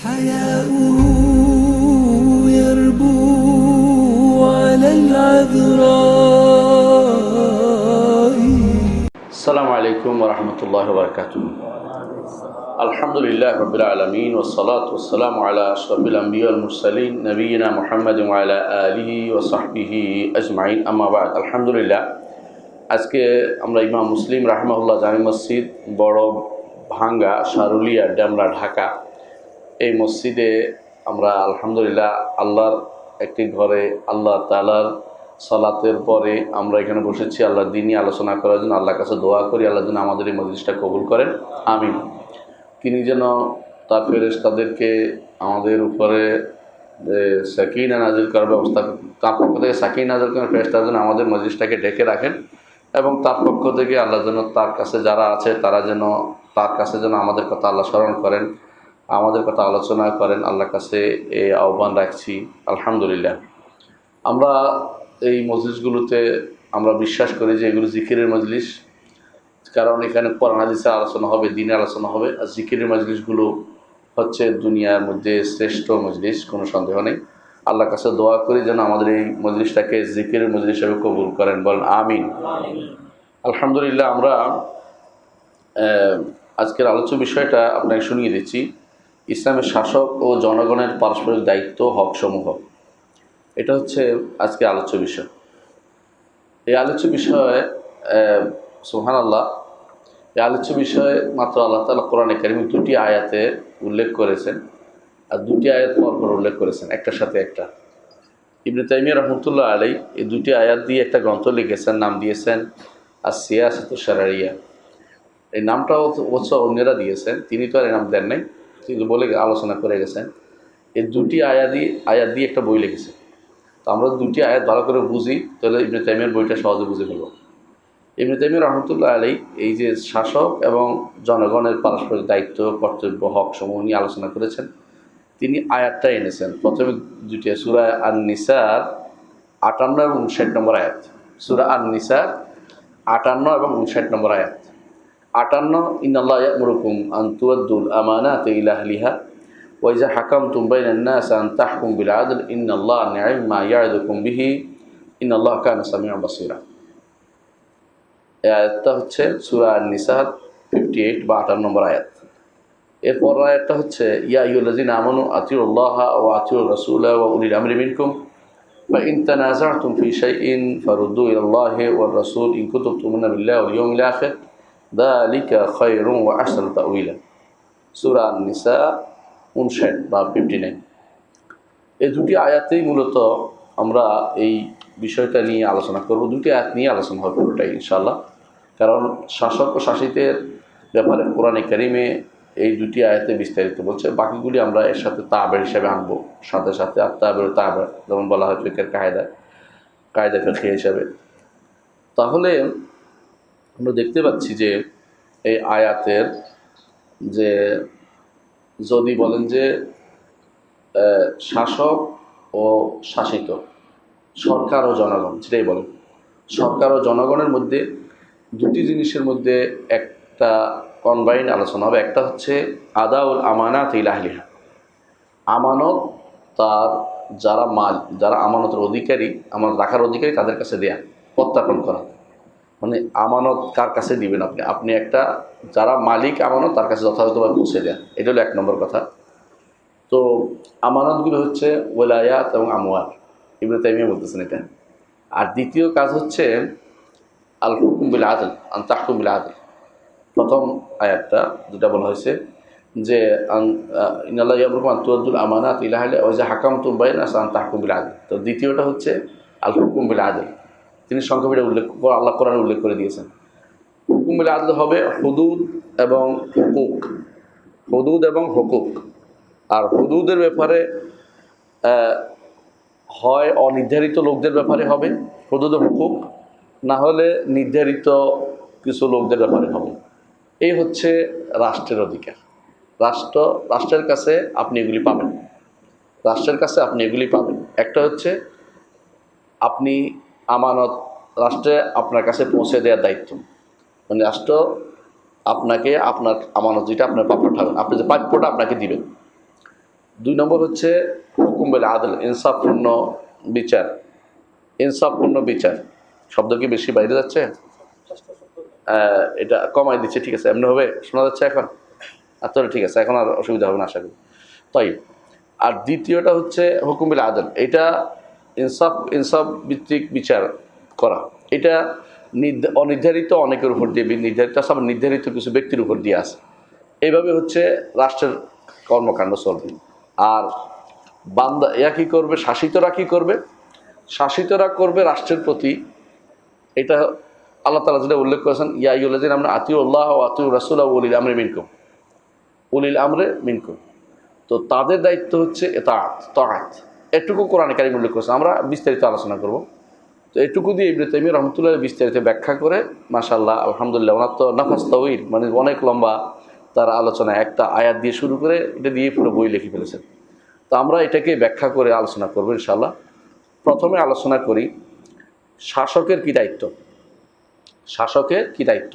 حياؤه يربو على العذراء. السلام عليكم ورحمة الله وبركاته. الحمد لله رب العالمين والصلاة والسلام على أشرف الأنبياء والمرسلين نبينا محمد وعلى آله وصحبه أجمعين أما بعد. الحمد لله আজকে আমরা ইমাম মুসলিম রাহিমাহুল্লাহ জামি মসজিদ বড় ভাঙ্গা শারুলিয়া ডেমরা ঢাকা এই মসজিদে আমরা আলহামদুলিল্লাহ আল্লাহর একটি ঘরে আল্লাহ তাআলার সালাতের পরে আমরা এখানে বসেছি আল্লাহর দ্বীনি আলোচনা করার জন্য। আল্লাহর কাছে দোয়া করি আল্লাহ যেন আমাদের এই মজলিসটা কবুল করেন, আমিন। তিনি যেন তার ফেরেশতাদেরকে আমাদের উপরে সাকিনা নাজিল করার ব্যবস্থা, তার পক্ষ থেকে সাকিনা নাজিল করেন, ফেরেশতারা যেন আমাদের মজলিসটাকে ঢেকে রাখেন এবং তার পক্ষ থেকে আল্লাহ যেন তার কাছে যারা আছে তারা যেন তার কাছে যেন আমাদের কথা আল্লাহ স্মরণ করেন, আমাদের কথা আলোচনা করেন। আল্লাহর কাছে এই আহ্বান রাখছি। আলহামদুলিল্লাহ আমরা এই মজলিসগুলোতে আমরা বিশ্বাস করি যে এগুলো জিকিরের মজলিস, কারণ এখানে কোরআন হাদিসের আলোচনা হবে, দ্বীনের আলোচনা হবে। আর জিকিরের মজলিসগুলো হচ্ছে দুনিয়ার মধ্যে শ্রেষ্ঠ মজলিস, কোনো সন্দেহ নেই। আল্লাহর কাছে দোয়া করি যেন আমাদের এই মজলিসটাকে জিকিরের মজলিস হিসেবে কবুল করেন, বলেন আমিন। আলহামদুলিল্লাহ আমরা আজকের আলোচ্য বিষয়টা আপনাকে শুনিয়ে দিচ্ছি, ইসলামের শাসক ও জনগণের পারস্পরিক দায়িত্ব হকসমূহ। এটা হচ্ছে আজকে আলোচ্য বিষয়। এই আলোচ্য বিষয়ে সুবহানাল্লাহ, এই আলোচ্য বিষয়ে মাত্র আল্লাহ তাআলা কোরআনে কারিমে দুটি আয়াতে উল্লেখ করেছেন, আর দুটি আয়াত পরপর উল্লেখ করেছেন একটার সাথে একটা। ইবনে তাইমিয়া রাহমাতুল্লাহ আলাইহি এই দুটি আয়াত দিয়ে একটা গ্রন্থ লিখেছেন, নাম দিয়েছেন আস-সিয়াসাতুশ শারঈয়া। এই নামটাও অবশ্য অন্যরা দিয়েছেন, তিনি তো আর এই নাম দেন নাই, তিনি বলে আলোচনা করে গেছেন। এই দুটি আয়াত দিয়ে একটা বই লিখেছেন। তো আমরা দুটি আয়াত ভালো করে বুঝি তাহলে ইবনে তাইমিয়ার বইটা সহজে বুঝে ফেলব। ইবনে তাইমিয়া রাহমাতুল্লাহ আলাইহি এই যে শাসক এবং জনগণের পারস্পরিক দায়িত্ব, কর্তব্য, হক সমূহ নিয়ে আলোচনা করেছেন। তিনি আয়াতটা এনেছেন প্রথমে দুটি, সূরা আন-নিসার ৫৮ এবং ৫৯ নম্বর আয়াত। সূরা আন-নিসার ৫৮ এবং ৫৯ নম্বর আয়াত। ৫৮, ইন্নাল্লাহা ইয়া'মুরুকুম আন তু'আদ্দুল আমানাতি ইলা আহলিহা ওয়া ইযা হাকামতুম বাইনান নাসি আন তাহকুমু বিল আদল ইন্নাল্লাহা নি'মা ইয়া'ইযুকুম বিহি ইন্নাল্লাহা কানা সামিআন বাসীরা। এই আয়াতটা হচ্ছে সূরা আন-নিসার 58 বা ৫৮ নম্বর আয়াত। এরপর আয়াতটা হচ্ছে ইয়া আইয়ুহাল্লাযীনা আমানু আতিউল্লাহা ওয়া আতিউর রাসূলা ওয়া উলিল আমরি মিনকুম ফা ইন তানাযা'তুম ফি শাইইন ফারুদ্দু ইলাল্লাহি ওয়ার রাসূল ইন কুনতুম তু'মিনুনা বিল্লাহি ওয়াল ইয়াউমিল আখির যালিকা খায়রুন ওয়া আহসানু তা'ওয়িলা। সূরা আন-নিসা 59 বা 59। এই দুটি আয়াতেই মূলত আমরা এই বিষয়টা নিয়ে আলোচনা করব। দুটি আয়াত নিয়ে আলোচনা হবে পুরোটাই ইনশাআল্লাহ, কারণ শাসক ও শাসিতের ব্যাপারে কোরআনে কারিমে এই দুটি আয়াতে বিস্তারিত বলছে। বাকিগুলি আমরা এর সাথে তাবের হিসাবে আনবো, সাথে সাথে তাবের যেমন বলা হয় ফিকহের কায়দা ফিকহি হিসাবে। তাহলে আমরা দেখতে পাচ্ছি যে এই আয়াতের যে যদি বলেন যে শাসক ও শাসিত, সরকার ও জনগণ, সেটাই বলেন। সরকার ও জনগণের মধ্যে দুটি জিনিসের মধ্যে একটা কম্বাইন্ড আলোচনা হবে। একটা হচ্ছে আদাউল আমানাত ইলা আহলিহা, আমানত তার যারা আমানতের অধিকারী, আমানত রাখার অধিকারী তাদের কাছে দেয়া, প্রত্যাপন করা। মানে আমানত কার কাছে দিবেন আপনি একটা যারা মালিক আমানত তার কাছে যথাযথভাবে পৌঁছে দেয়া, এটা হলো ১ নম্বর কথা। তো আমানতগুলো হচ্ছে ওয়ালায়াত এবং আমওয়াল, ইবনে তাইমিয়া বলতেছেন এটা। আর দ্বিতীয় কাজ হচ্ছে আল হুকুম বিল আদল আন তাহকুম বিল আদল। প্রথম আয়াতটা যেটা বলা হয়েছে যে ইন্নাল্লাহা ইয়া'মুরুকুম আন তু'আদ্দুল আমানাতি ইলা আহলিহা ওয়া ইযা হাকামতুম বাইনান নাসি আন তাহকুমু বিল আদল। তো দ্বিতীয়টা হচ্ছে আল হুকুম বিল আদল। তিনি সংক্ষেপে উল্লেখ করে আল্লাহ কোরআনে উল্লেখ করে দিয়েছেন। হুকুম বিল আদল হবে হুদুদ এবং হুকুক, হুদুদ এবং হুকুক। আর হুদুদের ব্যাপারে হয় অনির্ধারিত লোকদের ব্যাপারে হবে হুদুদ ও হুকুক, না হলে নির্ধারিত কিছু লোকদের ব্যাপারে হবে। এই হচ্ছে রাষ্ট্রের অধিকার। রাষ্ট্রের কাছে আপনি এগুলি পাবেন, রাষ্ট্রের কাছে আপনি এগুলি পাবেন। একটা হচ্ছে আপনি আমানত রাষ্ট্রে আপনার কাছে পৌঁছে দেওয়ার দায়িত্ব, মানে রাষ্ট্র আপনাকে আপনার আমানত যেটা আপনার পাঠাবেন, আপনি যে প্রাপ্যটা আপনাকে দিবেন। 2 নম্বর হচ্ছে হুকুম বিল আদল, ইনসাফপূর্ণ বিচার। ইনসাফপূর্ণ বিচার শব্দ কি বেশি বাইরে যাচ্ছে? এটা কমাই দিচ্ছে, ঠিক আছে, এমনি হবে, শোনা যাচ্ছে এখন? আচ্ছা ঠিক আছে, এখন আর অসুবিধা হবে না আশা করি। তাই আর দ্বিতীয়টা হচ্ছে হুকুম বিল আদল, এটা ইনসাফ ভিত্তিক বিচার করা। এটা অনির্ধারিত অনেকের উপর দিয়ে নির্ধারিত আছে, আবার নির্ধারিত কিছু ব্যক্তির উপর দিয়ে আছে। এইভাবে হচ্ছে রাষ্ট্রের কর্মকাণ্ড চলবে। আর বান্দা কী করবে? শাসিতরা কী করবে? শাসিতরা করবে রাষ্ট্রের প্রতি, এটা আল্লাহ তাআলা যেটা উল্লেখ করেছেন, ইয়া আইয়ুহাল্লাযীনা আমানু আতিউল্লাহ ওয়া আতিউর রাসূলা ওয়া উলিল আমরি মিনকুম, উলিল আমরে মিনকুম। তো তাদের দায়িত্ব হচ্ছে তাআত। এটুকু কোরআনে কারীম উল্লেখ করেছে, আমরা বিস্তারিত আলোচনা করব। তো এটুকু দিয়ে ইবনে তাইমিয়া রাহমাতুল্লাহ বিস্তারিত ব্যাখ্যা করে, মাশাআল্লাহ আলহামদুলিল্লাহ, ওনার তো নাফাস তাওয়িল, মানে অনেক লম্বা তার আলোচনা, একটা আয়াত দিয়ে শুরু করে এটা দিয়ে পুরো বই লিখে ফেলেছেন। তো আমরা এটাকে ব্যাখ্যা করে আলোচনা করব ইনশাআল্লাহ। প্রথমে আলোচনা করি শাসকের কি দায়িত্ব। শাসকের কি দায়িত্ব?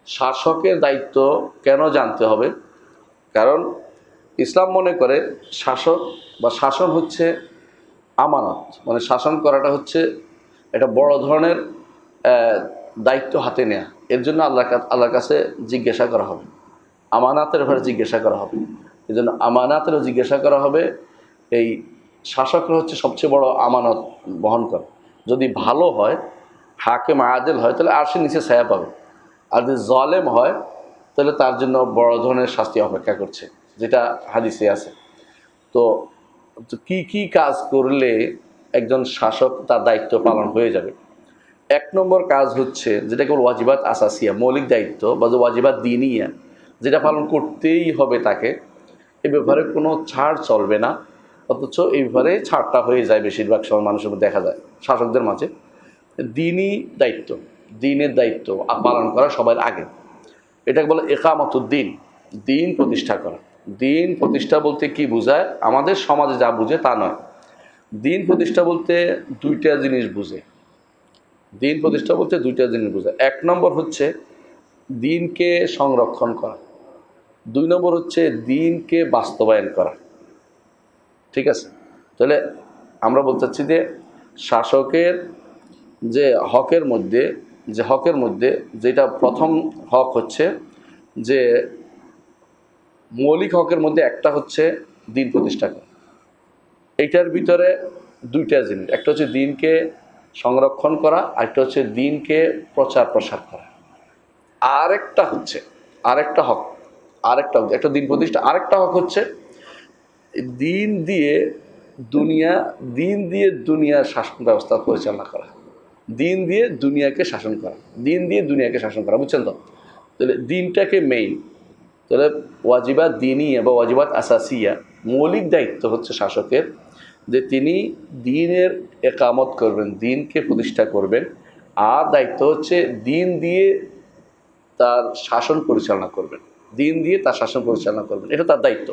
শাসকের দায়িত্ব কেন জানতে হবে? কারণ ইসলাম মনে করে শাসক বা শাসন হচ্ছে আমানত, মানে শাসন করাটা হচ্ছে একটা বড় ধরনের দায়িত্ব হাতে নেয়া। এর জন্য আল্লাহর কাছে জিজ্ঞাসা করা হবে, আমানাতের ব্যাপারে জিজ্ঞাসা করা হবে। এই জন্য আমানাতেরও জিজ্ঞাসা করা হবে। এই শাসকরা হচ্ছে সবচেয়ে বড় আমানত বহন করে। যদি ভালো হয়, হাকিম আদেল হয়, তাহলে আরশের নিচে ছায়া পাবে। আর যদি জালেম হয়, তাহলে তার জন্য বড় ধরনের শাস্তি অপেক্ষা করছে, যেটা হাদিসে আছে। তো কি কি কাজ করলে একজন শাসক তার দায়িত্ব পালন হয়ে যাবে? 1 নম্বর কাজ হচ্ছে যেটা কেবল ওয়াজিবাত আসাসিয়া, মৌলিক দায়িত্ব বা ওয়াজিবাত দ্বীনিয়া, যেটা পালন করতেই হবে তাকে। এ ব্যাপারে কোনো ছাড় চলবে না, অথচ এই ব্যাপারে ছাড়টা হয়ে যায় বেশিরভাগ সময় মানুষের মধ্যে দেখা যায় শাসকদের মাঝে। দ্বীনি দায়িত্ব, দ্বীনের দায়িত্ব পালন করা সবার আগে। এটাকে বলে ইকামতুদ্দিন, দ্বীন প্রতিষ্ঠা করা। দ্বীন প্রতিষ্ঠা বলতে কি বোঝায়? আমাদের সমাজে যা বুঝে তা নয়। দ্বীন প্রতিষ্ঠা বলতে 2টা জিনিস বুঝে। দ্বীন প্রতিষ্ঠা বলতে 2টা জিনিস বোঝায়। 1 নম্বর হচ্ছে দ্বীনকে সংরক্ষণ করা, 2 নম্বর হচ্ছে দ্বীনকে বাস্তবায়ন করা। ঠিক আছে? তাহলে আমরা বলতে চাচ্ছি যে শাসকের যে হকের মধ্যে যেটা প্রথম হক হচ্ছে যে মৌলিক হকের মধ্যে একটা হচ্ছে দ্বীন প্রতিষ্ঠা করা। এইটার ভিতরে 2টা জিনিস, একটা হচ্ছে দ্বীনকে সংরক্ষণ করা, আরেকটা হচ্ছে দ্বীনকে প্রচার প্রসার করা। আরেকটা হক, একটা দ্বীন প্রতিষ্ঠা। আরেকটা হক হচ্ছে দ্বীন দিয়ে দুনিয়ার শাসন ব্যবস্থা পরিচালনা করা, দ্বীন দিয়ে দুনিয়াকে শাসন করা, বুঝছেন তো? তাহলে দ্বীনটাকে মেইন, তাহলে ওয়াজিবাত দ্বীনিয়া বা ওয়াজিবাত আসাসিয়া, মৌলিক দায়িত্ব হচ্ছে শাসকের যে তিনি দ্বীনের একামত করবেন, দ্বীনকে প্রতিষ্ঠা করবেন। আর দায়িত্ব হচ্ছে দ্বীন দিয়ে তার শাসন পরিচালনা করবেন, এটা তার দায়িত্ব।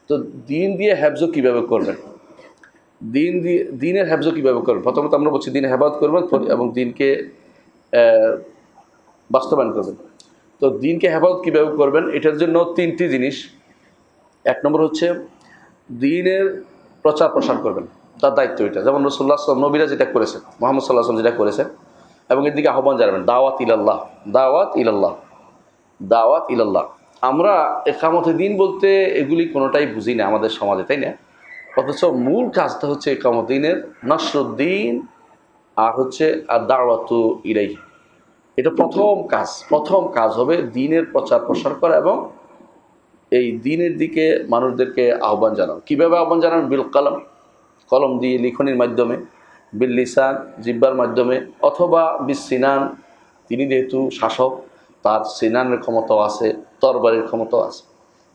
তো দ্বীন দিয়ে হেফজ কীভাবে করবেন? দ্বীনের হেফজ কীভাবে করবেন? প্রথমত আমরা বলছি দ্বীন হেফাজত করবেন এবং দ্বীনকে বাস্তবায়ন করবেন। তো দ্বীনকে হেফাজত কীভাবে করবেন? এটার জন্য 3টি জিনিস। 1 নম্বর হচ্ছে দ্বীনের প্রচার প্রসার করবেন, তার দায়িত্ব এটা। যেমন রাসূলুল্লাহ সাল্লাল্লাহু আলাইহি ওয়াসাল্লাম, নবীরা যেটা করেছেন, মুহাম্মদ সাল্লাল্লাহু আলাইহি ওয়াসাল্লাম যেটা করেছেন, এবং এর দিকে আহ্বান জানাবেন, দাওয়াত ইলাল্লাহ। আমরা ইকামতে দ্বীন বলতে এগুলি কোনোটাই বুঝি না আমাদের সমাজে, তাই না? অথচ মূল কাজটা হচ্ছে ইকামত দ্বীনের নসরুদ্দিন, আর হচ্ছে আর দাওয়াতু ইলাইহি। এটা প্রথম কাজ হবে দ্বীনের প্রচার প্রসার করা এবং এই দ্বীনের দিকে মানুষদেরকে আহ্বান জানানো। কীভাবে আহ্বান জানানো? বিল কলম, কলম দিয়ে লিখনির মাধ্যমে, বিল লিসান, জিহ্বার মাধ্যমে, অথবা বিস সিনান, তিনি যেহেতু শাসক তার সিনানের ক্ষমতাও আছে, তরবারির ক্ষমতাও আছে।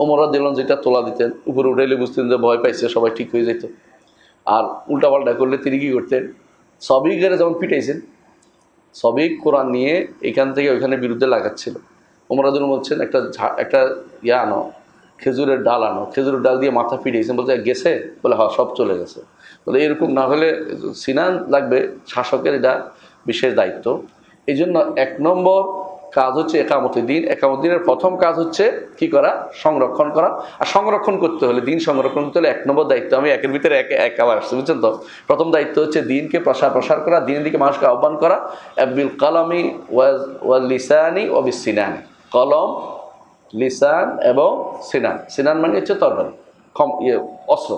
ওমর রাদিয়াল্লাহু আনহু যেটা তোলা দিতেন, উপরে উঠাইলে বুঝতেন যে ভয় পাইছে, সবাই ঠিক হয়ে যেত। আর উল্টাপাল্টা করলে তিনি কী করতেন? সবিকের যেমন পিটাইছেন, সবিক কোরআন নিয়ে এখান থেকে ওইখানে বিরুদ্ধে লাগাচ্ছিল। ওমর রাদিয়াল্লাহু আনহু বলছেন একটা আনো, খেজুরের ডাল দিয়ে মাথা পিটিয়েছেন, বলতে গেছে? বলে হ্যাঁ, সব চলে গেছে। বলে এরকম না হলে সিনান লাগবে, শাসকের এটা বিশেষ দায়িত্ব। এই জন্য 1 নম্বর কাজ হচ্ছে একামতুদ্দিন। একামতুদ্দিনের প্রথম কাজ হচ্ছে কি করা? সংরক্ষণ করা। আর সংরক্ষণ করতে হলে, দিন সংরক্ষণ করতে হলে 1 নম্বর দায়িত্ব, আমি একের ভিতরে এক আবার আসছে, বুঝছেন তো? প্রথম দায়িত্ব হচ্ছে দিনকে প্রসার করা, দিনের দিকে মানুষকে আহ্বান করা। বিল কলমি ওয়াল লিসানি ও বিস সিনানি। কলম, লিসান এবং সিনান। সিনান মানে হচ্ছে তরবারি, অস্ত্র।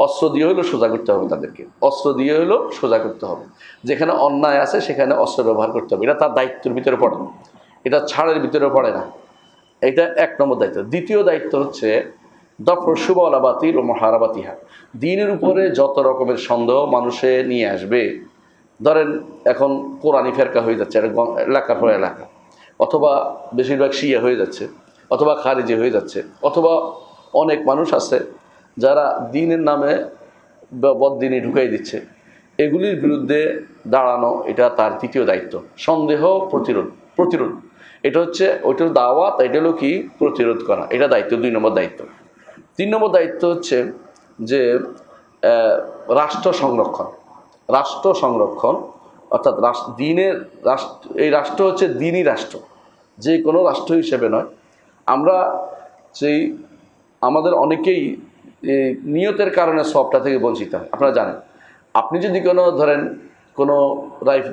অস্ত্র দিয়ে হলো সোজা করতে হবে তাদেরকে, অস্ত্র দিয়ে হলো সোজা করতে হবে। যেখানে অন্যায় আছে সেখানে অস্ত্র ব্যবহার করতে হবে। এটা তার দায়িত্বের ভিতরে পড়ে না, এটা ছাড়ের ভিতরে পড়ে না। এটা 1 নম্বর দায়িত্ব। দ্বিতীয় দায়িত্ব হচ্ছে দফর শুভ আলাবাতিল ও মহারাবাতিহা। দিনের উপরে যত রকমের সন্দেহ মানুষে নিয়ে আসবে, ধরেন এখন কোরআনি ফেরকা হয়ে যাচ্ছে এলাকার পর এলাকা, অথবা বেশিরভাগ শিয়া হয়ে যাচ্ছে, অথবা খারিজি হয়ে যাচ্ছে, অথবা অনেক মানুষ আছে যারা দিনের নামে বদ্দিনী ঢুকাই দিচ্ছে। এগুলির বিরুদ্ধে দাঁড়ানো এটা তার তৃতীয় দায়িত্ব। সন্দেহ প্রতিরোধ এটা হচ্ছে ওইটার দাওয়াত, এটা হলো কি? প্রতিরোধ করা। এটা দায়িত্ব, 2 নম্বর দায়িত্ব। 3 নম্বর দায়িত্ব হচ্ছে যে রাষ্ট্র সংরক্ষণ, অর্থাৎ এই রাষ্ট্র হচ্ছে দিনই রাষ্ট্র, যে কোনো রাষ্ট্র হিসেবে নয়। আমরা সেই আমাদের অনেকেই নিয়তের কারণে সবটা থেকে বঞ্চিত হয়। আপনারা জানেন, আপনি যদি ধরেন কোনো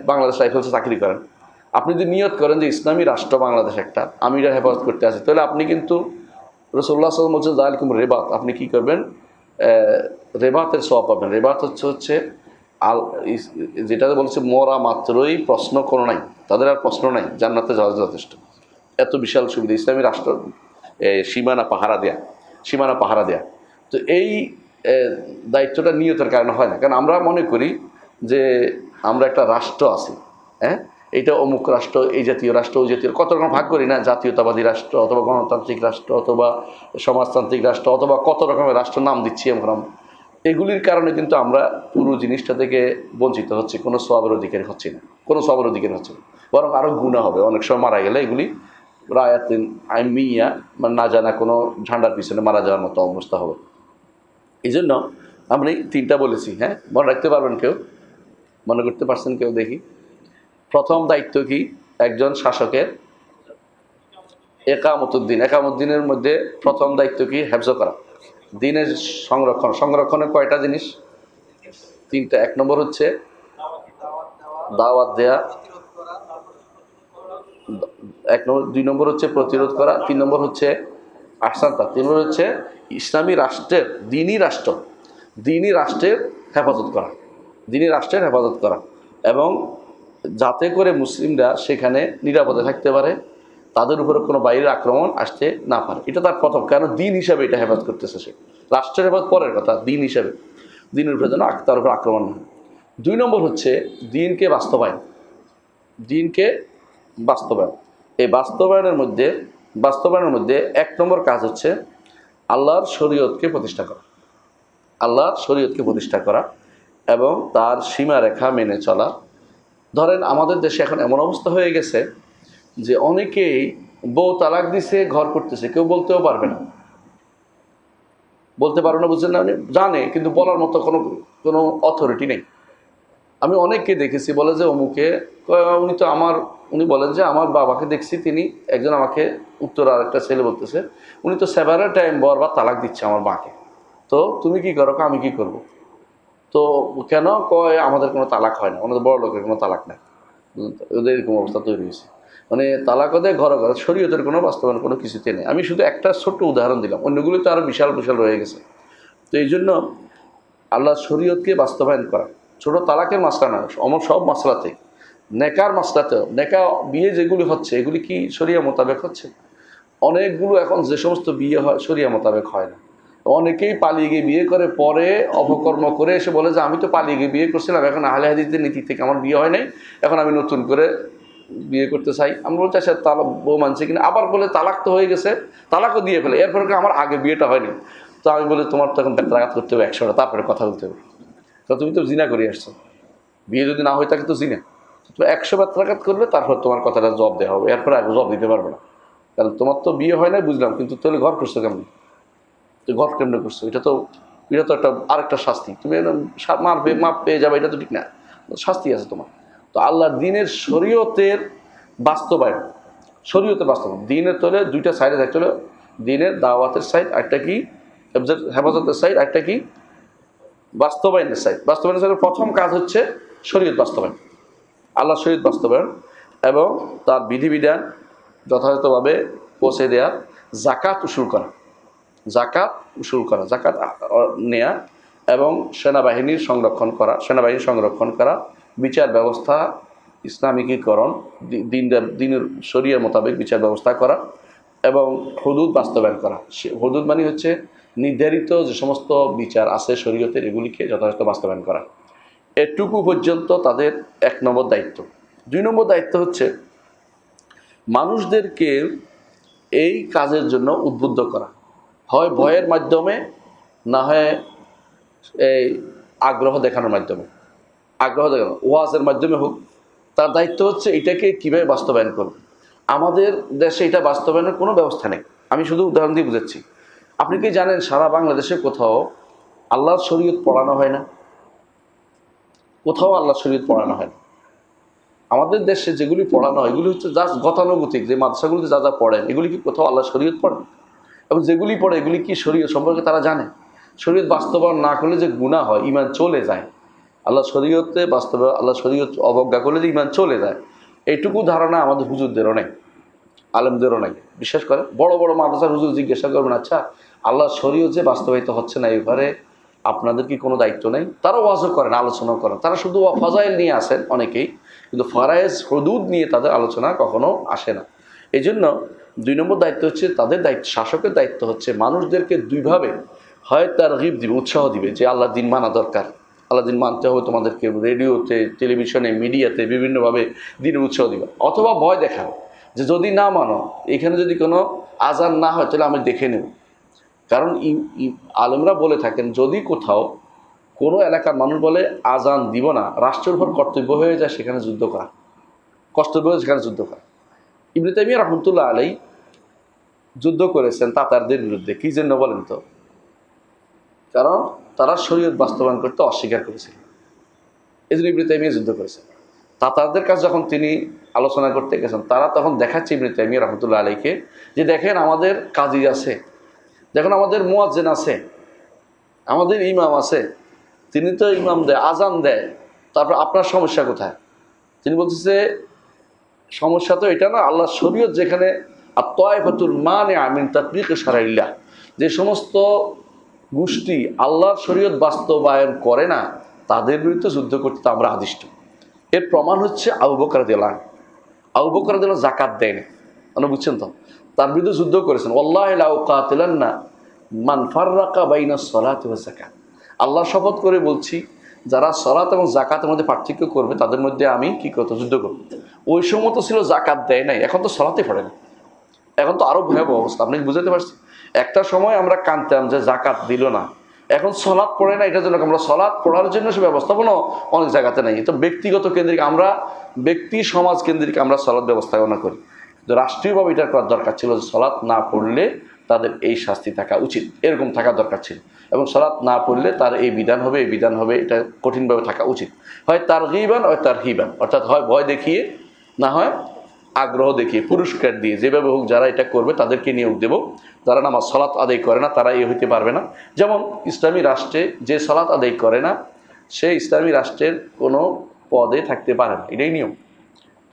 বাংলাদেশ রাইফেলসে চাকরি করেন, আপনি যদি নিয়ত করেন যে ইসলামী রাষ্ট্র বাংলাদেশ একটা, আমি এটা হেফাজত করতে আসি, তাহলে আপনি কিন্তু রাসূলুল্লাহ সাল্লাল্লাহু আলাইহি ওয়াসাল্লাম জালিকুম রেবাত, আপনি কি করবেন? রেবাতের সওয়াব পাবেন। রেবাত হচ্ছে যেটাতে বলছে মরা মাত্রই প্রশ্ন কোনো নাই, তাদের আর প্রশ্ন নাই, জান্নাতে যাওয়া যথেষ্ট। এত বিশাল সুবিধা ইসলামী রাষ্ট্র, সীমানা পাহারা দেয়া। তো এই দায়িত্বটা নিয়তের কারণে হয় না, কারণ আমরা মনে করি যে আমরা একটা রাষ্ট্র আছি, হ্যাঁ, এইটা অমুক রাষ্ট্র, এই জাতীয় রাষ্ট্র, ওই জাতীয়, কত রকম ভাগ করি না, জাতীয়তাবাদী রাষ্ট্র, অথবা গণতান্ত্রিক রাষ্ট্র, অথবা সমাজতান্ত্রিক রাষ্ট্র, অথবা কত রকমের রাষ্ট্র নাম দিচ্ছি আমরা। এগুলির কারণে কিন্তু আমরা পুরো জিনিসটা থেকে বঞ্চিত হচ্ছে, কোনো সওয়াবের অধিকার হচ্ছে না, বরং আরও গুনাহ হবে। অনেক সময় মারা গেলে এগুলি রায়াতিন আইমিয়া, মানে না জানা কোনো ঝান্ডার পিছনে মারা যাওয়ার মতো অবস্থা হবে। এই জন্য আমি 3টা বলেছি, হ্যাঁ, মনে রাখতে পারবেন কেউ? মনে করতে পারছেন কেউ? দেখি, প্রথম দায়িত্ব কি একজন শাসকের? একামতুদ্দিনের মধ্যে প্রথম দায়িত্ব কি? হেফজ করা, দিনের সংরক্ষণের কয়টা জিনিস? 3টা। 1 নম্বর হচ্ছে দাওয়াত দেয়া, 2 নম্বর হচ্ছে প্রতিরোধ করা, 3 নম্বর হচ্ছে আহসানতা, 3 নম্বর হচ্ছে ইসলামী রাষ্ট্রের, দিনী রাষ্ট্রের হেফাজত করা, এবং যাতে করে মুসলিমরা সেখানে নিরাপদে থাকতে পারে, তাদের উপরে কোনো বাইরের আক্রমণ আসতে না পারে। এটা তার প্রথম, কেন দিন হিসাবে এটা হেফাজত করতেছে সে। রাষ্ট্রের হেফাজত পরের কথা, দিন হিসাবে, দিনের উপরে যেন তার উপর আক্রমণ না হয়। 2 নম্বর হচ্ছে দিনকে বাস্তবায়ন। এই বাস্তবায়নের মধ্যে 1 নম্বর কাজ হচ্ছে আল্লাহর শরীয়তকে প্রতিষ্ঠা করা এবং তার সীমারেখা মেনে চলা। ধরেন আমাদের দেশে এখন এমন অবস্থা হয়ে গেছে যে অনেকেই বউ তালাক দিছে, ঘর করতেছে, কেউ বলতেও পারবে না, বুঝছেন না? জানে, কিন্তু বলার মতো কোনো অথরিটি নেই। আমি অনেককে দেখেছি বলে যে অমুকে, উনি বলেন যে আমার বাবাকে দেখছি, তিনি একজন, আমাকে উত্তর আরেকটা ছেলে বলতেছে, উনি তো সেভারেল টাইম বা তালাক দিচ্ছে আমার মাকে, তো তুমি কি করো? আমি কি করব? তো কেন? কয় আমাদের কোনো তালাক হয় না, আমাদের বড় লোকের কোনো তালাক নাই। ওদের এরকম অবস্থা তৈরি হয়েছে, মানে তালাক ওদের ঘরে শরীয়তের কোনো বাস্তবায়ন কোনো কিছুতে নেই। আমি শুধু একটা ছোট্ট উদাহরণ দিলাম, অন্যগুলো তো আরও বিশাল রয়ে গেছে। তো এই জন্য আল্লাহ শরীয়তকে বাস্তবায়ন করা, ছোট তালাকের মাসলা না, সব মাসলাতে, নেকার মাসলাতেও, নেকা বিয়ে যেগুলি হচ্ছে এগুলি কি শরিয়া মোতাবেক হচ্ছে? অনেকগুলো এখন যে সমস্ত বিয়ে হয় শরিয়া মোতাবেক হয় না। অনেকেই পালিয়ে গিয়ে বিয়ে করে, পরে অপকর্ম করে এসে বলে যে আমি তো পালিয়ে গিয়ে বিয়ে করছিলাম, এখন আহলে হাদিসের নীতি থেকে আমার বিয়ে হয় নাই, এখন আমি নতুন করে বিয়ে করতে চাই। আমি বলছি আচ্ছা, তালাক বউ মানছে কিনা? আবার বলে তালাক তো হয়ে গেছে, তালাকও দিয়ে ফেলে, এরপরে আমার আগে বিয়েটা হয়নি। তো আমি বলি তোমার তো এখন বেত্রাঘাত করতে হবে 100টা, তারপরে কথা বলতে হবে। তো তুমি তো জিনা করে আসছো, বিয়ে যদি না হয়ে থাকে তো জিনা, তো 100 বেত্রাঘাত করবে, তারপর তোমার কথাটা জবাব দেওয়া হবে, এরপরে জবাব দিতে পারবে না, কারণ তোমার তো বিয়ে হয় নাই বুঝলাম, কিন্তু তাহলে ঘর করছো কেমনি? তো ঘর কেমনে করছো? এটা তো একটা আরেকটা শাস্তি, তুমি মাপ পেয়ে যাবে, এটা তো ঠিক না, শাস্তি আছে তোমার। তো আল্লাহর দ্বীনের শরীয়তের বাস্তবায়ন, শরীয়তে বাস্তবায়ন। দিনের তলে দুইটা সাইডে থাকতে হলো, দিনের দাওয়াতের সাইড, একটা কি হেফাজতের সাইড, একটা কি বাস্তবায়নের সাইড। বাস্তবায়নের সাইডের প্রথম কাজ হচ্ছে শরীয়ত বাস্তবায়ন, আল্লাহ শরীয়ত বাস্তবায়ন এবং তার বিধিবিধান যথাযথভাবে পৌঁছে দেওয়া, জাকাত উসুল করা, জাকাত নেয়া এবং সেনাবাহিনী সংরক্ষণ করা, বিচার ব্যবস্থা ইসলামিকীকরণ, দিনের শরিয়ার মোতাবেক বিচার ব্যবস্থা করা এবং হুদুদ বাস্তবায়ন করা। হুদুদ মানে হচ্ছে নির্ধারিত যে সমস্ত বিচার আছে শরীয়তের, এগুলিকে যথাযথ বাস্তবায়ন করা। এটুকু পর্যন্ত তাদের 1 নম্বর দায়িত্ব। 2 নম্বর দায়িত্ব হচ্ছে মানুষদেরকে এই কাজের জন্য উদ্বুদ্ধ করা, হয় ভয়ের মাধ্যমে, না হয় এই আগ্রহ দেখানোর মাধ্যমে। ওয়াজের মাধ্যমে হোক। তার দায়িত্ব হচ্ছে এটাকে কীভাবে বাস্তবায়ন করবে। আমাদের দেশে এটা বাস্তবায়নের কোনো ব্যবস্থা নেই। আমি শুধু উদাহরণ দিয়ে বুঝাচ্ছি। আপনি কি জানেন সারা বাংলাদেশে কোথাও আল্লাহর শরীয়ত পড়ানো হয় না? কোথাও আল্লাহর শরীয়ত পড়ানো হয় না। আমাদের দেশে যেগুলি পড়ানো হয় এগুলি হচ্ছে জাস্ট গতানুগতিক, যে মাদ্রাসাগুলিতে যা যা পড়েন এগুলি কি কোথাও আল্লাহ শরীয়ত পড়েন? এবং যেগুলি পড়ে এগুলি কি শরীয়ত সম্পর্কে তারা জানে? শরীয়ত বাস্তবায়ন না করলে যে গুনাহ হয়, ঈমান চলে যায়। আল্লাহ শরীয়তে বাস্তবায়ন, আল্লাহ শরীয়ত অবজ্ঞা করলে যে ঈমান চলে যায়, এইটুকু ধারণা আমাদের হুজুরদেরও নেই, আলেমদেরও নেই। বিশেষ করে বড় বড় মাদ্রাসার হুজুর জিজ্ঞাসা করবেন, আচ্ছা আল্লাহ শরীয়ত যে বাস্তবায়িত হচ্ছে না, এবারে আপনাদের কি কোনো দায়িত্ব নেই? তারা ওয়াজও করেন, আলোচনাও করেন। তারা শুধু ফাজাইল নিয়ে আসেন অনেকেই, কিন্তু ফারায়েজ হুদুদ নিয়ে তাদের আলোচনা কখনো আসে না। এই জন্য 2 নম্বর দায়িত্ব হচ্ছে তাদের দায়িত্ব, শাসকের দায়িত্ব হচ্ছে মানুষদেরকে দুইভাবে, হয় তারগিব দিবে, উৎসাহ দিবে যে আল্লাহ দিন মানা দরকার, আল্লাহ দিন মানতে হবে তোমাদেরকে, রেডিওতে, টেলিভিশনে, মিডিয়াতে বিভিন্নভাবে দিনের উৎসাহ দিবে, অথবা ভয় দেখাবে যে যদি না মানো, এখানে যদি কোনো আজান না হয় তাহলে আমি দেখে নেব। কারণ আলেমরা বলে থাকেন যদি কোথাও কোনো এলাকার মানুষ বলে আজান দিব না, রাষ্ট্রের উপর কর্তব্য হয়ে যায় সেখানে যুদ্ধ করা, কর্তব্য হয়ে সেখানে যুদ্ধ করা। ইবনে তাইমিয়া রাহমাতুল্লাহ আলাইহি যুদ্ধ করেছেন তাতারদের বিরুদ্ধে। কী জন্য বলেন তো? কারণ তারা শরীয়ত বাস্তবায়ন করতে অস্বীকার করেছিল, এই জন্য ইবনে তাইমিয়া যুদ্ধ করেছেন। তাতারদের কাছে যখন তিনি আলোচনা করতে গেছেন, তারা তখন দেখাচ্ছে ইবনে তাইমিয়া রাহমাতুল্লাহ আলাইহিকে যে দেখেন আমাদের কাজী আছে, দেখুন আমাদের মুয়াজ্জিন আছে, আমাদের ইমাম আছে, তিনি তো ইমাম দেয়, আজান দেয়, তারপর আপনার সমস্যা কোথায়? তিনি বলতেছে সমস্যা তো এটা না, আল্লাহ শরীয়ত যেখানে আত-তায়ফাতুল মানিআ মিন তাতবিক শারাইল্লাহ, যে সমস্ত গোষ্ঠী আল্লাহর শরীয়ত বাস্তবায়ন করে না তাদের বিরুদ্ধে যুদ্ধ করতে আমরা আদিষ্ট। এর প্রমাণ হচ্ছে আবু বকর রাদিয়াল্লাহু আনহু। আবু বকর রাদিয়াল্লাহু আনহু যাকাত দেয় না, আপনি বুঝছেন তো? তার বিরুদ্ধে যুদ্ধ করেছেন। ওয়াল্লাহি লা উকাতিলান্না মান ফাররাকা বাইনাস সালাতি ওয়াজ যাকাত। আল্লাহর শপথ করে বলছি, যারা সালাত এবং যাকাতের মধ্যে পার্থক্য করবে তাদের মধ্যে আমি কি করব? যুদ্ধ করব। ওই সময় তো ছিল যাকাত দেয় নাই, এখন তো সালাতে পড়ে না, এখন তো আরো ভয়াবহ অবস্থা। আপনি বুঝতে পারছেন? একটা সময় আমরা কানতাম যে যাকাত দিল না, এখন সলাৎ পড়ে না, এটার জন্য আমরা সলাৎ পড়ার জন্য সে ব্যবস্থাপনা অনেক জায়গাতে নাই। তো ব্যক্তিগত কেন্দ্রিক, আমরা ব্যক্তি সমাজ কেন্দ্রিক আমরা সলাৎ ব্যবস্থাপনা করি, কিন্তু রাষ্ট্রীয়ভাবে এটার করার দরকার ছিল যে সলাৎ না পড়লে তাদের এই শাস্তি থাকা উচিত, এরকম থাকা দরকার ছিল। এবং সলাৎ না পড়লে তার এই বিধান হবে, এই বিধান হবে, এটা কঠিনভাবে থাকা উচিত। হয় তারগীবান হয় তারহিবান, অর্থাৎ হয় ভয় দেখিয়ে, না হয় আগ্রহ দেখিয়ে, পুরস্কার দিয়ে, যেভাবে হোক যারা এটা করবে তাদেরকে নিয়োগ দেব। যারা নামাজ সালাত আদায় করে না তারা এ হইতে পারবে না। যেমন ইসলামী রাষ্ট্রে যে সালাত আদায় করে না সে ইসলামী রাষ্ট্রের কোনো পদে থাকতে পারে না, এটাই নিয়ম।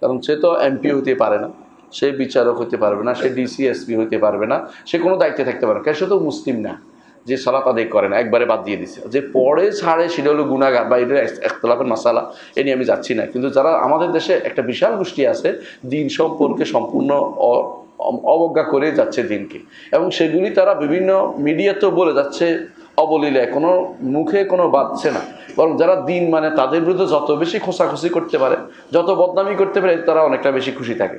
কারণ সে তো এমপি হইতে পারে না, সে বিচারক হতে পারবে না, সে ডিসি এসপি হইতে পারবে না, সে কোনো দায়িত্বে থাকতে পারে না। কারণ সে তো মুসলিম না, যে সালাত আদায় করে না, একবারে বাদ দিয়ে দিছে। যে পড়ে ছাড়ে সেটা হলো গুনাহগার, বা এটা ইখতিলাফের মাসালা, এ নিয়ে আমি যাচ্ছি না। কিন্তু যারা আমাদের দেশে একটা বিশাল গোষ্ঠী আছে দিন সম্পর্কে সম্পূর্ণ অবজ্ঞা করে যাচ্ছে দিনকে, এবং সেগুলি তারা বিভিন্ন মিডিয়াতেও বলে যাচ্ছে অবলীলায়, কোনো মুখে কোনো বাঁধছে না। বরং যারা দিন মানে তাদের বিরুদ্ধে যত বেশি খোঁচাখুচি করতে পারে, যত বদনামি করতে পারে, তারা অনেকটা বেশি খুশি থাকে।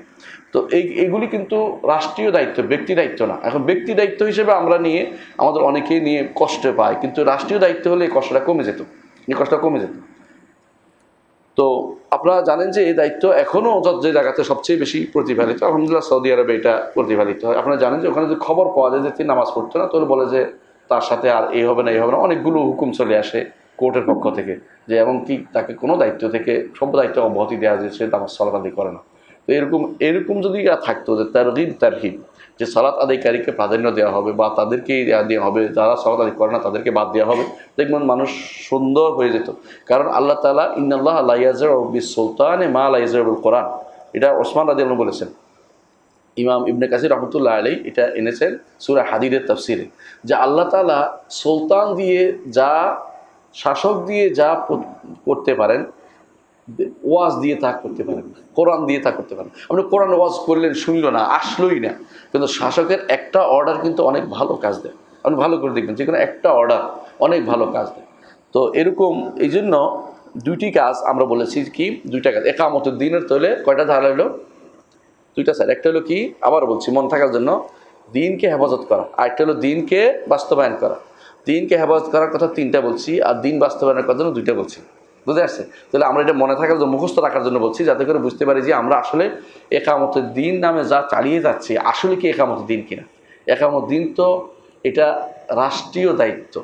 তো এইগুলি কিন্তু রাষ্ট্রীয় দায়িত্ব, ব্যক্তি দায়িত্ব না। এখন ব্যক্তি দায়িত্ব হিসেবে আমরা নিয়ে আমাদের অনেকেই নিয়ে কষ্ট পায়, কিন্তু রাষ্ট্রীয় দায়িত্ব হলে এই কষ্টটা কমে যেত, এই কষ্টটা কমে যেত। তো আপনারা জানেন যে এই দায়িত্ব এখনও যে জায়গাতে সবচেয়ে বেশি প্রতিফলিত, আলহামদুলিল্লাহ সৌদি আরবে এটা প্রতিফলিত হয়। আপনারা জানেন যে ওখানে যে খবর পাওয়া যায় যে তিনি নামাজ পড়তো না, তাহলে বলে যে তার সাথে আর এই হবে না, এই হবে না, অনেকগুলো হুকুম চলে আসে কোর্টের পক্ষ থেকে, যে এমনকি তাকে কোনো দায়িত্ব থেকে সব দায়িত্ব অব্যাহতি দেওয়া যায়, সে নামাজ সালাত আদায় করে না। তো এরকম এরকম যদি থাকতো যে তারহিব যে সালাত আদায়কারীকে প্রাধান্য দেওয়া হবে বা তাদেরকে দেওয়া হবে, যারা সালাত আদায় করে না তাদেরকে বাদ দেওয়া হবে, দেখবেন মানুষ সুন্দর হয়ে যেত। কারণ আল্লাহ তাআলা ইন্নাল্লাহ লা ইয়াজরু বিস-সুলতানি মা লা ইয়াজরুল কোরআন, এটা ওসমান রাদিয়াল্লাহু আনহু বলেছেন। ইমাম ইবনে কাসির রহমতুল্লাহ আলাইহি এটা এনেছেন সূরা হাদীদের তাফসিরে, যে আল্লাহ তাআলা সুলতান দিয়ে যা, শাসক দিয়ে যা করতে পারেন, ওয়াজ দিয়ে তা করতে পারেন, কোরআন দিয়ে তা করতে পারেন। আপনি কোরআন ওয়াজ করলেন, শুনল না, আসলোই না, কিন্তু শাসকের একটা অর্ডার কিন্তু অনেক ভালো কাজ দেয়। আপনি ভালো করে দেখবেন, যে কোনো একটা অর্ডার অনেক ভালো কাজ দেয়। তো এরকম এই জন্য দুইটি কাজ আমরা বলেছি, কি দুইটা কাজ। একামতের দিনের তৈলে কয়টা ধারা হলো? দুইটা স্যার। একটা হলো কি, আবার বলছি মন থাকার জন্য, দিনকে হেফাজত করা, আর একটা হলো দিনকে বাস্তবায়ন করা। দিনকে হেফাজত করার কথা তিনটা বলছি, আর দিন বাস্তবায়নের কথা জন্য দুইটা বলছি। বুঝতে আসছে? তাহলে আমরা এটা মনে থাকার জন্য, মুখস্থ রাখার জন্য বলছি, যাতে করে বুঝতে পারি যে আমরা আসলে একামতের দিন নামে যা চালিয়ে যাচ্ছি আসলে কি একামতের দিন কিনা। একামত দিন তো এটা রাষ্ট্রীয় দায়িত্ব,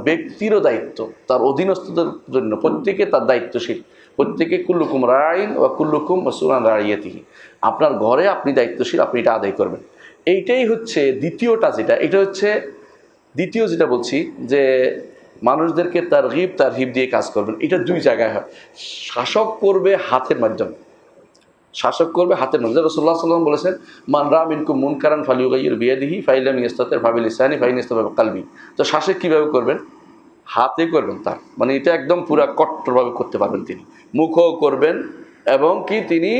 ব্যক্তিরও দায়িত্ব, তার অধীনস্থদের জন্য প্রত্যেকে তার দায়িত্বশীল। প্রত্যেকে কুল্লুকুম রাইন ও কুল্লুকুম মাসউলুন আন রাইয়াতিহি। আপনার ঘরে আপনি দায়িত্বশীল, আপনি এটা আদায় করবেন। এইটাই হচ্ছে দ্বিতীয়টা, এটা হচ্ছে দ্বিতীয় যেটা বলছি, যে মানুষদেরকে তারহিব দিয়ে কাজ করবেন। এটা দুই জায়গায় হয়। শাসক করবে হাতের মাধ্যমে, শাসক করবে হাতের মাধ্যমে। রাসূলুল্লাহ সাল্লাল্লাহু আলাইহি ওয়াসাল্লাম বলেছেন, মান রা মিনকুম মুনকারান ফালিয়ুগাইয়ির বিয়াদিহি ফাইন লাম ইয়াস্তাতি' ফাবিলিসানি ফাইন ইস্তাতা' বিকলবি। তো শাসক কীভাবে করবেন? হাতে করবেন। তার মানে এটা একদম পুরা কট্টরভাবে করতে পারবেন তিনি। মুখও করবেন, এবং কি তিনি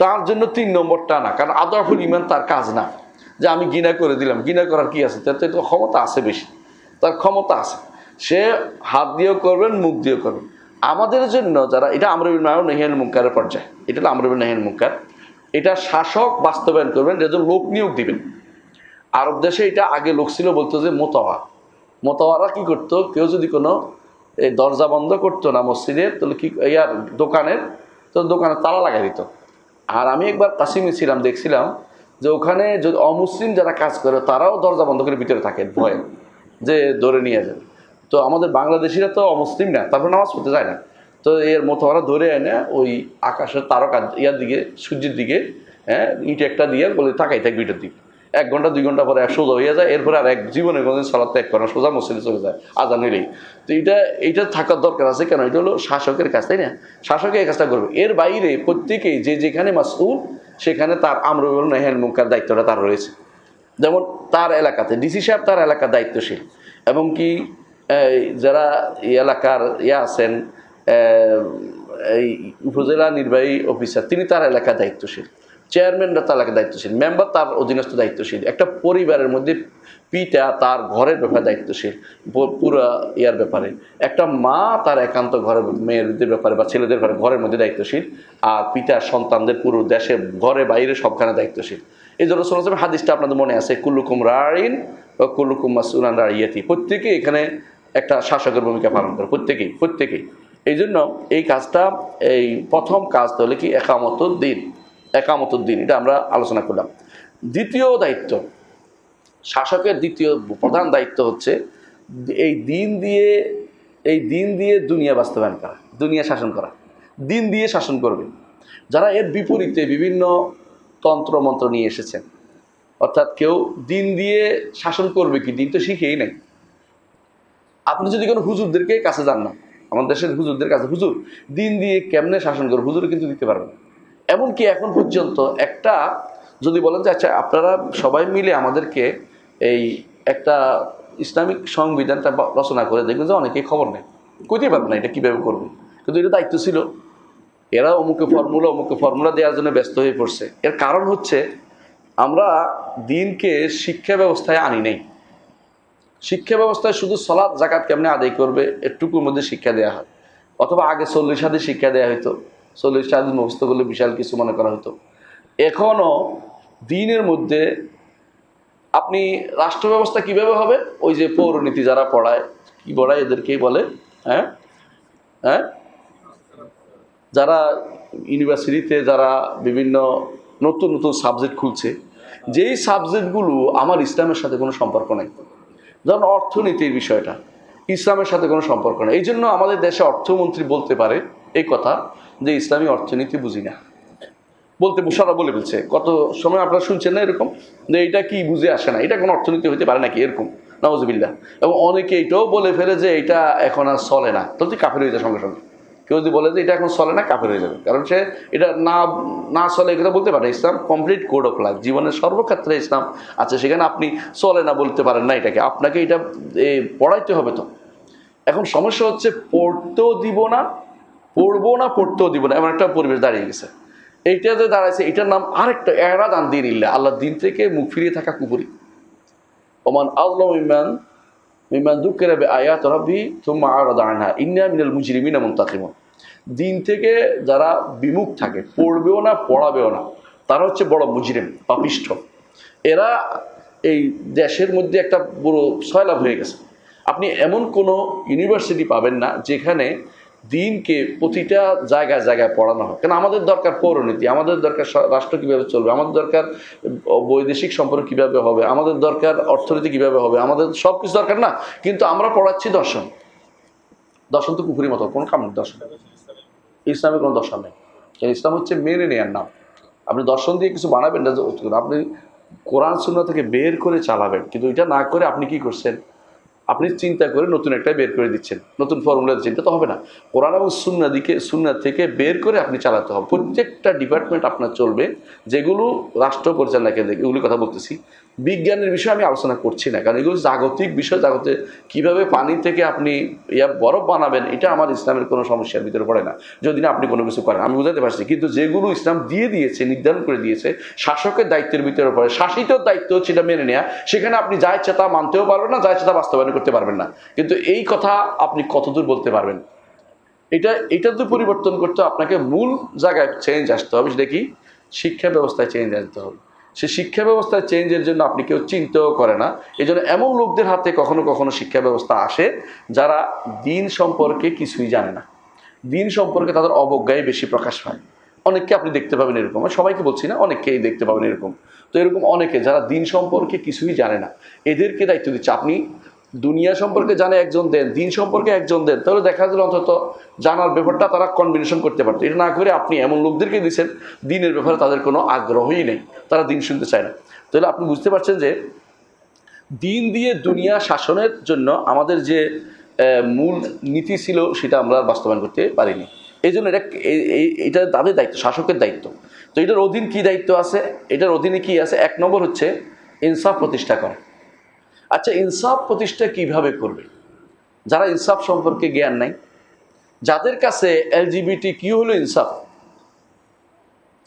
তার জন্য 3 নম্বরটা না, কারণ আদফুল ঈমান তার কাজ না, যে আমি ঘৃণা করে দিলাম। ঘৃণা করার কি আছে? তার তো ক্ষমতা আছে বেশি, তার ক্ষমতা আছে, সে হাত দিয়েও করবেন, মুখ দিয়েও করবেন। আমাদের জন্য যারা, এটা আমর বিল মারুফ নাহি আনিল মুনকারের পর্যায়ে, এটা হলো আমর বিল নাহি আনিল মুনকার। এটা শাসক বাস্তবায়ন করবেন, এর জন্য লোক নিয়োগ দিবেন। আরব দেশে এটা আগে লোক ছিল, বলতো যে মোতাওয়ারা কি করতো, কেউ যদি কোনো এই দরজা বন্ধ করতো না মসজিদের, তাহলে কি ইয়ার দোকানের, তো দোকানে তালা লাগাই দিত। আর আমি একবার কাশিমে ছিলাম, দেখছিলাম যে ওখানে যদি অমুসলিম যারা কাজ করে তারাও দরজা বন্ধ করে ভিতরে থাকে ভয়ে, যে ধরে নিয়ে যাবে। তো আমাদের বাংলাদেশিরা তো অমুসলিম না, তারপর নামাজ পড়তে যায় না, তো এর মোতাওয়ারা ধরে এনে ওই আকাশের তারকা ইয়ার দিকে, সূর্যের দিকে, ইট একটা দিয়ে বলে তাকাই থাকবে ইটের দিকে। 1 ঘন্টা 2 ঘন্টা পরে সোজা হয়ে যায়, এরপরে আর এক জীবনে কোনোদিন সালাত ত্যাগ করে না, সোজা মসজিদে চলে যায় আজান হইলেই। তো এইটা থাকার দরকার আছে। কেন? এটা হলো শাসকের কাজ, তাই না? শাসকে এই কাজটা করবে। এর বাইরে প্রত্যেকেই যে যেখানে মাসউল, সেখানে তার আমর বিল নাহি আনিল মুনকার দায়িত্বটা তার রয়েছে। যেমন তার এলাকাতে ডিসি সাহেব তার এলাকার দায়িত্বশীল, এবং কি যারা এই এলাকার আছেন, এই উপজেলা নির্বাহী অফিসার, তিনি তার এলাকার দায়িত্বশীল। চেয়ারম্যানরা তার এলাকার দায়িত্বশীল, মেম্বার তার অধীনস্থ দায়িত্বশীল। একটা পরিবারের মধ্যে পিতা তার ঘরের ব্যাপারে দায়িত্বশীল, পুরো ইয়ার ব্যাপারে। একটা মা তার একান্ত ঘরের মেয়েদের ব্যাপারে বা ছেলেদের ব্যাপারে ঘরের মধ্যে দায়িত্বশীল, আর পিতা সন্তানদের পুরো দেশে ঘরে বাইরে সবখানে দায়িত্বশীল। এই জন্য রাসূলুল্লাহ সাল্লাল্লাহু আলাইহি ওয়াসাল্লাম হাদিসটা আপনাদের মনে আছে, কুল্লুকুম রাইন ও কুল্লুকুম মাসউলুন আন রাইয়াতিহি। প্রত্যেকেই এখানে একটা শাসকের ভূমিকা পালন করে, প্রত্যেকেই। এই জন্য এই কাজটা, এই প্রথম কাজটা হলে কি একামতুদ দিন, এটা আমরা আলোচনা করলাম। দ্বিতীয় দায়িত্ব, শাসকের দ্বিতীয় প্রধান দায়িত্ব হচ্ছে এই দিন দিয়ে দুনিয়া বাস্তবায়ন করা, দুনিয়া শাসন করা। দিন দিয়ে শাসন করবে। যারা এর বিপরীতে বিভিন্ন তন্ত্রমন্ত্র নিয়ে এসেছেন, অর্থাৎ কেউ দিন দিয়ে শাসন করবে কি, দিন তো শিখেই নাই। আপনি যদি কোনো হুজুরদেরকে কাছে যান না, আমাদের দেশের হুজুরদের কাছে, হুজুর দিন দিয়ে কেমনে শাসন করবে, হুজুর কিন্তু দিতে পারবে না। এমনকি এখন পর্যন্ত একটা যদি বলেন যে আচ্ছা আপনারা সবাই মিলে আমাদেরকে এই একটা ইসলামিক সংবিধানটা রচনা করে, দেখবেন যে অনেকেই খবর নেই, কইতে পারবে না এটা কীভাবে করবে। কিন্তু এটা দায়িত্ব ছিল, এরা অমুকে ফর্মুলা দেওয়ার জন্য ব্যস্ত হয়ে পড়ছে। এর কারণ হচ্ছে আমরা দিনকে শিক্ষা ব্যবস্থায় আনি নাই। শিক্ষা ব্যবস্থায় শুধু সালাত যাকাত কেমনে আদায় করবে এটুকুর মধ্যে শিক্ষা দেওয়া হয়, অথবা আগে 40 হাদিস শিক্ষা দেওয়া হতো, 40 হাদিস মুখস্থ করলে বিশাল কিছু মনে করা হতো। এখনও দিনের মধ্যে আপনি রাষ্ট্র ব্যবস্থা কীভাবে হবে, ওই যে পৌরনীতি যারা পড়ায়, কি পড়ায় এদেরকেই বলে, যারা ইউনিভার্সিটিতে যারা বিভিন্ন নতুন সাবজেক্ট খুলছে, যেই সাবজেক্টগুলো আমার ইসলামের সাথে কোনো সম্পর্ক নেই, যেমন অর্থনীতির বিষয়টা ইসলামের সাথে কোনো সম্পর্ক নেই। এই জন্য আমাদের দেশে অর্থমন্ত্রী বলতে পারে এই কথা যে ইসলামী অর্থনীতি বুঝি না। বলতে মুশাররা বলে ফেলছে। কত সময় আপনারা শুনছেন না এরকম, যে এটা কি বুঝে আসে না, এটা কোনো অর্থনীতি হতে পারে নাকি, এরকম নাউজুবিল্লাহ। এবং অনেকে এটাও বলে ফেলে যে এটা এখন আর চলে না, তাহলে কাফের হয়ে যায় সঙ্গে সঙ্গে। কেউ যদি বলে যে এটা এখন চলে না, কাফের হয়ে যাবে, কারণ সে এটা না না চলে এটা বলতে পারে। ইসলাম কমপ্লিট কোড অফ লাইফ, জীবনের সর্বক্ষেত্রে ইসলাম আছে, সেখানে আপনি চলে না বলতে পারেন না এটাকে, আপনাকে এটা পড়াইতে হবে। তো এখন সমস্যা হচ্ছে পড়তেও দিব না, পড়বো না, পড়তেও দিব না, এমন একটা পরিবেশ দাঁড়িয়ে গেছে। এইটা যে দাঁড়াইছে, এটার নাম আরেকটা এরাদ আন দীনিল্লাহ, আল্লাহ দিন থেকে মুখ ফিরিয়ে থাকা কুফরি। ওমান আযলামু মিম্মান যুক্কিরা বিআয়াতি রাব্বিহি সুম্মা আরাদা আনহা ইন্না মিনাল মুজরিমিনা মুনতাকিমুন। দিন থেকে যারা বিমুখ থাকে, পড়বেও না, পড়াবেও না, তারা হচ্ছে বড় মুজরিম, পাপিষ্ঠ। এরা এই দেশের মধ্যে একটা বড় সয়লাভ হয়ে গেছে। আপনি এমন কোনো ইউনিভার্সিটি পাবেন না যেখানে দিনকে প্রতিটা জায়গায় জায়গায় পড়ানো হয়। কেন আমাদের দরকার পৌরনীতি, আমাদের দরকার রাষ্ট্র কীভাবে চলবে, আমাদের দরকার বৈদেশিক সম্পর্ক কীভাবে হবে, আমাদের দরকার অর্থনীতি কীভাবে হবে, আমাদের সব কিছু দরকার না, কিন্তু আমরা পড়াচ্ছি দর্শন। দর্শন তো পুকুরির মতো, কোনো কাম নেই দর্শন। ইসলামের কোনো দর্শন নেই। ইসলাম হচ্ছে মেনে নেয়ার নাম। আপনি দর্শন দিয়ে কিছু বানাবেন না, আপনি কোরআন সুন্নাহ থেকে বের করে চালাবেন, কিন্তু এটা না করে আপনি কি করছেন, আপনি চিন্তা করে নতুন একটা বের করে দিচ্ছেন, নতুন ফর্মুলা দিচ্ছেন, এটা তো হবে না। কোরআন এবং সুন্নাহ থেকে বের করে আপনি চালাতে হবে। প্রত্যেকটা ডিপার্টমেন্ট আপনার চলবে, যেগুলো রাষ্ট্র পরিচালনাকে দেখে, এগুলির কথা বলতেছি। বিজ্ঞানের বিষয়ে আমি আলোচনা করছি না, কারণ এগুলো জাগতিক বিষয়। জাগতে কীভাবে পানি থেকে আপনি বরফ বানাবেন, এটা আমার ইসলামের কোনো সমস্যার ভিতরে পড়ে না, যদি না আপনি কোনো কিছু করেন, আমি বুঝাতে পারছি। কিন্তু যেগুলো ইসলাম দিয়ে দিয়েছে, নির্ধারণ করে দিয়েছে, শাসকের দায়িত্বের ভিতরে পড়ে, শাসিত দায়িত্ব হচ্ছে এটা মেনে নেওয়া। সেখানে আপনি যা ইচ্ছা তা মানতেও পারবেন না, যা ইচ্ছা তা বাস্তবায়ন করতে পারবেন না। কিন্তু এই কথা আপনি কতদূর বলতে পারবেন, এটা যদি পরিবর্তন করতে আপনাকে মূল জায়গায় চেঞ্জ আসতে হবে। সেটা কি? শিক্ষা ব্যবস্থায় চেঞ্জ আনতে হবে। সে শিক্ষা ব্যবস্থায় চেঞ্জের জন্য আপনি কেউ চিন্তাও করে না। এই জন্য এমন লোকদের হাতে কখনো কখনো শিক্ষা ব্যবস্থা আসে যারা দিন সম্পর্কে কিছুই জানে না, দিন সম্পর্কে তাদের অবজ্ঞায় বেশি প্রকাশ পায়। অনেককে আপনি দেখতে পাবেন এরকম, সবাইকে বলছি না, অনেককেই দেখতে পাবেন এরকম। তো এরকম অনেকে যারা দিন সম্পর্কে কিছুই জানে না, এদেরকে দায়িত্ব দিচ্ছে। আপনি দুনিয়া সম্পর্কে জানে একজন দেন, দিন সম্পর্কে একজন দেন, তাহলে দেখা গেল অন্তত জানার ব্যাপারটা তারা কম্বিনেশন করতে পারতো। এটা না করে আপনি এমন লোকদেরকে দিচ্ছেন দিনের ব্যাপারে তাদের কোনো আগ্রহই নেই, তারা দিন শুনতে চায় না। তাহলে আপনি বুঝতে পারছেন যে দিন দিয়ে দুনিয়া শাসনের জন্য আমাদের যে মূল নীতি ছিল সেটা আমরা বাস্তবায়ন করতে পারিনি। এই জন্য এটা তাদের দায়িত্ব, শাসকের দায়িত্ব। তো এটার অধীন কি দায়িত্ব আছে, এটার অধীনে কি আছে? এক নম্বর হচ্ছে ইনসাফ প্রতিষ্ঠা করা। আচ্ছা, ইনসাফ প্রতিষ্ঠা কিভাবে করবে? যারা ইনসাফ সম্পর্কে জ্ঞান নাই, যাদের কাছে LGBT কি হলো ইনসাফ,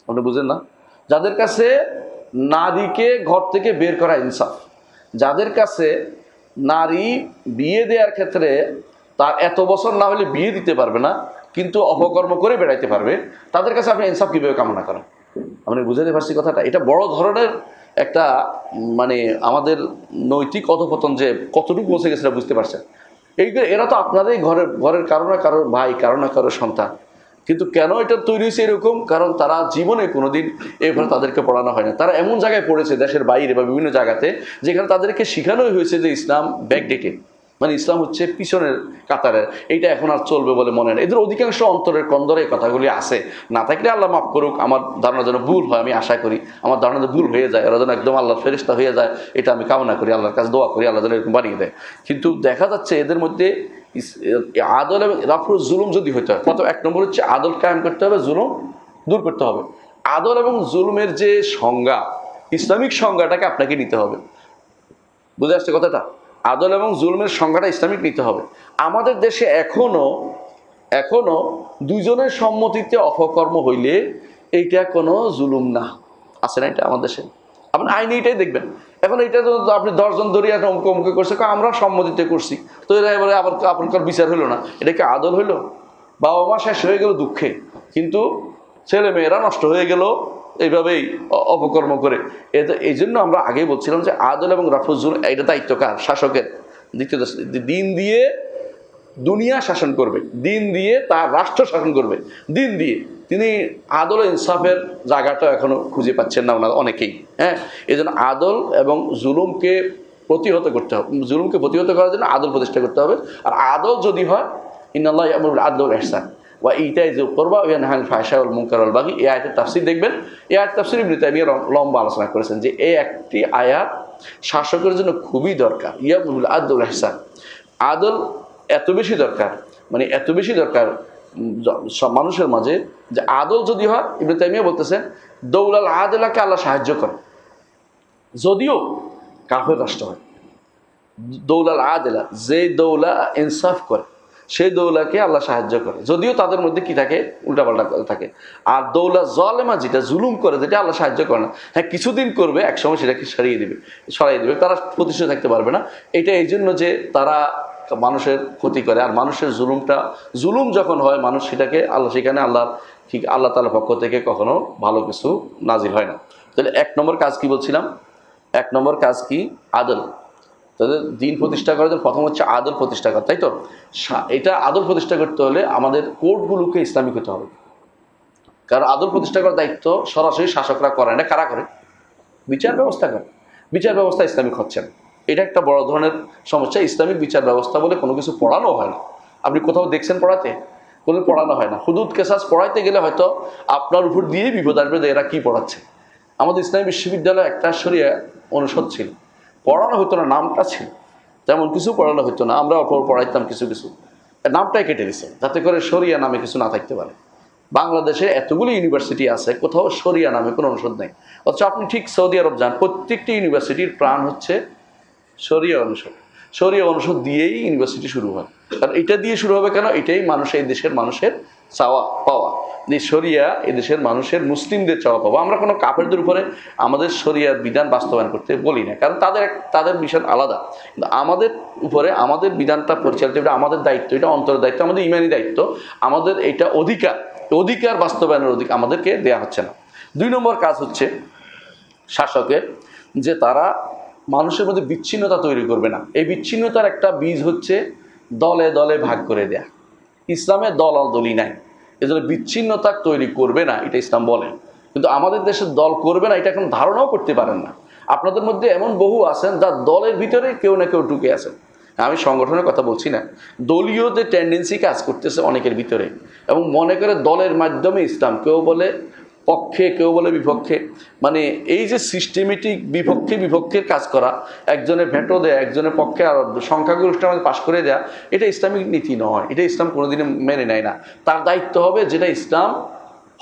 আপনি বুঝেন না, যাদের কাছে নারীকে ঘর থেকে বের করা ইনসাফ, যাদের কাছে নারী বিয়ে দেওয়ার ক্ষেত্রে তার এত বছর না হলে বিয়ে দিতে পারবে না, কিন্তু অপকর্ম করে বেড়াইতে পারবে, তাদের কাছে আপনি ইনসাফ কীভাবে কামনা করেন? আপনি বুঝাতে পারছি কথাটা? এটা বড় ধরনের একটা মানে আমাদের নৈতিক অধঃপতন যে কতটুকু পৌঁছে গেছে বুঝতে পারছেন। এরা তো আপনাদের ঘরের কারো না কারোর ভাই, কারো না কারোর সন্তান, কিন্তু কেন এটা তৈরি হয়েছে এরকম? কারণ তারা জীবনে কোনোদিন এভাবে তাদেরকে পড়ানো হয় না। তারা এমন জায়গায় পড়েছে দেশের বাইরে বা বিভিন্ন জায়গাতে, যেখানে তাদেরকে শেখানোই হয়েছে যে ইসলাম ব্যাকডেটেড, মানে ইসলাম হচ্ছে পিছনের কাতারের, এইটা এখন আর চলবে বলে মনে হয়। এদের অধিকাংশ অন্তরের কন্দরে এই কথাগুলি আছে। না থাকলে আল্লাহ মাফ করুক, আমার ধারণা যেন ভুল হয়, আমি আশা করি আমার ধারণা যেন ভুল হয়ে যায়, ওরা যেন একদম আল্লাহর ফেরেশতা হয়ে যায়, এটা আমি কামনা করি, আল্লাহর কাছে দোয়া করি আল্লাহ যেন এরকম বানিয়ে দেয়। কিন্তু দেখা যাচ্ছে এদের মধ্যে আদল এবং রাফুল জুলুম যদি হতে হয়, প্রথম এক নম্বর হচ্ছে আদল কায়েম করতে হবে, জুলুম দূর করতে হবে। আদল এবং জুলুমের যে সংজ্ঞা, ইসলামিক সংজ্ঞাটাকে আপনাকে নিতে হবে। বুঝে আসছে কথাটা? আদল এবং জুলুমের সংজ্ঞাটা ইসলামিক নিতে হবে। আমাদের দেশে এখনো দুজনের সম্মতিতে অপকর্ম হইলে এইটা কোনো জুলুম না, আছে না এটা আমাদের দেশে? আপনি আইনে এটাই দেখবেন। এখন এইটা তো আপনি 10 জন ধরিয়া অমুকে করছে, আমরা সম্মতিতে করছি, তো এরা এবারে আবার আপনার বিচার হইলো না, এটা কি আদল হইল? বাবা মা শেষ হয়ে গেল দুঃখে, কিন্তু ছেলে মেয়েরা নষ্ট হয়ে গেল এইভাবেই অপকর্ম করে। এই জন্য আমরা আগেই বলছিলাম যে আদল এবং রাফুজুল এটা দায়িত্ব কার? শাসকের। দ্বিতীয়, দিন দিয়ে দুনিয়া শাসন করবে, দিন দিয়ে তার রাষ্ট্র শাসন করবে, দিন দিয়ে। তিনি আদল ও ইনসাফের জায়গাটা এখনো খুঁজে পাচ্ছেন না ওনারা অনেকেই। হ্যাঁ, এই জন্য আদল এবং জুলুমকে প্রতিহত করতে হবে। জুলুমকে প্রতিহত করার জন্য আদল প্রতিষ্ঠা করতে হবে। আর আদল যদি হয়, ইন্নাল্লাহ ইয়ামুরুল আদল ওয়াল ইহসান, ওয়া ইতাই যুল কুরবা ওয়া ইয়ানহা আনিল ফাহশা ওয়াল মুনকার ওয়াল বাগি। এই আয়াতের তাফসীর দেখবেন। এই আয়াত তাফসীর ইবনে তাইমিয়া লম্বা আলোচনা করেছেন যে এই একটি আয়াত শাসকের জন্য খুবই দরকার। ইয়ামুল আদল ওয়াল ইহসান, আদল এত বেশি দরকার, মানে এত বেশি দরকার সব মানুষের মাঝে যে আদল যদি হয়, ইবনে তাইমিয়া বলতেছেন দৌলাল আদলাকে আল্লাহ সাহায্য করে, যদিও কাফের রাষ্ট্র হয়। দৌলাল আদলা, যে দৌলা ইনসাফ করে সেই দৌলাকে আল্লাহ সাহায্য করে, যদিও তাদের মধ্যে কি থাকে, উল্টাপাল্টা থাকে। আর দৌলা জলেমা, যেটা জুলুম করে, যেটা আল্লাহ সাহায্য করে না, হ্যাঁ কিছুদিন করবে, একসময় সেটাকে সরিয়ে দিবে, তারা প্রতিষ্ঠিত থাকতে পারবে না। এটা এই জন্য যে তারা মানুষের ক্ষতি করে। আর মানুষের জুলুম যখন হয় মানুষ সেটাকে সেখানে আল্লাহ তাআলার পক্ষ থেকে কখনো ভালো কিছু নাজিল হয় না। তাহলে এক নম্বর কাজ কি বলছিলাম? এক নম্বর কাজ কি? আদল। তাদের দিন প্রতিষ্ঠা করার জন্য প্রথম হচ্ছে আদল প্রতিষ্ঠা করা, তাই তো? এটা আদল প্রতিষ্ঠা করতে হলে আমাদের কোর্টগুলোকে ইসলামিক হতে হবে। কারণ আদল প্রতিষ্ঠা করার দায়িত্ব সরাসরি শাসকরা করে না, কারা করে? বিচার ব্যবস্থা করে। বিচার ব্যবস্থা ইসলামিক হচ্ছে না, এটা একটা বড় ধরনের সমস্যা। ইসলামিক বিচার ব্যবস্থা বলে কোনো কিছু পড়ানো হয় না। আপনি কোথাও দেখছেন পড়াতে? কোনো পড়ানো হয় না। হুদুদ কেসাস পড়াইতে গেলে হয়তো আপনার উপর দিয়েই বিপদ আসবে যে এরা কী পড়াচ্ছে। আমাদের ইসলামী বিশ্ববিদ্যালয়ে একটা শরিয়া অনুষদ ছিল, পড়ানো হতো না, নামটা ছিল, তেমন কিছু পড়ানো হতো না। আমরা পড়াইতাম কিছু কিছু, নামটাই কেটে দিছে যাতে করে শরিয়া নামে কিছু না থাকতে পারে। বাংলাদেশে এতগুলো ইউনিভার্সিটি আছে, কোথাও শরিয়া নামে কোনো অনুষদ নেই। অথচ আপনি ঠিক সৌদি আরব যান, প্রত্যেকটি ইউনিভার্সিটির প্রাণ হচ্ছে শরিয়া অনুষদ। শরিয়া অনুষদ দিয়েই ইউনিভার্সিটি শুরু হয়। কারণ এটা দিয়ে শুরু হবে কেন? এটাই এই দেশের মানুষের চাওয়া পাওয়া, যে শরিয়া এই দেশের মানুষের, মুসলিমদের চাওয়া পাওয়া। আমরা কোনো কাফেরদের উপরে আমাদের শরিয়ার বিধান বাস্তবায়ন করতে বলি না, কারণ তাদের মিশন আলাদা। কিন্তু আমাদের উপরে আমাদের বিধানটা পরিচালিত, এটা আমাদের দায়িত্ব, এটা অন্তরের দায়িত্ব, আমাদের ইমানি দায়িত্ব, আমাদের এটা অধিকার বাস্তবায়নের অধিকার আমাদেরকে দেয়া হচ্ছে না। 2 নম্বর কাজ হচ্ছে শাসকের, যে তারা মানুষের মধ্যে বিচ্ছিন্নতা তৈরি করবে না। এই বিচ্ছিন্নতার একটা বীজ হচ্ছে দলে দলে ভাগ করে দেয়া। ইসলামে দলাদলি নাই, এজন্য বিচ্ছিন্নতা তৈরি করবে না, এটা ইসলাম বলে। কিন্তু আমাদের দেশে দল করবে না এটা এখন ধারণাও করতে পারেন না। আপনাদের মধ্যে এমন বহু আছেন যার দলের ভিতরে কেউ না কেউ ঢুকে আছেন। আমি সংগঠনের কথা বলছি না, দলীয় যে টেন্ডেন্সি কাজ করতেছে অনেকের ভিতরে, এবং মনে করে দলের মাধ্যমে ইসলাম, কেউ বলে পক্ষে কেউ বলে বিপক্ষে। মানে এই যে সিস্টেমেটিক বিপক্ষের কাজ করা, একজনের ভেটো দেয়া, একজনের পক্ষে আর সংখ্যাগরিষ্ঠের মধ্যে পাশ করে দেয়া, এটা ইসলামিক নীতি নয়, এটা ইসলাম কোনোদিনও মেনে নেয় না। তার দায়িত্ব হবে যেটা ইসলাম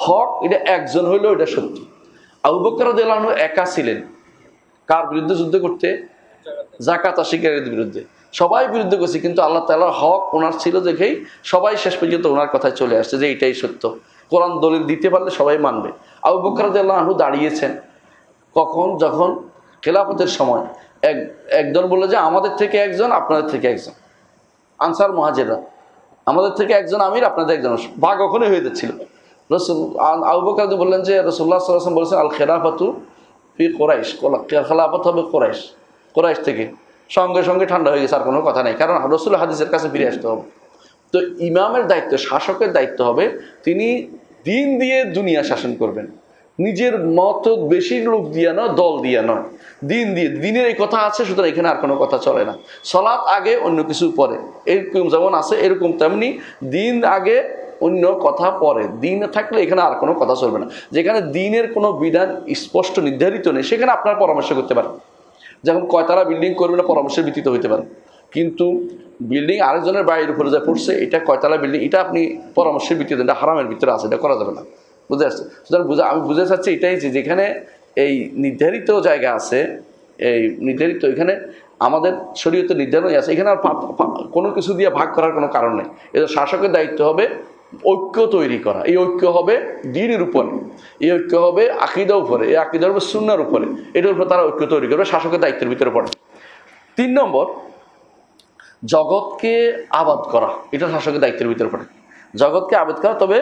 হক, এটা একজন হইলেও এটা সত্য। আবু বকর রাদিয়াল্লাহু আনহু একা ছিলেন কার বিরুদ্ধে যুদ্ধ করতে? যাকাত আশিকারীদের বিরুদ্ধে। সবাই বিরুদ্ধে করছে, কিন্তু আল্লাহ তাআলার হক ওনার ছিল দেখেই সবাই শেষ পর্যন্ত ওনার কথায় চলে আসছে যে এইটাই সত্য। কোরআন দলিল দিতে পারলে সবাই মানবে। আবু বকর রাদিয়াল্লাহু আনহু দাঁড়িয়েছেন কখন? যখন খেলাফতের সময় একজন বলল যে আমাদের থেকে একজন, আপনাদের থেকে একজন, আনসার মুহাজিররা, আমাদের থেকে একজন আমির, আপনাদের একজন, ভাগ ওখানে হয়ে যাচ্ছিল। আবু বকর বললেন যে রাসূলুল্লাহ সাল্লাল্লাহু আলাইহি ওয়াসাল্লাম বলেছেন আল খেলাফাতু ফি কুরাইশ, খেলাফত হবে কুরাইশ থেকে। সঙ্গে সঙ্গে ঠান্ডা হয়ে গেছে, আর কোনো কথা নেই, কারণ রাসূল হাদিসের কাছে ফিরে আসতে হবে। তো ইমামের দায়িত্ব, শাসকের দায়িত্ব হবে তিনি দিন দিয়ে দুনিয়া শাসন করবেন, নিজের মত বেশি লোক দিয়া নয়, দল দিয়া নয়, দিন দিয়ে। দিনের এই কথা আছে, সুতরাং এখানে আর কোনো কথা চলে না। সালাত আগে, অন্য কিছু পরে, এরকম যেমন আছে এরকম তেমনি দিন আগে, অন্য কথা পরে। দিন থাকলে এখানে আর কোনো কথা চলবে না। যেখানে দিনের কোনো বিধান স্পষ্ট নির্ধারিত নেই সেখানে আপনার পরামর্শ করতে পারেন। যেমন কয়তলা বিল্ডিং করবে না, পরামর্শের ভিত্তিতে হইতে পারে। কিন্তু বিল্ডিং আরেকজনের বাড়ির উপরে যা পড়ছে, এটা কয়তলা বিল্ডিং, এটা আপনি পরামর্শের ভিত্তিতে, এটা হারামের ভিতরে আছে, এটা করা যাবে না। বুঝে আসছে? সুতরাং আমি বুঝে চাচ্ছি এটাই যে যেখানে এই নির্ধারিত জায়গা আছে, এই নির্ধারিত, এখানে আমাদের শরীয়তে নির্ধারণ আছে, এখানে আর কোনো কিছু দিয়ে ভাগ করার কোনো কারণ নেই। এটা শাসকের দায়িত্ব হবে ঐক্য তৈরি করা। এই ঐক্য হবে দ্বীনের উপরে, এই ঐক্য হবে আকীদার উপরে, এই আকীদার হবে সুন্নাহর উপরে, এটার উপরে তারা ঐক্য তৈরি করবে, শাসকের দায়িত্বের ভিতরে পড়ে। 3 নম্বর, জগৎকে আবাদ করা, এটা শাসকের দায়িত্বের ভিতরে পড়ে। জগৎকে আবাদ করা, তবে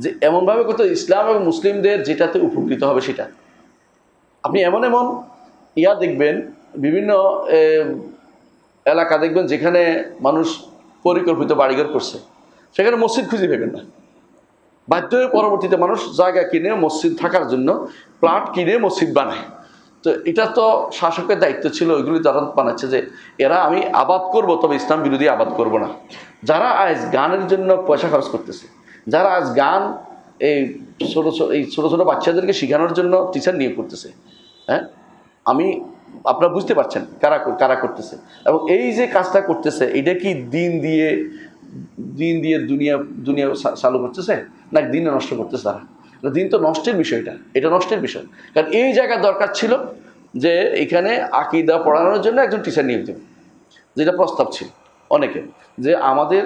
যে এমনভাবে করতে ইসলাম এবং মুসলিমদের যেটাতে উপকৃত হবে সেটা। আপনি এমন দেখবেন, বিভিন্ন এলাকা দেখবেন যেখানে মানুষ পরিকল্পিত বাড়িঘর করছে, সেখানে মসজিদ খুঁজে পাবেন না। বাধ্য হয়ে পরবর্তীতে মানুষ জায়গা কিনে মসজিদ থাকার জন্য প্লট কিনে মসজিদ বানায়। তো এটা তো শাসকের দায়িত্ব ছিল, ওইগুলি যারা বানাচ্ছে যে আমি আবাদ করব, তবে ইসলাম বিরোধী আবাদ করব না। যারা আজ গানের জন্য পয়সা খরচ করতেছে, যারা আজ গান এই ছোটো ছোটো বাচ্চাদেরকে শেখানোর জন্য টিচার নিয়োগ করতেছে, হ্যাঁ, আপনারা বুঝতে পারছেন কারা কারা করতেছে। এবং এই যে কাজটা করতেছে এটা কি দিন দিয়ে দুনিয়া চালু করতেছে, না দিনে নষ্ট করতেছে তারা? দিন তো নষ্টের বিষয়টা, এটা নষ্টের বিষয়। কারণ এই জায়গা দরকার ছিল যে এখানে আকীদা পড়ানোর জন্য একজন টিচার নিয়োগ দেবে, যেটা প্রস্তাব ছিল অনেকে, যে আমাদের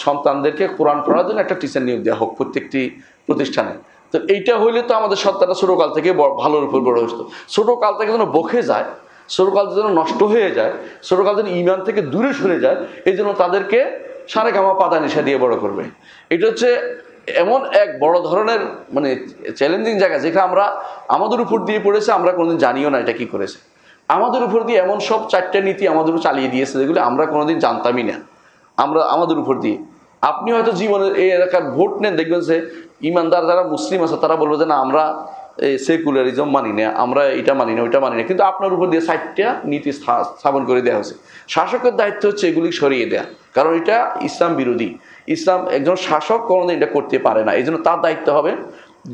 সন্তানদেরকে কোরআন পড়ার জন্য একটা টিচার নিয়োগ দেওয়া হোক প্রত্যেকটি প্রতিষ্ঠানে। তো এইটা হইলে তো আমাদের সন্তানরা ছোটোকাল থেকে ভালোর উপর বড় হতো। ছোটোকাল থেকে যেন বকে যায়, ছোটোকাল যেন নষ্ট হয়ে যায়, ছোটোকাল যেন ইমান থেকে দূরে সরে যায়, এই জন্য তাদেরকে সারেগামা পাদা নিশা দিয়ে বড় করবে। এটা হচ্ছে এমন এক বড় ধরনের মানে চ্যালেঞ্জিং জায়গা, যেখানে আমরা আমাদের উপর দিয়ে পড়েছে, আমরা কোনোদিন জানিও না এটা কি করেছে। আমাদের উপর দিয়ে এমন সব 4টা নীতি আমাদের উপর চালিয়ে দিয়েছে যেগুলো আমরা কোনোদিন জানতামই না। আমাদের উপর দিয়ে আপনি হয়তো জীবনের এই এলাকার ভোট নেন, দেখবেন যে ইমানদার যারা মুসলিম আছে তারা বলবে যে না আমরা সেকুলারিজম মানি না, আমরা এটা মানি না, ওইটা মানি না, কিন্তু আপনার উপর দিয়ে 4টা নীতি স্থাপন করে দেওয়া হয়েছে। শাসকের দায়িত্ব হচ্ছে এগুলি সরিয়ে দেয়া, কারণ এটা ইসলাম বিরোধী। ইসলাম একজন শাসক কোনোদিন এটা করতে পারে না, এই জন্য তার দায়িত্ব হবে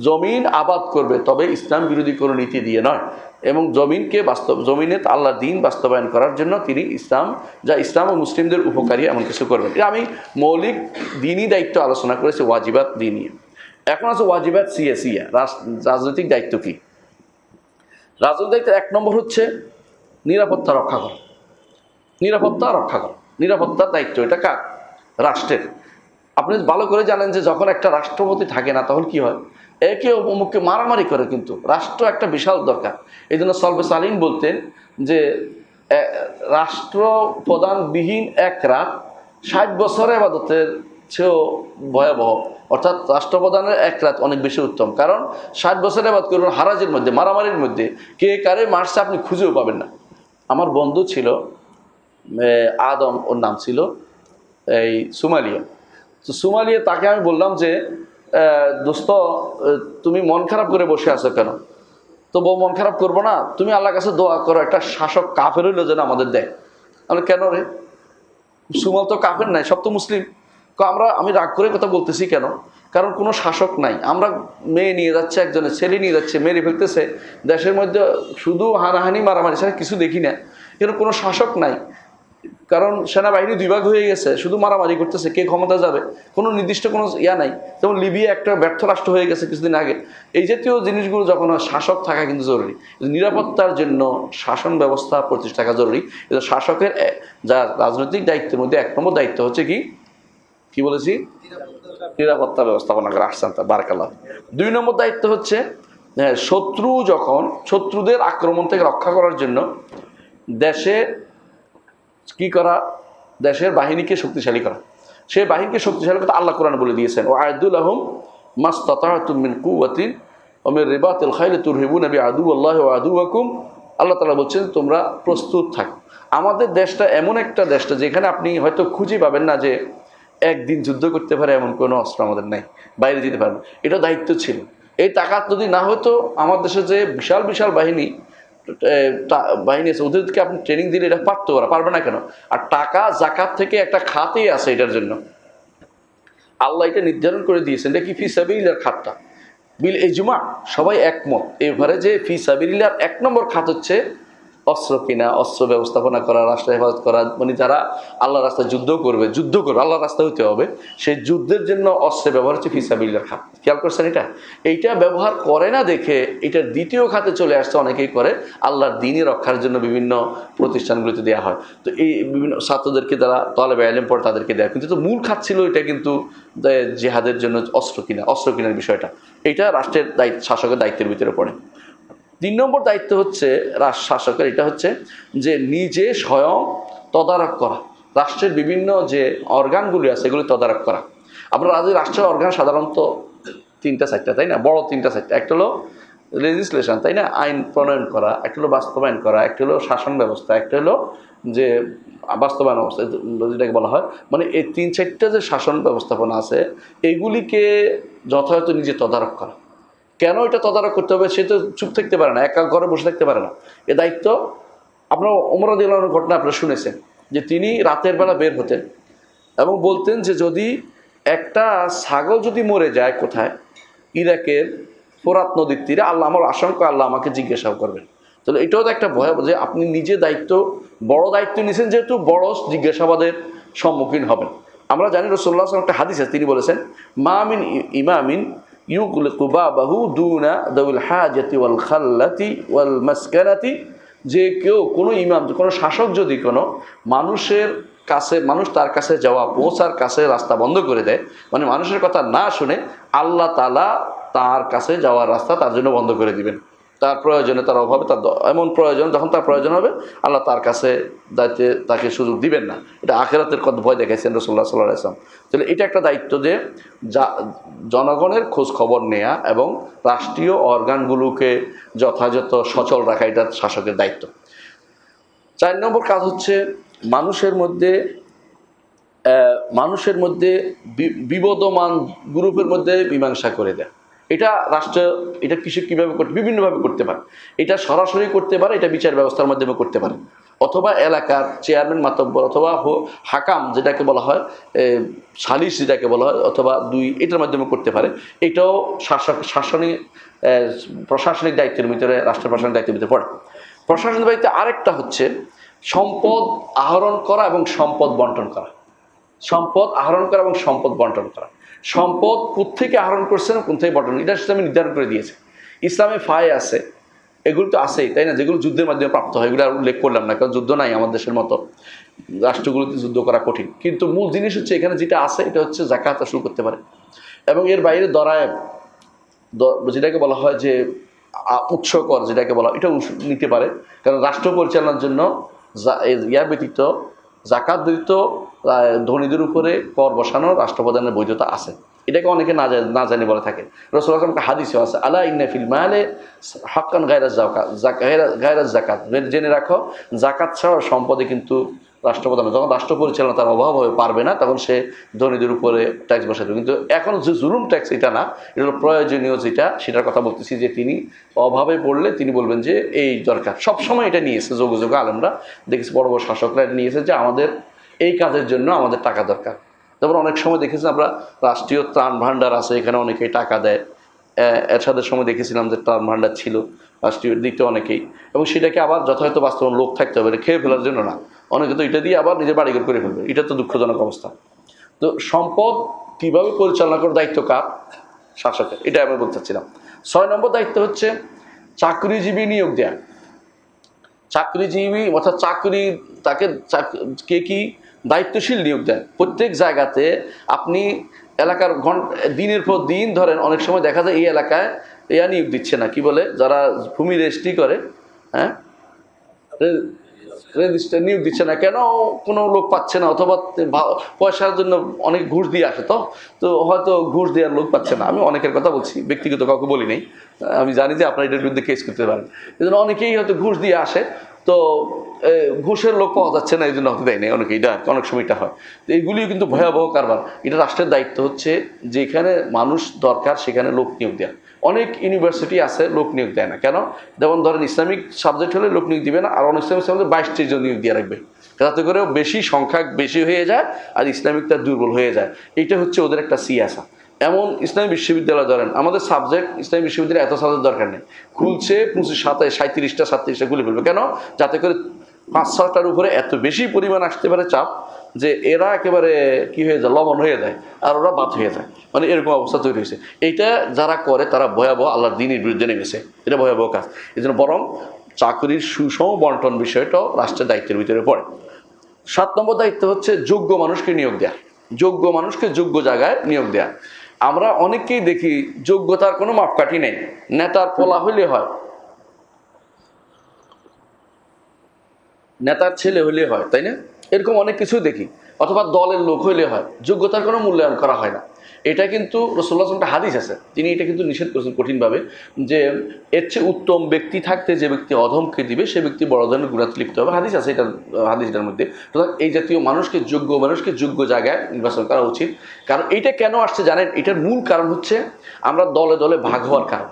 জমিন আবাদ করবে, তবে ইসলাম বিরোধী কোনো নীতি দিয়ে নয়। এবং জমিনে আল্লাহর দিন বাস্তবায়ন করার জন্য তিনি ইসলাম ও মুসলিমদের উপকারী এমন কিছু করবেন। এটা আমি মৌলিক দিনই দায়িত্ব আলোচনা করেছি, ওয়াজিবাত দিনই। এখন আছে ওয়াজিবাত সিয়াসিয়া, রাজনৈতিক দায়িত্ব কি? রাজনৈতিক দায়িত্ব 1 নম্বর হচ্ছে নিরাপত্তা রক্ষা করা। নিরাপত্তার দায়িত্ব এটা কার? রাষ্ট্রের। আপনি ভালো করে জানেন যে যখন একটা রাষ্ট্রপতি থাকে না তখন কি হয়, একে অমুককে মারামারি করে, কিন্তু রাষ্ট্র একটা বিশাল দরকার। এই জন্য সলবে সালিন বলতেন যে রাষ্ট্র প্রধানবিহীন এক রাত 60 বছরের ইবাদতের চেয়েও ভয়াবহ। অর্থাৎ রাষ্ট্রপ্রধানের এক রাত অনেক বেশি উত্তম, কারণ 60 বছরের ইবাদত করবেন হারাজের মধ্যে, মারামারির মধ্যে, কে কারে মারছে আপনি খুঁজেও পাবেন না। আমার বন্ধু ছিল আদম, ওর নাম ছিল, এই সোমালিয়া। তো সোমালিয়া, তাকে আমি বললাম যে দোস্ত তুমি মন খারাপ করে বসে আছো কেন? তো বউ মন খারাপ করবো না, তুমি আল্লাহর কাছে দোয়া করো একটা শাসক কাফের হইলো যেন আমাদের দেয়। আমি কেন রে, সুমাল তো কাফের নাই, সব তো মুসলিম। আমি রাগ করে কথা বলতেছি কেন? কারণ কোনো শাসক নাই, আমরা মেয়ে নিয়ে যাচ্ছে, একজনের ছেলে নিয়ে যাচ্ছে, মেরে ফেলতেছে, দেশের মধ্যে শুধু হানাহানি মারামারি ছাড়া কিছু দেখি না। কেন কোনো শাসক নাই, কারণ সেনাবাহিনী 2 ভাগ হয়ে গেছে, শুধু মারামারি করতেছে, কে ক্ষমতা যাবে, কোনো নির্দিষ্ট কোনো নাই। যেমন লিবিয়া একটা ব্যর্থ রাষ্ট্র হয়ে গেছে কিছুদিন আগে। এই জাতীয় জিনিসগুলো যখন শাসক থাকা কিন্তু জরুরি। নিরাপত্তার জন্য শাসন ব্যবস্থা প্রতিষ্ঠা থাকা জরুরি। শাসকের যা রাজনৈতিক দায়িত্বের মধ্যে 1 নম্বর দায়িত্ব হচ্ছে কি বলেছি? নিরাপত্তা ব্যবস্থাপনা করা। আসছেন বারাকাল্লাহ। 2 নম্বর দায়িত্ব হচ্ছে শত্রুদের আক্রমণ থেকে রক্ষা করার জন্য দেশে কি করা? দেশের বাহিনীকে শক্তিশালী করা। সেই বাহিনীকে শক্তিশালী করতে আল্লাহ কোরআন বলে দিয়েছেন, ও আ'ইদ্দু লাহুম মাসতাতা'তুম মিন কুওয়াতিন ওয়া মিন রিবাতিল খাইল তুরহিবুনা বিআদুওয়াল্লাহি ওয়া আদুওয়াকুম। আল্লাহ তাআলা বলছেন তোমরা প্রস্তুত থাকো। আমাদের দেশটা এমন একটা দেশটা যেখানে আপনি হয়তো খুঁজে পাবেন না যে একদিন যুদ্ধ করতে পারে এমন কোনো অস্ত্র আমাদের নাই, বাইরে যেতে পারবে। এটা দায়িত্ব ছিল। এই তাকাত যদি না হতো, আমার দেশে যে বিশাল বিশাল বাহিনী আছে, ওদেরকে আপনি ট্রেনিং দিলে এটা পারতো, ওরা পারবে না কেন? আর টাকা জাকাত থেকে একটা খাতেই আছে এটার জন্য। আল্লাহ এটা নির্ধারণ করে দিয়েছেন, এটা কি ফি সাবিলিল্লাহর খাতটা বিল ইজমা, সবাই একমত এবারে যে ফি সাবিলিল্লাহর 1 নম্বর খাত হচ্ছে অস্ত্র কিনা, অস্ত্র ব্যবস্থাপনা করা, রাষ্ট্র হেফাজত করা। মানে যারা আল্লাহর রাস্তায় যুদ্ধ করবে আল্লাহর রাস্তায় হতে হবে, সেই যুদ্ধের জন্য অস্ত্রের ব্যবহার হচ্ছে ফি সাবিলিল্লাহর খাত। খেয়াল করছেন? এইটা ব্যবহার করে না দেখে এটার 2য় খাতে চলে আসছে, অনেকেই করে আল্লাহর দ্বীন রক্ষার জন্য বিভিন্ন প্রতিষ্ঠানগুলিতে দেওয়া হয়। তো এই বিভিন্ন ছাত্রদেরকে যারা তালেবে ইলম পড়ে তাদেরকে দেওয়া, কিন্তু তো মূল খাত ছিল এটা কিন্তু জিহাদের জন্য অস্ত্র কেনার বিষয়টা। এটা রাষ্ট্রের দায়িত্ব, শাসকের দায়িত্বের ভিতরে পড়ে। 3 নম্বর দায়িত্ব হচ্ছে শাসকের, এটা হচ্ছে যে নিজে স্বয়ং তদারক করা, রাষ্ট্রের বিভিন্ন যে অর্গানগুলি আছে এগুলি তদারক করা। আপনার রাষ্ট্রের অর্গান সাধারণত 3টা 4টা, তাই না? বড় 3টা 4টা। একটা হলো লেজিসলেশন, তাই না, আইন প্রণয়ন করা, একটা হলো বাস্তবায়ন করা, একটা হলো শাসন ব্যবস্থা, একটা হলো যে বাস্তবায়ন অবস্থা, যেটাকে বলা হয়। মানে এই 3-4টা যে শাসন ব্যবস্থাপনা আছে এইগুলিকে যথাযথ নিজে তদারক করা। কেন এটা তদারক করতে হবে? সে তো চুপ থাকতে পারে না, একা ঘরে বসে থাকতে পারে না। এ দায়িত্ব আপনার ওমর রাদিয়াল্লাহু আনহুর ঘটনা আপনারা শুনেছেন যে তিনি রাতের বেলা বের হতেন এবং বলতেন যে যদি একটা ছাগল যদি মরে যায় কোথায়, ইরাকের ফোরাত নদীর তীরে, আল্লাহ, আমার আশঙ্কা আল্লাহ আমাকে জিজ্ঞাসাও করবেন। তাহলে এটাও তো একটা ভয় যে আপনি নিজে দায়িত্ব, বড় দায়িত্ব নিয়েছেন, যেহেতু বড় জিজ্ঞাসাবাদের সম্মুখীন হবেন। আমরা জানি রাসূলুল্লাহ সাল্লাল্লাহু আলাইহি ওয়াসাল্লাম একটা হাদিস আছে, তিনি বলেছেন, মা মিন ইমামিন ইউগলিকু বাবাহু দুনা দাউল হাজাতি ওয়াল খাল্লাতি ওয়াল মাসকানাতি, যে কেউ, কোনো ইমাম, কোনো শাসক যদি কোনো মানুষের কাছে, মানুষ তার কাছে যাওয়া পৌঁছার কাছে রাস্তা বন্ধ করে দেয়, মানে মানুষের কথা না শুনে, আল্লাহ তাআলা তার কাছে যাওয়ার রাস্তা তার জন্য বন্ধ করে দিবেন। তার প্রয়োজনে, তার অভাবে, তার এমন প্রয়োজন, যখন তার প্রয়োজন হবে আল্লাহ তার কাছে দায়িত্বে তাকে সুযোগ দিবেন না। এটা আখিরাতের কথা ভয় দেখাইছেন রাসূলুল্লাহ সাল্লাল্লাহু আলাইহি ওয়াসাল্লাম। তাহলে এটা একটা দায়িত্ব যে জনগণের খোঁজ খবর নেয়া এবং রাষ্ট্রীয় অর্গানগুলোকে যথাযথ সচল রাখা, এটা শাসকের দায়িত্ব। 4 নম্বর কাজ হচ্ছে মানুষের মধ্যে বিবদমান গ্রুপের মধ্যে মীমাংসা করে দেয়। এটা রাষ্ট্র, এটা কীভাবে করতে, বিভিন্নভাবে করতে পারে। এটা সরাসরি করতে পারে, এটা বিচার ব্যবস্থার মাধ্যমে করতে পারে, অথবা এলাকার চেয়ারম্যান, মাতব্বর, অথবা হাকাম যেটাকে বলা হয়, সালিশ যেটাকে বলা হয়, অথবা এটার মাধ্যমে করতে পারে। এটাও প্রশাসনিক দায়িত্বের ভিতরে, রাষ্ট্রের প্রশাসনিক দায়িত্বের ভিতরে পড়ে। প্রশাসনিক দায়িত্বে আরেকটা হচ্ছে সম্পদ আহরণ করা এবং সম্পদ বন্টন করা। সম্পদ আহরণ করা এবং সম্পদ বন্টন করা। সম্পদ কোত্থেকে আহরণ করছেন, কোন থেকে বন্টন, এটা ইসলামে নির্ধারণ করে দিয়েছে। ইসলামে ফায় আছে, এগুলো তো আছেই, তাই না, যেগুলো যুদ্ধের মাধ্যমে প্রাপ্ত হয়, এগুলো আর উল্লেখ করলাম না, কারণ যুদ্ধ নাই আমাদের দেশের মতো, রাষ্ট্রগুলোতে যুদ্ধ করা কঠিন। কিন্তু মূল জিনিস হচ্ছে এখানে যেটা আছে, এটা হচ্ছে যাকাত আসল করতে পারে। এবং এর বাইরে দরায়েব, যেটাকে বলা হয় যে উৎস কর যেটাকে বলা হয়, এটাও নিতে পারে। কারণ রাষ্ট্র পরিচালনার জন্য ব্যতীত, জাকাত ব্যতীত ধনীদের উপরে কর বসানো রাষ্ট্রপ্রধানের বৈধতা আছে। এটাকে অনেকে না জানি বলে থাকে। রাসূলুল্লাহ সাল্লাল্লাহু আলাইহি ওয়াসাল্লাম হাদিসে আছে, আলা ইন্না ফিল মালে হাক্কান গায়রা যাকাত, জেনে রাখো যাকাত ছাড়া সম্পদে কিন্তু রাষ্ট্রপ্রধান, যখন রাষ্ট্র পরিচালনা তার অভাব হয়ে পারবে না, তখন সে ধনীদের উপরে ট্যাক্স বসাবে। কিন্তু এখন যে জুলুম ট্যাক্স, এটা না, এটা হলো প্রয়োজনীয় যেটা, সেটার কথা বলতেছি। যে তিনি অভাবে পড়লে তিনি বলবেন যে এই দরকার। সবসময় এটা নিয়েছে যোগ আলেমরা, দেখেছি বড় বড় শাসকরা নিয়েছে যে আমাদের এই কাজের জন্য আমাদের টাকা দরকার। যেমন অনেক সময় দেখেছি আমরা, রাষ্ট্রীয় ত্রাণ ভাণ্ডার আছে, এখানে অনেকেই টাকা দেয়। এরশাদের সময় দেখেছিলাম যে ত্রাণ ভাণ্ডার ছিল, রাষ্ট্রীয় দিতে অনেকেই, এবং সেটাকে আবার যথাযথ বাস্তবায়ন লোক থাকতে হবে, এটা খেয়ে ফেলার জন্য না। অনেকে তো এটা দিয়ে আবার নিজের বাড়িঘর করে ফেলবে, এটা তো দুঃখজনক অবস্থা। তো সম্পদ কীভাবে পরিচালনা করার দায়িত্ব কার? শাসকের। এটা আমি বলতে চাচ্ছিলাম। 6 নম্বর দায়িত্ব হচ্ছে চাকরিজীবী নিয়োগ দেয়া। চাকরিজীবী অর্থাৎ তাকে কে কি দায়িত্বশীল নিয়োগ দেন। প্রত্যেক জায়গাতে আপনি এলাকার দিনের পর দিন ধরেন, অনেক সময় দেখা যায় এই এলাকায় নিয়োগ দিচ্ছে না, কি বলে, যারা ভূমি রেজিস্ট্রি করে, হ্যাঁ, রেজিস্ট্রার নিয়োগ দিচ্ছে না কেন? কোনো লোক পাচ্ছে না, অথবা পয়সার জন্য অনেক ঘুষ দিয়ে আসে, তো হয়তো ঘুষ দেওয়ার লোক পাচ্ছে না। আমি অনেকের কথা বলছি, ব্যক্তিগত কাউকে বলি নেই, আমি জানি যে আপনারা এটার বিরুদ্ধে কেস করতে পারেন। এই জন্য অনেকেই হয়তো ঘুষ দিয়ে আসে, তো ঘুষের লোক পাওয়া যাচ্ছে না, এই জন্য হতে দেয় নেই অনেকে, এটা অনেক সময় এটা হয়। তো এইগুলিও কিন্তু ভয়াবহ কারবার। এটা রাষ্ট্রের দায়িত্ব হচ্ছে যেখানে মানুষ দরকার সেখানে লোক নিয়োগ দেওয়া। অনেক ইউনিভার্সিটি আছে লোক নিয়োগ দেয় না কেন? যেমন ধরেন ইসলামিক সাবজেক্ট হলে লোক নিয়োগ দিবে না, আর অনেক ইসলামিক সাবজেক্ট 22-23 জন নিয়োগ দিয়ে রাখবে, যাতে করে বেশি সংখ্যা বেশি হয়ে যায় আর ইসলামিকটা দুর্বল হয়ে যায়। এইটা হচ্ছে ওদের একটা সিয়াসা। এমন ইসলামী বিশ্ববিদ্যালয় ধরেন, আমাদের সাবজেক্ট ইসলামী বিশ্ববিদ্যালয়ে এত সাবজেক্ট দরকার নেই, খুলছে 37টা 37টা খুলে ফেলবে কেন? যাতে করে 5-6টার উপরে এত বেশি পরিমাণ আসতে পারে চাপ, যে এরা একেবারে কি হয়ে যায়, লবণ হয়ে যায়, আর ওরা বাদ হয়ে যায়, মানে এরকম অবস্থা তৈরি হয়েছে। এইটা যারা করে তারা ভয়াবহ আল্লাহর দ্বীনের বিরুদ্ধে নেমেছে, এটা ভয়াবহ কাজ। এই জন্য বরং চাকরির সুষম বন্টন বিষয়টাও রাষ্ট্রের দায়িত্বের ভিতরে পড়ে। 7 নম্বর দায়িত্ব হচ্ছে যোগ্য মানুষকে নিয়োগ দেয়া। যোগ্য মানুষকে যোগ্য জায়গায় নিয়োগ দেয়া। আমরা অনেকেই দেখি যোগ্যতার কোনো মাপকাঠি নেই, নেতার পোলা হইলে হয়, নেতার ছেলে হইলে হয়, তাই না? এরকম অনেক কিছু দেখি, অথবা দলের লোক হইলে হয়, যোগ্যতার কোনো মূল্যায়ন করা হয় না। এটা কিন্তু রাসূলুল্লাহ একটা হাদিস আছে, তিনি এটা কিন্তু নিষেধ করেছেন কঠিনভাবে, যে এর চেয়ে উত্তম ব্যক্তি থাকতে যে ব্যক্তি অধমকে দিবে সে ব্যক্তি বড় ধরনের গুনাতে লিপ্ত হবে। হাদিস আছে, এটা হাদিসটার মধ্যে। এই জাতীয় মানুষকে, যোগ্য মানুষকে যোগ্য জায়গায় নির্বাচন করা উচিত। কারণ এইটা কেন আসছে জানেন? এটার মূল কারণ হচ্ছে আমরা দলে দলে ভাগ হওয়ার কারণ।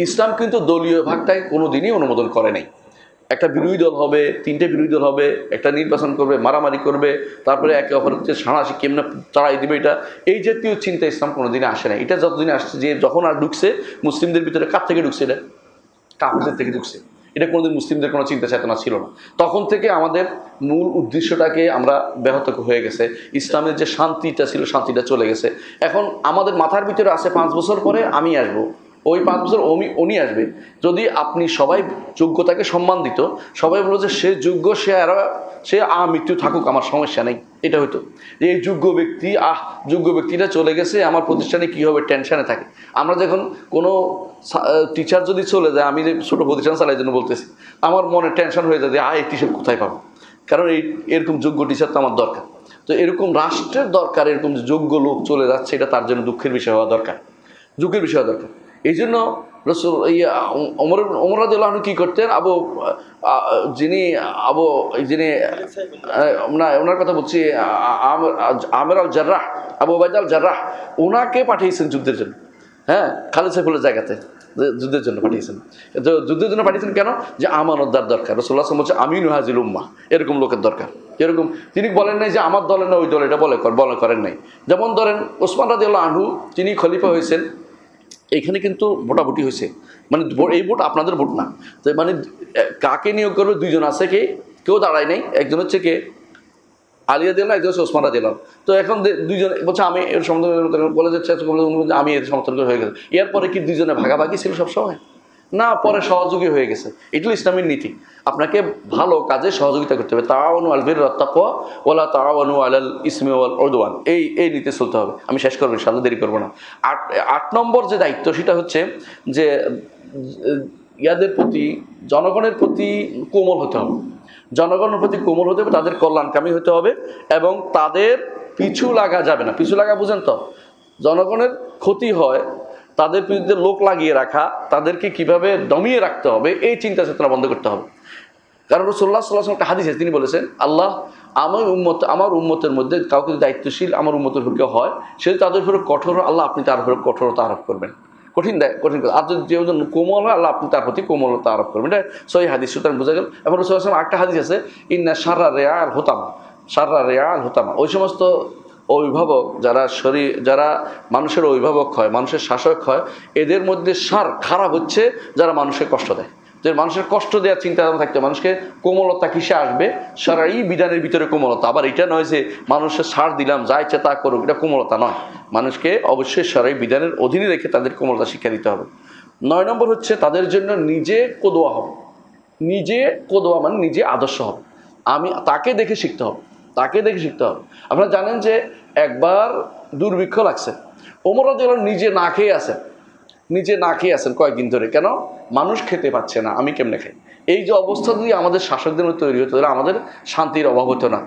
ইসলাম কিন্তু দলীয় ভাগটাকে কোনো দিনই অনুমোদন করে নাই। একটা বিরোধী দল হবে, 3টে বিরোধী দল হবে, একটা নির্বাচন করবে, মারামারি করবে, তারপরে একে অপরের হচ্ছে সাঁড়াশি কেমনে তাড়াই দিবে, এটা এই জাতীয় চিন্তা ইসলাম কোনোদিনই আসে না। এটা যতদিন আসছে, যে যখন আর ঢুকছে মুসলিমদের ভিতরে, কার থেকে ঢুকছে? এটা কাফেরদের থেকে ঢুকছে। এটা কোনোদিন মুসলিমদের কোনো চিন্তা চেতনা ছিল না। তখন থেকে আমাদের মূল উদ্দেশ্যটাকে আমরা ব্যাহত হয়ে গেছে। ইসলামের যে শান্তিটা ছিল, শান্তিটা চলে গেছে। এখন আমাদের মাথার ভিতরে আছে 5 বছর পরে আমি আসবো, ওই 5 বছর উনি আসবে। যদি আপনি সবাই যোগ্যতাকে সম্মান দিত, সবাই বললো যে সে যোগ্য, সে মৃত্যু থাকুক, আমার সমস্যা নেই, এটা হতো যে এই যোগ্য ব্যক্তি, যোগ্য ব্যক্তিটা চলে গেছে, আমার প্রতিষ্ঠানে কী হবে, টেনশানে থাকে। আমরা যখন কোনো টিচার যদি চলে যায়, আমি যে ছোটো প্রতিষ্ঠান চালাই জন্য বলতেছি, আমার মনে টেনশন হয়ে যায় যে এই টিচার কোথায় পাবো, কারণ এরকম যোগ্য টিচার তো আমার দরকার। তো এরকম রাষ্ট্রের দরকার, এরকম যোগ্য লোক চলে যাচ্ছে, এটা তার জন্য দুঃখের বিষয় হওয়া দরকার, যুগের বিষয় হওয়া দরকার। এই জন্য রসুল ওমর রাদিয়াল্লাহু আনহু কী করতেন, না ওনার কথা বলছি, আমের আল জার্রাহ, আবু উবাইদা আল জার্রাহ, ওনাকে পাঠিয়েছেন যুদ্ধের জন্য। হ্যাঁ, খালিদ সাইফুলের জায়গাতে যুদ্ধের জন্য পাঠিয়েছেন। যুদ্ধের জন্য পাঠিয়েছেন কেন? যে আমানতদার দরকার। রাসূলুল্লাহ সাল্লাল্লাহু আলাইহি ওয়াসাল্লাম বলছে আমিনু হাযিল উম্মাহ, এরকম লোকের দরকার। এরকম তিনি বলেন নাই যে আমার দলের না ওই দল, এটা বলে করেন নাই। যেমন ধরেন ওসমান রাদিয়াল্লাহু আনহু, তিনি খলিফা হয়েছেন, এইখানে কিন্তু ভোটাভুটি হয়েছে, মানে এই ভোট আপনাদের ভোট না। তো মানে কাকে নিয়োগ করবে, 2জন আছে, কেউ দাঁড়ায় নাই। একজন হচ্ছে কে আলী রাদিয়াল্লাহু, একজন হচ্ছে ওসমান রাদিয়াল্লাহু। তো এখন 2জন বলছে আমি এর সমর্থন, বলে যাচ্ছে আমি এর সমর্থন করে হয়ে গেছে। এরপরে কি 2জনে ভাগাভাগি ছিল সবসময়? না, পরে সহযোগী হয়ে গেছে। এগুলো ইসলামের নীতি। আপনাকে ভালো কাজে সহযোগিতা করতে হবে। তাআওয়ানু আলাল বিররি ওয়াত তাকওয়া ওয়ালা তাআওয়ানু আলাল ইসমি ওয়াল উদওয়ান, এই নীতি চলতে হবে। আমি শেষ করবো ইনশাআল্লাহ, দেরি করবো না। 8 নম্বর যে দায়িত্ব, সেটা হচ্ছে যে ইয়াদের প্রতি, জনগণের প্রতি কোমল হতে হবে। জনগণের প্রতি কোমল হতে হবে, তাদের কল্যাণকামী হতে হবে, এবং তাদের পিছু লাগা যাবে না। পিছু লাগা বুঝেন তো? জনগণের ক্ষতি হয়, তাদের বিরুদ্ধে লোক লাগিয়ে রাখা, তাদেরকে কিভাবে দমিয়ে রাখতে হবে, এই চিন্তা চেতনা বন্ধ করতে হবে। কারণ রাসূলুল্লাহ সাল্লাল্লাহু আলাইহি ওয়াসাল্লাম একটা হাদিসে তিনি বলেছেন, আল্লাহ আমার উম্মতের মধ্যে কাউকে দায়িত্বশীল আমার উম্মতের উপর কেউ হয়, সে তাদের উপরে কঠোর, আল্লাহ আপনি তার উপরে কঠোরতা আরোপ করবেন। কঠিন আর যদি যেজন কোমল হয়, আল্লাহ আপনি তার প্রতি কোমলতা আরোপ করবেন। এটা সহিহ হাদিস, সুতরাং বোঝা গেল। এবং রাসূলুল্লাহ সাল্লাল্লাহু আলাইহি ওয়াসাল্লাম একটা হাদিস আছে, ইন্না শাররা রিয়াল হুতামা, ওই সমস্ত অভিভাবক যারা মানুষের অভিভাবক হয়, মানুষের শাসক হয়, এদের মধ্যে খারাপ হচ্ছে যারা মানুষকে কষ্ট দেয়। যে মানুষের কষ্ট দেওয়ার চিন্তা থাকতে, মানুষকে কোমলতা কিসে আসবে? শরঈ বিধানের ভিতরে কোমলতা। আবার এটা নয় যে মানুষের ছাড় দিলাম, যা ইচ্ছা তা করুক, এটা কোমলতা নয়। মানুষকে অবশ্যই শরঈ বিধানের অধীনে রেখে তাদের কোমলতা শিক্ষা দিতে হবে। 9 নম্বর হচ্ছে তাদের জন্য নিজে কোদোয়া হবে। নিজে কোদোয়া মানে নিজে আদর্শ হবে। তাকে দেখে শিখতে হবে, আপনারা জানেন যে একবার দুর্ভিক্ষ লাগছে, ওমর রাদিয়াল্লাহু আনহু নিজে না খেয়ে আছেন কয়েকদিন ধরে। কেন? মানুষ খেতে পাচ্ছে না, আমি কেমনে খাই? এই যে অবস্থা যদি আমাদের শাসকদের মধ্যে তৈরি হতো, তাহলে আমাদের শান্তির অভাব হতো না।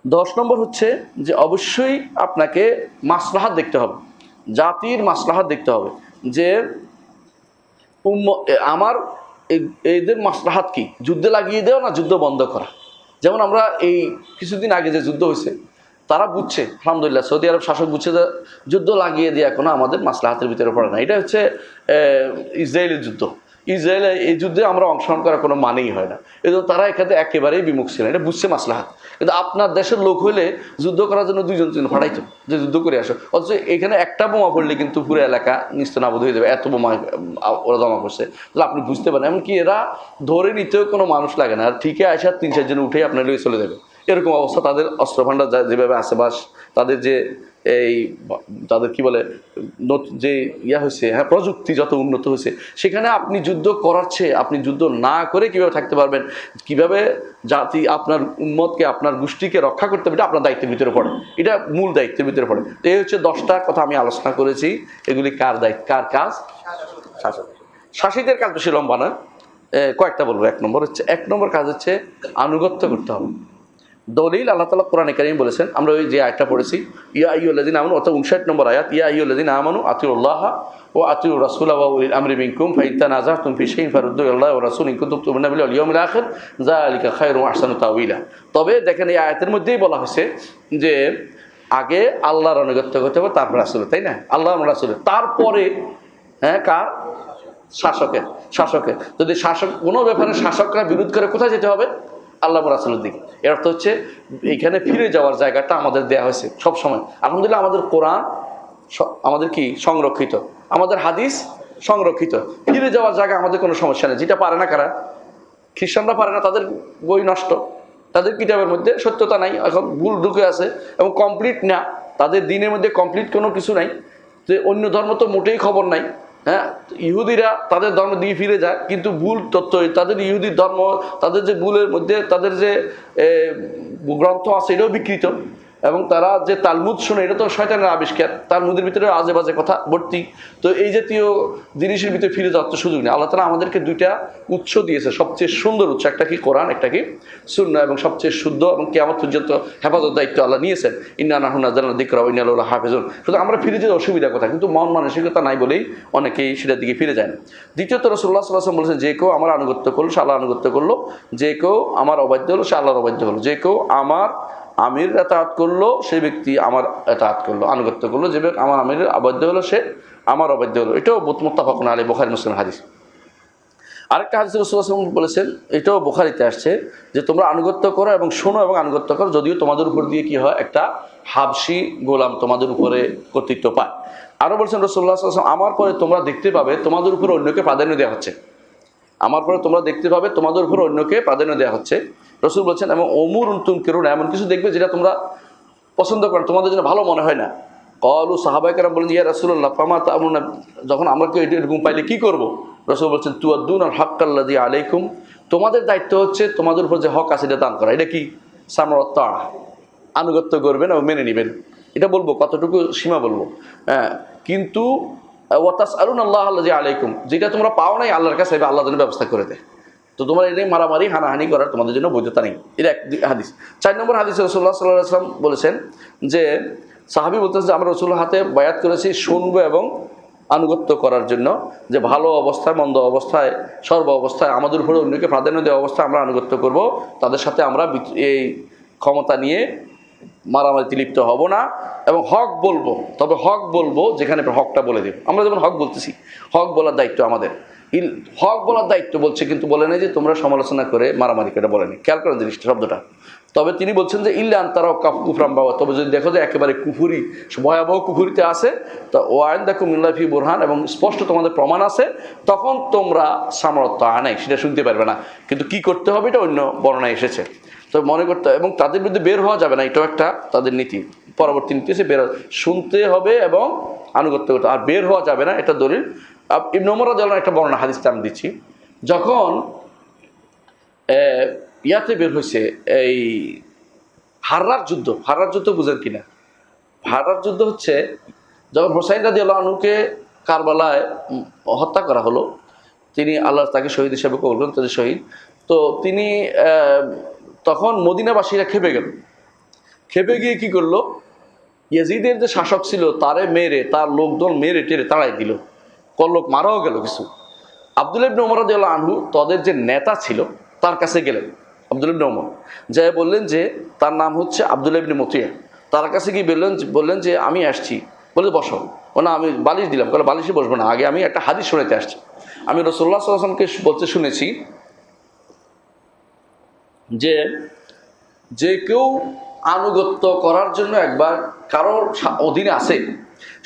10 নম্বর হচ্ছে যে অবশ্যই আপনাকে মাসলাহাত দেখতে হবে, জাতির মাসলাহাত দেখতে হবে, যে এদের মাসলাহাত কি, যুদ্ধে লাগিয়ে দেওয়া না যুদ্ধ বন্ধ করা। যেমন আমরা এই কিছুদিন আগে যে যুদ্ধ হয়েছে, তারা বুঝছে, আলহামদুলিল্লাহ, সৌদি আরব শাসক বুঝছে যে যুদ্ধ লাগিয়ে দেওয়া কোনো আমাদের মাসলাহাতের ভিতরে পড়ে না। এটা হচ্ছে ইসরায়েলের যুদ্ধ। এই যুদ্ধে আমরা অংশগ্রহণ করার কোনো মানেই হয় না। এই জন্য তারা এখানে একেবারেই বিমুখ ছিলেন, এটা বুঝছে মাসলাহাত। কিন্তু আপনার দেশের লোক হলে যুদ্ধ করার জন্য 2জন ফাটাইতো যে যুদ্ধ করে আসো, অথচ এখানে একটা বোমা পড়লে কিন্তু পুরো এলাকা নিস্তেনাবুদ হয়ে যাবে, এত বোমা ওরা জমা করছে। তাহলে আপনি বুঝতে পারেন, এমনকি এরা ধরে নিতেও কোনো মানুষ লাগে না, আর ঠিকই আসা 3-4 জন উঠেই আপনার লিয়ে চলে যাবে, এরকম অবস্থা। তাদের অস্ত্রভাণ্ডার যেভাবে আশেপাশ, তাদের যে তাদের কি বলে যে হয়েছে, হ্যাঁ, প্রযুক্তি যত উন্নত হয়েছে, সেখানে আপনি যুদ্ধ করার চেয়ে আপনি যুদ্ধ না করে কিভাবে থাকতে পারবেন, কিভাবে জাতি আপনার উম্মতকে, আপনার গোষ্ঠীকে রক্ষা করতে পারে, আপনার দায়িত্বের ভিতরে পড়ে। এটা মূল দায়িত্বের ভিতরে পড়ে। তো এই হচ্ছে 10টা কথা আমি আলোচনা করেছি। এগুলি কার দায়িত্ব, কার কাজ? শাসিতের কাজ বেশি লম্বা না, কয়েকটা বলবো। 1 নম্বর কাজ হচ্ছে আনুগত্য করতে হবে। দলিল আল্লাহ তাআলা কোরআনে কারীমে বলেছেন, আমরা ওই যে আয়াতটা পড়েছি, ইয়া আইয়ুহাল্লাযীনা আমানু, অর্থাৎ 59 নম্বর আয়াত, ইয়া আইয়ুহাল্লাযীনা আমানু আতিউল্লাহ ওয়া আতিউর রাসূলা ওয়া উলিল আমরি মিনকুম ফাইন তানাযাতুম ফি শাইইন ফারুদ্দু ইলাল্লাহি ওয়া রাসূলি ইন কুনতুম তু'মিনুনা বিল্লাহি ওয়াল ইয়াউমিল আখির যালিকা খায়রুন ওয়া আহসানু তাওয়িলা। তবে দেখেন, এই আয়াতের মধ্যেই বলা হয়েছে যে আগে আল্লাহর আনুগত্য করতে হবে, তারপর রাসূলের, তাই না? আল্লাহ রাসূলের, তারপরে কার? শাসকের যদি শাসক কোনো ব্যাপারে শাসকরা বিরোধ করে কোথায় যেতে হবে? আল্লাহ রাসূলের দিকে। এর অর্থ হচ্ছে এইখানে ফিরে যাওয়ার জায়গাটা আমাদের দেয়া হয়েছে সব সময়। আলহামদুলিল্লাহ আমাদের কোরআন আমাদের কি সংরক্ষিত, আমাদের হাদিস সংরক্ষিত, ফিরে যাওয়ার জায়গা আমাদের কোনো সমস্যা নেই। যেটা পারে না কারা? খ্রিস্টানরা পারে না, তাদের বই নষ্ট, তাদের কিতাবের মধ্যে সত্যতা নাই, এখন ভুল ঢুকে আছে এবং কমপ্লিট না, তাদের দিনের মধ্যে কমপ্লিট কোনো কিছু নাই। যে অন্য ধর্ম তো মোটেই খবর নাই। হ্যাঁ, ইহুদিরা তাদের ধর্ম দিয়ে ফিরে যায়, কিন্তু ভুল তথ্য, তাদের ইহুদির ধর্ম, তাদের যে ভুলের মধ্যে তাদের যে গ্রন্থ আছে এটাও বিকৃত, এবং তারা যে তালমুদ শুনে এটা তো শয়তানের আবিষ্কার, তালমুদের ভিতরে আজে বাজে কথা ভর্তি। তো এই জাতীয় জিনিসের ভিতরে ফিরে যাওয়ার তো সুযোগ নেই। আল্লাহ তাআলা আমাদেরকে দুইটা উৎস দিয়েছে, সবচেয়ে সুন্দর উৎস, একটা কি কোরআন, একটা কি সুন্নাহ, এবং সবচেয়ে শুদ্ধ এবং কিয়ামত পর্যন্ত হেফাজত দায়িত্ব আল্লাহ নিয়েছেন। ইন্না নাহনু নাযালনা যিকরা ওয়া ইন্না লাহু লাহাফিজুন। শুধু আমরা ফিরে যেতে অসুবিধা কোথায়? কিন্তু মন মানসিকতা নাই বলেই অনেকেই সেটার দিকে ফিরে যায় না। দ্বিতীয়ত রাসূলুল্লাহ সাল্লাল্লাহু আলাইহি ওয়াসাল্লাম বলেছেন, যে কেউ আমার আনুগত্য করলো সে আল্লাহর আনুগত্য করলো, যে কেউ আমার অবাধ্য হলো সে আল্লাহর অবাধ্য হলো, যে কেউ আমার আমির এতাআত করলো সেই ব্যক্তি আমার এতাআত করলো, আনুগত্য করলো, যে ব্যক্তি আমার আমিরের অবাধ্য হলো সে আমার অবাধ্য হলো। এটাও মুত্তাফাকুন আলাইহি, বুখারী মুসলিম হাদিস। আরেকটা হাদিসে রাসূলুল্লাহ সাল্লাল্লাহু আলাইহি ওয়াসাল্লাম বলেছেন, এটাও বুখারীতে আসছে, যে তোমরা আনুগত্য করো এবং শোনো এবং আনুগত্য করো, যদিও তোমাদের উপর দিয়ে কি হয়, একটা হাবশি গোলাম তোমাদের উপরে কর্তৃত্ব পায়। আরও বলছেন রাসূলুল্লাহ সাল্লাল্লাহু আলাইহি ওয়াসাল্লাম, আমার পরে তোমরা দেখতে পাবে তোমাদের উপরে অন্যকে প্রাধান্য দেওয়া হচ্ছে, আমার পরে তোমরা দেখতে পাবে তোমাদের উপর অন্যকে প্রাধান্য দেওয়া হচ্ছে। রাসূল বলছেন, এবং উমুরুন তুনকিরুনা, এমন কিছু দেখবে যেটা তোমরা পছন্দ করেন, তোমাদের জন্য ভালো মনে হয় না। ক্বালু, সাহাবায়ে কেরাম বলেন, ইয়া রাসূলুল্লাহ ফামা তা'মুরুনা, যখন আমরা কেউ এরকম পাইলে কি করব? রাসূল বলছেন, তুআদ্দুনাল হাক্কাল্লাযী আলাইকুম, তোমাদের দায়িত্ব হচ্ছে তোমাদের উপর যে হক আছে এটা দান করা। এটা কি? সামরাত তাআ, আনুগত্য করবেন এবং মেনে নেবেন। এটা বলবো, কতটুকু সীমা বলবো। হ্যাঁ, কিন্তু ওয়া তাসআলুনাল্লাহ আল্লাযী আলাইকুম, যেটা তোমরা পাও নাই আল্লাহর কাছে, আল্লাহ যেন ব্যবস্থা করে দেয়। তো তোমার এই মারামারি হানাহানি করার তোমাদের জন্য বৈধতা নেই। এটা এক হাদিস। 4 নম্বর হাদিসে রাসূলুল্লাহ সাল্লাল্লাহু আলাইহি ওয়াসাল্লাম বলেছেন যে, সাহাবী বলতেছেন যে আমরা রাসূলের হাতে বায়াত করেছি শুনবো এবং আনুগত্য করার জন্য, যে ভালো অবস্থায় মন্দ অবস্থায় সর্ব অবস্থায় আমাদের উপরে অন্যকে প্রাধান্য দেওয়া অবস্থায় আমরা আনুগত্য করব, তাদের সাথে আমরা এই ক্ষমতা নিয়ে মারামারিতে লিপ্ত হব না, এবং হক বলবো, তবে হক বলবো যেখানে হকটা বলে দেব। আমরা যেমন হক বলতেছি, হক বলার দায়িত্ব আমাদের, হক বলার দায়িত্ব বলছে, কিন্তু বলে নেই যে তোমরা সমালোচনা করে মারামারি করে বলেনি। খেয়াল করেন জিনিসটা, শব্দটা। তবে তিনি বলছেন যে ইল্লা আন তারাও কুফরাম বাবা, তবে যদি দেখো যে একেবারে কুফুরি, ভয়াবহ কুফুরিতে আছে, তো ওয়াইন্দাকুম মিনাল্লাহি ফি বুরহান, এবং স্পষ্ট তোমাদের প্রমাণ আছে, তখন তোমরা সামর্থ্য আনাই সেটা শুনতে পারবে না। কিন্তু কি করতে হবে এটা অন্য বর্ণনায় এসেছে। তো মনে করতে, এবং তাদের বিরুদ্ধে বের হওয়া যাবে না, এটাও একটা তাদের নীতি। পরবর্তী নীতি এসে শুনতে হবে এবং আনুগত্য করতে, আর বের হওয়া যাবে না, এটা দলিল। ইবনে ওমর রাদিয়াল্লাহু আনহু একটা বর্ণনা হাদিসটা আমি দিচ্ছি। যখন ইয়াতে বের হয়েছে এই হাররার যুদ্ধ বুঝেন কিনা? হাররার যুদ্ধ হচ্ছে যখন হোসাইন রাদিয়াল্লাহু আনহুকে কারবালায় হত্যা করা হলো, তিনি আল্লাহ তাকে শহীদ হিসেবে কবুল করেন, তাদের শহীদ। তো তিনি তখন মদিনাবাসীরা খেপে গেল। খেপে গিয়ে কি করলো, ইয়াজিদের যে শাসক ছিল তারে মেরে, তার লোকদল মেরে টেরে তাড়াই দিল, লোক মারাও গেল কিছু। আব্দুল্লাহ ইবনে ওমর রাদিয়াল্লাহু আনহু তাদের যে নেতা ছিল তার কাছে গেলেন, আব্দুল্লাহ ইবনে ওমর যাই বললেন যে তার নাম হচ্ছে আব্দুল্লাহ ইবনে মুতিয়া। তার কাছে গিয়ে বললেন যে আমি আসছি, বলে বসো। না, আমি বালিশ দিলাম, বলে বালিশে বসবো না, আগে আমি একটা হাদিস শোনাতে আসছি। আমি রাসূলুল্লাহ সাল্লাল্লাহু আলাইহি ওয়াসাল্লামকে বলতে শুনেছি যে, যে কেউ আনুগত্য করার জন্য একবার কারোর অধীনে আছে,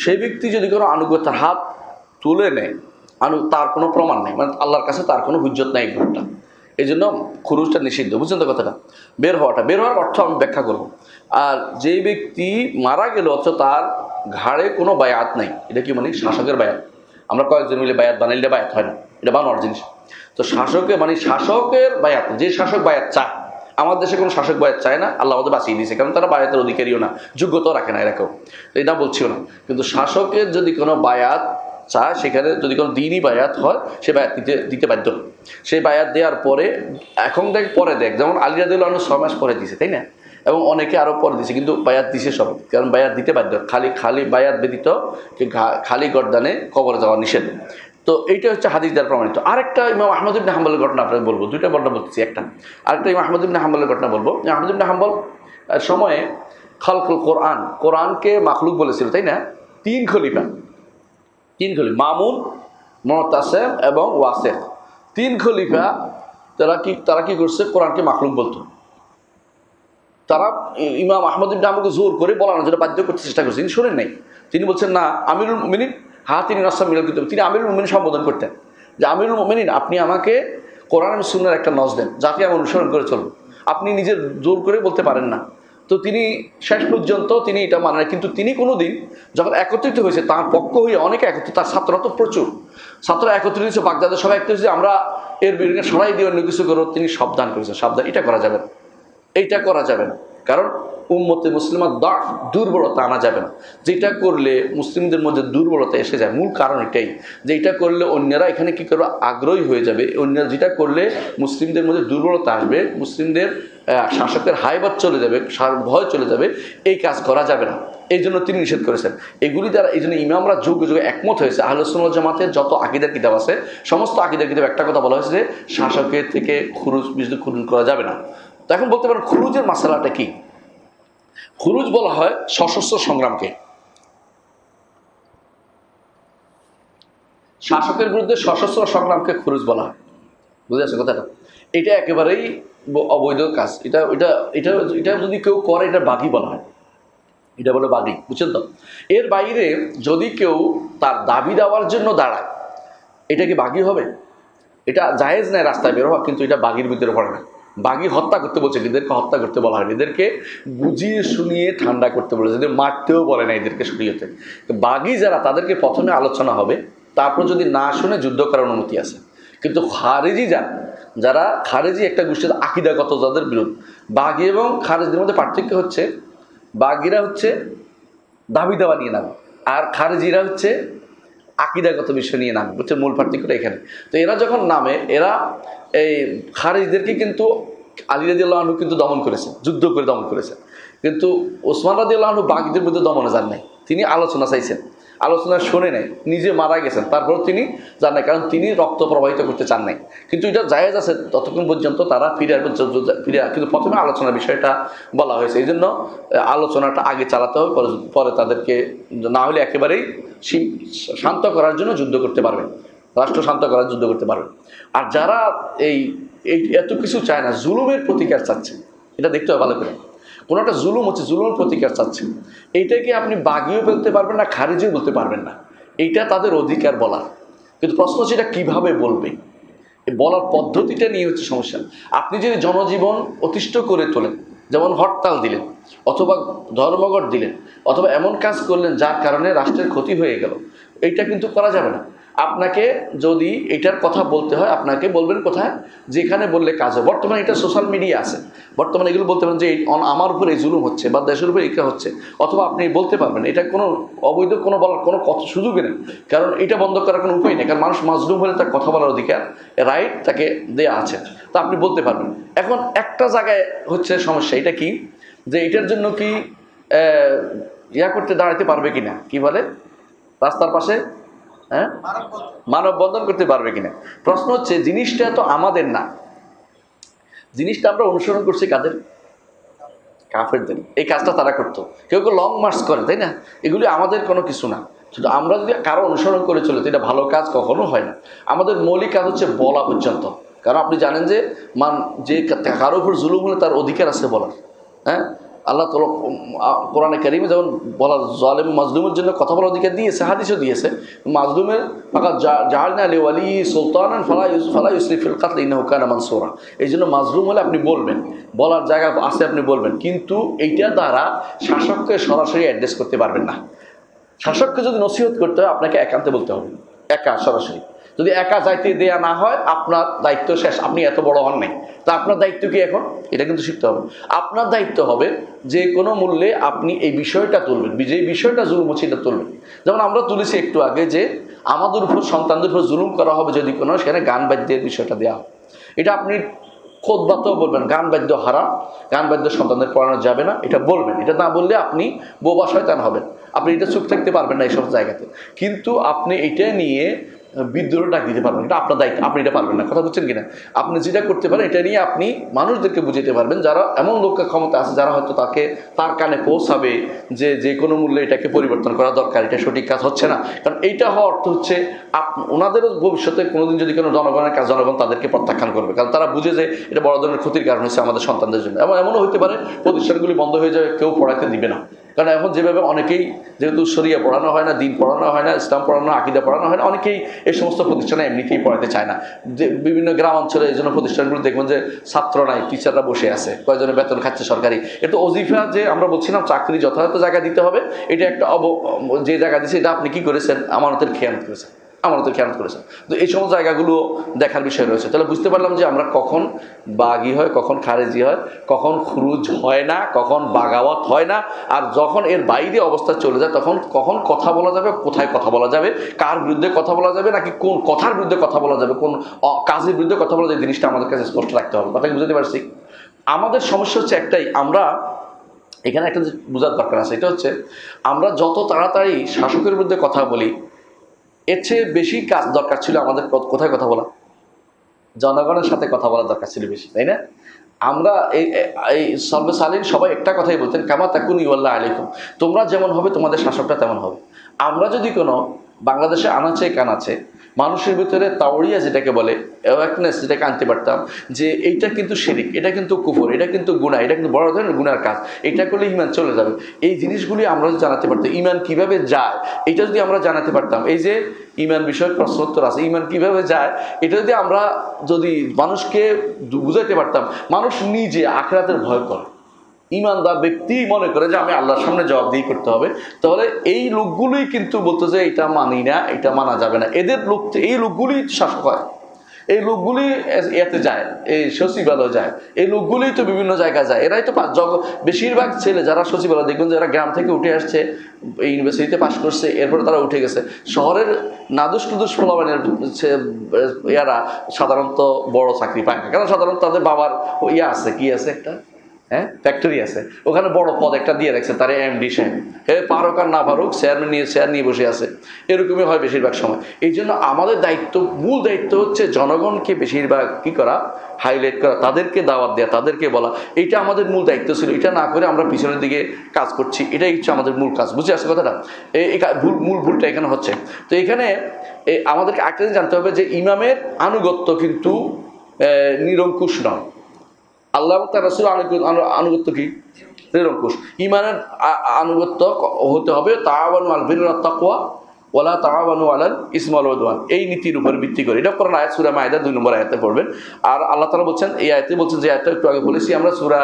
সেই ব্যক্তি যদি কোনো আনুগত্যের হাত তুলে নেয়, তার কোনো প্রমাণ নেই, মানে আল্লাহর কাছে তার কোনো হুজ্জত নেই ঘরটা, এই জন্য খুরুজটা নিষিদ্ধ। বুঝছেন তো কথাটা? বের হওয়ার অর্থ আমি ব্যাখ্যা করব। আর যেই ব্যক্তি মারা গেল অথচ তার ঘাড়ে কোনো বায়াত নাই, এটা কি মানে শাসকের বায়াত? আমরা কয়েকজন মিলে বায়াত বানাইলে বায়াত হয় না, এটা বানোয়ার জিনিস। তো শাসকের বায়াত, যে শাসক বায়াত চায়, আমার দেশে কোনো শাসক বায়াত চায় না, আল্লাহ আমাদের বাঁচিয়ে দিয়েছে, কারণ তারা বায়াতের অধিকারীও না, যোগ্যতাও রাখে না এরকম, এটা বলছিও না। কিন্তু শাসকের যদি কোনো বায়াত চায়, সেখানে যদি কোনো দিনই বায়াত হয়, সে বায়াত দিতে বাধ্য। সেই বায়াত দেওয়ার পরে এখন পরে দেখ, যেমন আলী রাদিয়াল্লাহু আনহু 6 মাস পরে দিয়েছে, তাই না? এবং অনেকে আরও পরে দিয়েছে, কিন্তু বায়াত দিছে সব, কারণ বায়াত দিতে বাধ্য। খালি বায়াত ব্যতীত খালি গর্দানে কবরে যাওয়া নিষেধ। তো এইটা হচ্ছে হাদিস দ্বারা প্রমাণিত। আরেকটা ইমাম আহমদ ইবনে হাম্বলের ঘটনা আপনাকে বলবো, দুইটা ঘটনা বলতেছি। আরেকটা ইমাম আহমদ ইবনে হাম্বলের ঘটনা বলবো। আহমদ ইবনে হাম্বল সময়ে খালকুল কোরআনকে মাখলুক বলেছিল, তাই না? তিন খলিফা, মুতাসিম এবং ওয়াসিক, 3 খলিফা তারা কি করছে? কোরআনকে মাখলুক বলতো। তারা ইমাম আহমদ ইবনে হাম্বলকে জোর করে বলানোর জন্য বাধ্য করতে চেষ্টা করছে, তিনি শোনেন নাই। তিনি বলছেন না, আমিরুল মুমিনিন তিনি নাসাম মিলাল কিতাব, তিনি আমিরুল মুমিনিন সম্বোধন করতেন যে আমিরুল মুমিনিন আপনি আমাকে কোরআন এবং সুন্নাহর একটা নজ দেন যাতে আমি অনুসরণ করে চলব, আপনি নিজের জোর করে বলতে পারেন না। তো তিনি শেষ পর্যন্ত তিনি এটা মানেন, কিন্তু তিনি কোনোদিন যখন একত্রিত হয়েছে তার পক্ষ হয়ে অনেকে একত্রিত, তার ছাত্ররা তো প্রচুর ছাত্র একত্রিত হয়েছে, বাগদাদের সবাই একত্রিত হয়েছে, আমরা এর বিরুদ্ধে সরাই দিয়ে অন্য কিছু করো, তিনি সাবধান করেছেন, সাবধান, এটা করা যাবে না, এইটা করা যাবে না। কারণ উম্মতে মুসলিমার দুর্বলতা আনা যাবে না। যেটা করলে মুসলিমদের মধ্যে দুর্বলতা এসে যায়, মূল কারণ এটাই যে এটা করলে অন্যরা এখানে কী করবে, আগ্রহী হয়ে যাবে। অন্যরা যেটা করলে মুসলিমদের মধ্যে দুর্বলতা আসবে, মুসলিমদের শাসকের হাইবাত চলে যাবে, ভয় চলে যাবে, এই কাজ করা যাবে না। এই জন্য তিনি নিষেধ করেছেন এগুলি দ্বারা। এই জন্য ইমামরা যুগে যুগে একমত হয়েছে, আহলুস সুন্নাহ ওয়াল জামাতের যত আকীদার কিতাব আছে সমস্ত আকীদার কিতাব একটা কথা বলা হয়েছে যে শাসকের থেকে খুরুজ করা যাবে না। তো এখন বলতে পারেন খুরুজের মাসালাটা কি? খুরুজ বলা হয় সশস্ত্র সংগ্রামকে, শাসকের বিরুদ্ধে সশস্ত্র সংগ্রামকে খুরুজ বলা হয়। বুঝে আছে কথাটা? এটা একেবারেই অবৈধ কাজ। এটা এটা এটা এটা যদি কেউ করে এটা বাগী বলা হয়, এটা বলে বাগী, বুঝছেন তো? এর বাইরে যদি কেউ তার দাবি দেওয়ার জন্য দাঁড়ায়, এটা কি বাগী হবে? এটা জায়েজ নেই রাস্তায় বের হওয়া, কিন্তু এটা বাগীর ভিতরে পড়ে না। বাগী হত্যা করতে বলছে, এদেরকে হত্যা করতে বলা হয়, এদেরকে বুঝিয়ে শুনিয়ে ঠান্ডা করতে বলেছে, এদের মারতেও বলে না এদেরকে শরীয়তে। বাগী যারা তাদেরকে প্রথমে আলোচনা হবে, তারপর যদি না শুনে যুদ্ধ করার অনুমতি আছে। কিন্তু খারেজি যারা খারেজি একটা গোষ্ঠীর আকীদাগত যাদের বিরোধ, বাগী এবং খারেজিদের মধ্যে পার্থক্য হচ্ছে বাগীরা হচ্ছে দাবি দেওয়া নিয়ে নামে, আর খারেজিরা হচ্ছে আকীদাগত বিষয় নিয়ে নামে, বুঝছে? মূল পার্থক্যটা এখানে। তো এরা যখন নামে, এরা এই খারিজদেরকে কিন্তু আলী রাদিয়াল্লাহু আনহু কিন্তু দমন করেছে, যুদ্ধ করে দমন করেছে, কিন্তু ওসমান রাদিয়াল্লাহু আনহু বাগীদের মধ্যে দমনে যান নাই। তিনি আলোচনা চাইছেন, আলোচনা শুনে নেয়, নিজে মারা গেছেন, তারপরেও তিনি যান নাই, কারণ তিনি রক্ত প্রবাহিত করতে চান নাই। কিন্তু এটা জায়েজ আছে ততক্ষণ পর্যন্ত তারা ফিরে আসবে, কিন্তু প্রথমে আলোচনার বিষয়টা বলা হয়েছে। এই জন্য আলোচনাটা আগে চালাতে হবে, পরে তাদেরকে না হলে একেবারেই শান্ত করার জন্য যুদ্ধ করতে পারবে, রাষ্ট্র শান্ত করার যুদ্ধ করতে পারবে। আর যারা এই এত কিছু চায় না, জুলুমের প্রতিকার চাচ্ছে, এটা দেখতে হবে ভালো করে। কোনো একটা জুলুম হচ্ছে, জুলুমের প্রতিকার চাচ্ছে, এইটাকে আপনি বাগিও বলতে পারবেন না, খারিজিও বলতে পারবেন না, এইটা তাদের অধিকার বলার। কিন্তু প্রশ্ন হচ্ছে এটা কীভাবে বলবে, বলার পদ্ধতিটা নিয়ে হচ্ছে সমস্যা। আপনি যদি জনজীবন অতিষ্ঠ করে তোলেন, যেমন হরতাল দিলেন, অথবা ধর্মঘট দিলেন, অথবা এমন কাজ করলেন যার কারণে রাষ্ট্রের ক্ষতি হয়ে গেল, এইটা কিন্তু করা যাবে না। আপনাকে যদি এটার কথা বলতে হয়, আপনাকে বলবেন কোথায়, যেখানে বললে কাজ হয়। বর্তমানে এটা সোশ্যাল মিডিয়া আছে, বর্তমানে এগুলো বলতে পারেন যে আমার উপর এই জুলুম হচ্ছে বা দেশের উপর এটা হচ্ছে, অথবা আপনি বলতে পারবেন। এটা কোনো অবৈধ কোনো বলার কোনো সুযোগই নেই, কারণ এটা বন্ধ করার কোনো উপায় নেই। কারণ মানুষ মাজলুম হলে তার কথা বলার অধিকার, রাইট তাকে দেয়া আছে, তা আপনি বলতে পারবেন। এখন একটা জায়গায় হচ্ছে সমস্যা, এটা কি যে এটার জন্য কি করতে দাঁড়াতে পারবে কিনা, কি বলে, রাস্তার পাশে মানববন্ধন করতে পারবে কিনা। প্রশ্ন হচ্ছে জিনিসটা তো আমাদের না, জিনিসটা আমরা অনুসরণ করছি কাদের? কাফেরদের। এই কাজটা তারা করতো, কেউ কেউ লং মার্চ করে, তাই না? এগুলি আমাদের কোনো কিছু না। শুধু আমরা যদি কারো অনুসরণ করে চলে, তো এটা ভালো কাজ কখনো হয় না। আমাদের মৌলিক কাজ হচ্ছে বলা পর্যন্ত। কারণ আপনি জানেন যে যে কারো উপর জুলুম হলে তার অধিকার আছে বলার। আল্লাহ তাআলা কোরআনে কারিমে যেমন বলার জালেম মাজলুমের জন্য কথা বলার অধিকার দিয়েছে, হাদিসও দিয়েছে। মাজলুমের ফাকাত জাআলনা লিওয়ালি সুলতানান ফালা ইউসরিফ ফিল কাতল ইন্নাহু কানা মানসুরা। এই জন্য মাজলুম হলে আপনি বলবেন, বলার জায়গা আছে, আপনি বলবেন, কিন্তু এইটা দ্বারা শাসককে সরাসরি অ্যাড্রেস করতে পারবেন না। শাসককে যদি নসিহত করতে হয়, আপনাকে একান্তে বলতে হবে, একা সরাসরি। যদি একা যাইতে দেয়া না হয়, আপনার দায়িত্ব শেষ, আপনি এত বড় হন নাই। তা আপনার দায়িত্ব কি এখন? এটা কিন্তু শিখতে হবে। আপনার দায়িত্ব হবে যে কোনো মূল্যে আপনি এই বিষয়টা তুলবেন, যে বিষয়টা জুলুম হচ্ছে এটা তুলবেন। যেমন আমরা তুলেছি একটু আগে যে আমাদের উপর, সন্তানদের উপর জুলুম করা হবে যদি কোনো, সেখানে গান বাদ্যের বিষয়টা দেওয়া হবে। এটা আপনি খোদবাতেও বলবেন, গান বাদ্য হারাম, গান বাদ্য সন্তানদের পড়ানো যাবে না, এটা বলবেন। এটা না বললে আপনি বোবা শয়তান হবেন, আপনি এটা চুপ থাকতে পারবেন না এইসব জায়গাতে। কিন্তু আপনি এটা নিয়ে বিদ্রোহ ডাক দিতে পারবেন, এটা আপনার দায়িত্ব, আপনি এটা পারবেন না। কথা বুঝছেন কিনা? আপনি যেটা করতে পারেন এটা নিয়ে আপনি মানুষদেরকে বুঝাতে পারবেন, যারা এমন লোকের ক্ষমতা আছে যারা হয়তো তার কানে পৌঁছাবে যে যে কোনো মূল্যে এটাকে পরিবর্তন করা দরকার, এটা সঠিক কাজ হচ্ছে না। কারণ এইটা হওয়ার অর্থ হচ্ছে ওনাদেরও ভবিষ্যতে কোনোদিন যদি কোনো জনগণের কাজ, জনগণ তাদেরকে প্রত্যাখ্যান করবে, কারণ তারা বুঝে যে এটা বড় ধরনের ক্ষতির কারণ হচ্ছে আমাদের সন্তানদের জন্য। এমনও হতে পারে প্রতিষ্ঠানগুলি বন্ধ হয়ে যাবে, কেউ পড়াতে দিবে না। কারণ এখন যেভাবে অনেকেই, যেহেতু শরিয়া পড়ানো হয় না, দিন পড়ানো হয় না, ইসলাম পড়ানো, আকীদা পড়ানো হয় না, অনেকেই এই সমস্ত প্রতিষ্ঠানে এমনিতেই পড়াতে চায় না। যে বিভিন্ন গ্রাম অঞ্চলে এই জন্য প্রতিষ্ঠানগুলো দেখবেন যে ছাত্র নাই, টিচাররা বসে আছে, কয়েকজনের বেতন খাচ্ছে সরকারি। এটা অজিফা যে আমরা বলছিলাম চাকরি যথাযথ জায়গা দিতে হবে, এটা একটা যে জায়গা দিচ্ছে এটা আপনি কি করেছেন? আমানতের খেয়ানত করেছেন, আমানতের খেয়ানত করেছেন। তো এই সমস্ত জায়গাগুলো দেখার বিষয় রয়েছে। তাহলে বুঝতে পারলাম যে আমরা কখন বাগি হয়, কখন খারেজি হয়, কখন খুরুজ হয় না, কখন বাগাওয়াত হয় না, আর যখন এর বাইরে অবস্থা চলে যায় তখন কখন কথা বলা যাবে, কোথায় কথা বলা যাবে, কার বিরুদ্ধে কথা বলা যাবে, নাকি কোন কথার বিরুদ্ধে কথা বলা যাবে, কোন কাজের বিরুদ্ধে কথা বলা যাবে, জিনিসটা আমাদের কাছে স্পষ্ট রাখতে হবে। কথা বুঝতে পারছি? আমাদের সমস্যা হচ্ছে একটাই, আমরা এখানে একটা বোঝার দরকার আছে, এটা হচ্ছে আমরা যত তাড়াতাড়ি শাসকের বিরুদ্ধে কথা বলি, এর চেয়ে বেশি কাজ দরকার ছিল আমাদের কোথায় কথা বলা, জনগণের সাথে কথা বলার দরকার ছিল বেশি, তাই না? আমরা এই সর্বসালীন সবাই একটা কথাই বলতেন, কামা তাকুন ইউল্লাহ আলাইকুম, তোমরা যেমন হবে তোমাদের শাসকটা তেমন হবে। আমরা যদি কোনো বাংলাদেশে আনাচে কানাচে মানুষের ভিতরে তাওড়িয়া যেটাকে বলে, অ্যাওয়ারনেস যেটাকে আনতে পারতাম যে এইটা কিন্তু শিরিক, এটা কিন্তু কুফর, এটা কিন্তু গুনাহ, এটা কিন্তু বড় ধরনের গুনার কাজ, এটা করলে ঈমান চলে যাবে, এই জিনিসগুলি আমরা যদি জানাতে পারতাম, ঈমান কিভাবে যায় এটা যদি আমরা জানাতে পারতাম, এই যে ঈমান বিষয়ক প্রশ্নোত্তর আছে, ঈমান কিভাবে যায় এটা যদি মানুষকে বুঝাইতে পারতাম, মানুষ নিজে আখিরাতের ভয় করে, ঈমানদার ব্যক্তি মনে করে যে আমি আল্লাহর সামনে জবাবদিহি করতে হবে, তাহলে এই লোকগুলোই কিন্তু বলতো যে এটা মানি না, এটা মানা যাবে না, এই লোকগুলি শাসক হয়, এই লোকগুলি এতে যায়, এই সচিবালয় যায়, এই লোকগুলিই তো বিভিন্ন জায়গায় যায়, এরাই তো বেশিরভাগ ছেলে যারা সচিবালয় দেখবেন যারা গ্রাম থেকে উঠে আসছে, এই ইউনিভার্সিটিতে পাশ করছে, এরপরে তারা উঠে গেছে শহরের নাদুস টুদুস ফলাবানের এরা সাধারণত বড় চাকরি পায় না, কারণ সাধারণত তাদের বাবার আছে, কি আছে একটা ফ্যাক্টরি আছে, ওখানে বড় পদ একটা দিয়ে রাখছে, তার এমডি সাহেব, পারুক আর না পারুক চেয়ার নিয়ে বসে আছে, এরকমই হয় বেশিরভাগ সময়। এই জন্য আমাদের মূল দায়িত্ব হচ্ছে জনগণকে বেশিরভাগ কি করা, হাইলাইট করা, তাদেরকে দাওয়াত দেওয়া, তাদেরকে বলা, এইটা আমাদের মূল দায়িত্ব ছিল। এটা না করে আমরা পিছনের দিকে কাজ করছি, এটাই হচ্ছে আমাদের মূল কাজ। বুঝে আসছে কথাটা? মূল ভুলটা এখানে হচ্ছে। তো এখানে আমাদেরকে একটা জিনিস জানতে হবে যে ইমামের আনুগত্য কিন্তু নিরঙ্কুশ নয়। আল্লাহ তার রাসূল আনুগত্য কি? নিরঙ্কুশ। ঈমানের আনুগত্য হতে হবে তাআওয়ানু আলাল বিররি ওয়াত তাকওয়া ওয়ালা তাআওয়ানু আলাল ইসমি ওয়াল উদওয়ান, এই নীতির উপর ভিত্তি করে। এটা কোরআন আয়াত, সূরা মাইদা 2 নম্বর আয়াতে পড়বেন। আর আল্লাহ তাআলা বলছেন, এই আয়াতে বলছেন যে আয়াতটা একটু আগে বলেছি আমরা, সূরা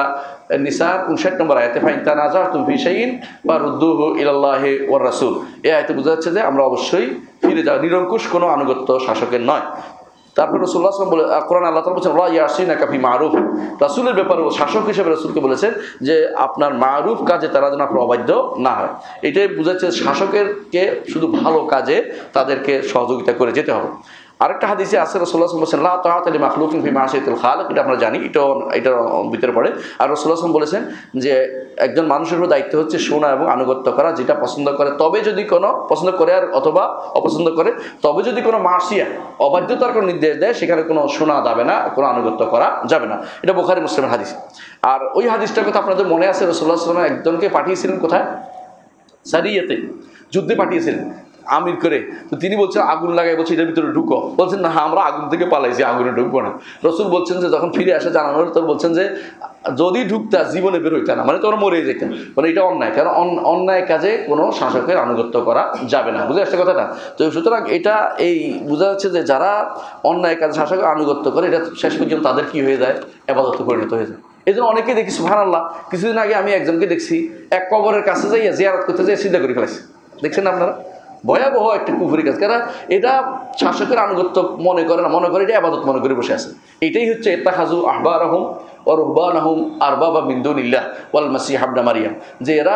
নিসা 59 নম্বর আয়াতে, ফাইন তানাযাতুম ফি শাইইন ফারুদ্দুহু ইলাল্লাহি ওয়ার রাসূল, এই আয়াতে বোঝা যাচ্ছে যে আমরা অবশ্যই ফিরে যাওয়া, নিরঙ্কুশ কোনো আনুগত্য শাসকের নয়। তারপর রাসূলুল্লাহ সাল্লাল্লাহু আলাইহি ওয়াসাল্লাম কোরআন আল্লাহ তাআলা বলেছেন ওয়া ইয়াসিনাকা ফি মারুফ, রাসূলের ব্যাপারে শাসক হিসেবে রাসূলকে বলেছেন যে আপনার মারুফ কাজে তারা যেন আপনার অবাধ্য না হয়। এটাই বোঝাচ্ছে শাসকেরকে শুধু ভালো কাজে তাদেরকে সহযোগিতা করে যেতে হবে। আরেকটা হাদিসে আছে রাসূলুল্লাহ সাল্লাল্লাহু আলাইহি ওয়াসাল্লাম লা তাআতা লি মাখলুকিন ফি মাসিয়াতিল খালিক, এটা আমরা জানি, এটার ভিতরে পড়ে। আর রাসূলুল্লাহ সাল্লাল্লাহু আলাইহি ওয়াসাল্লাম বলেছেন যে একজন মানুষের উপর দায়িত্ব হচ্ছে শোনা এবং আনুগত্য করা, যেটা পছন্দ করে তবে যদি কোনো পছন্দ করে আর অথবা অপছন্দ করে, তবে যদি কোনো মাসিয়া অবাধ্যতার কোনো নির্দেশ দেয় সেখানে কোনো শোনা যাবে না, কোনো আনুগত্য করা যাবে না। এটা বুখারী মুসলিমের হাদিস। আর ওই হাদিসটার কথা আপনাদের মনে আছে, রাসূলুল্লাহ সাল্লাল্লাহু আলাইহি ওয়াসাল্লাম একজনকে পাঠিয়েছিলেন কোথায়? সারিয়াতে, যুদ্ধে পাঠিয়েছিলেন আমির করে। তো তিনি বলছেন আগুন লাগাই, বলছে এটার ভিতরে ঢুকো, বলছেন না আমরা আগুন থেকে পালাইছি, আগুনে ঢুকবো না। রাসূল বলছেন যে যখন ফিরে আসে জানানোর, তো বলছেন যে যদি ঢুকতা জীবনে বের হইতা না, মানে তোমরা মরে যেতেন, মানে এটা অন্যায়, কারণ অন্যায় কাজে কোনো শাসকের আনুগত্য করা যাবে না। বুঝে আসছে কথাটা? তো সুতরাং এটা এই বোঝা যাচ্ছে যে যারা অন্যায় কাজে শাসকের আনুগত্য করে, এটা শেষ পর্যন্ত তাদের কি হয়ে যায়, ইবাদতে পরিণত হয়ে যায়। এই জন্য অনেকে দেখি সুবহানাল্লাহ, কিছুদিন আগে আমি একজনকে দেখছি এক কবরের কাছে যাইয়া জিয়ারত করতে যাই সিদ্ধা করে ফেলেছে, দেখছেন আপনারা? ভয়াবহ একটা কুফরি কাজ, কারণ এটা শাসকের আনুগত্য মনে করে না, মনে করে এটা ইবাদত মনে করে বসে আছে। এটাই হচ্ছে ইত্তাখাযু আহবারাহুম ওয়া রুহবানাহুম আরবাবা মিন দুনিল্লাহ ওয়াল মাসিহ ইবনে মারইয়াম, যে এরা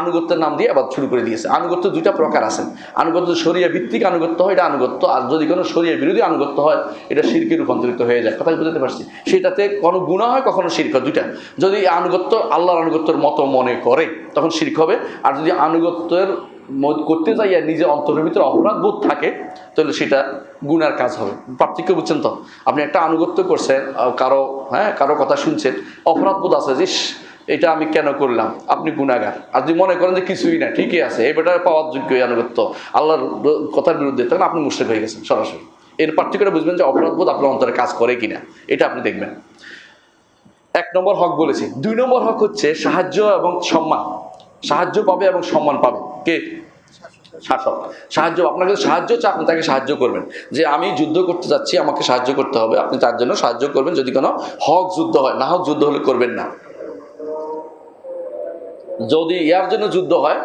আনুগত্যের নাম দিয়ে ইবাদত শুরু করে দিয়েছে। আনুগত্য দুইটা প্রকার আছে, আনুগত্য শরিয়া ভিত্তিক আনুগত্য হয়, এটা আনুগত্য, আর যদি কোনো শরিয়া বিরোধী আনুগত্য হয় এটা শিরকে রূপান্তরিত হয়ে যায়। কথা বুঝতে পারছি? সেটাতে কোনো গুনাহ হয়, কখনো শিরক হয়, দুইটা। যদি আনুগত্য আল্লাহর আনুগত্যের মতো মনে করে তখন শিরক হবে, আর যদি আনুগত্যের করতে যাইয়া নিজে অন্তরের ভিতরে অপরাধ বোধ থাকে, তাহলে সেটা গুনার কাজ হবে। পার্থক্য বুঝছেন তো? আপনি একটা আনুগত্য করছেন, কারো কথা শুনছেন, অপরাধ বোধ আছে যে এটা আমি কেন করলাম, আপনি গুনাহগার। আর যদি মনে করেন যে কিছুই না, ঠিকই আছে, এই বেটার পাওয়ার যোগ্য আনুগত্য আল্লাহর কথার বিরুদ্ধে, তখন আপনি মুশরিক হয়ে গেছেন সরাসরি। এর পার্থক্যটা বুঝবেন যে অপরাধ বোধ আপনার অন্তরে কাজ করে কিনা, এটা আপনি দেখবেন। 1 নম্বর হক বলেছি। 2 নম্বর হক হচ্ছে সাহায্য এবং সম্মান। সাহায্য পাবে এবং সম্মান পাবে কে? শাসক। সাহায্য, আপনাকে সাহায্য চায়, আপনি তাকে সাহায্য করবেন। যে আমি যুদ্ধ করতে যাচ্ছি, আমাকে সাহায্য করতে হবে, আপনি তার জন্য সাহায্য করবেন যদি কোনো হক যুদ্ধ হয়। না হক যুদ্ধ হলে করবেন না। যদি ইয়ার জন্য যুদ্ধ হয়,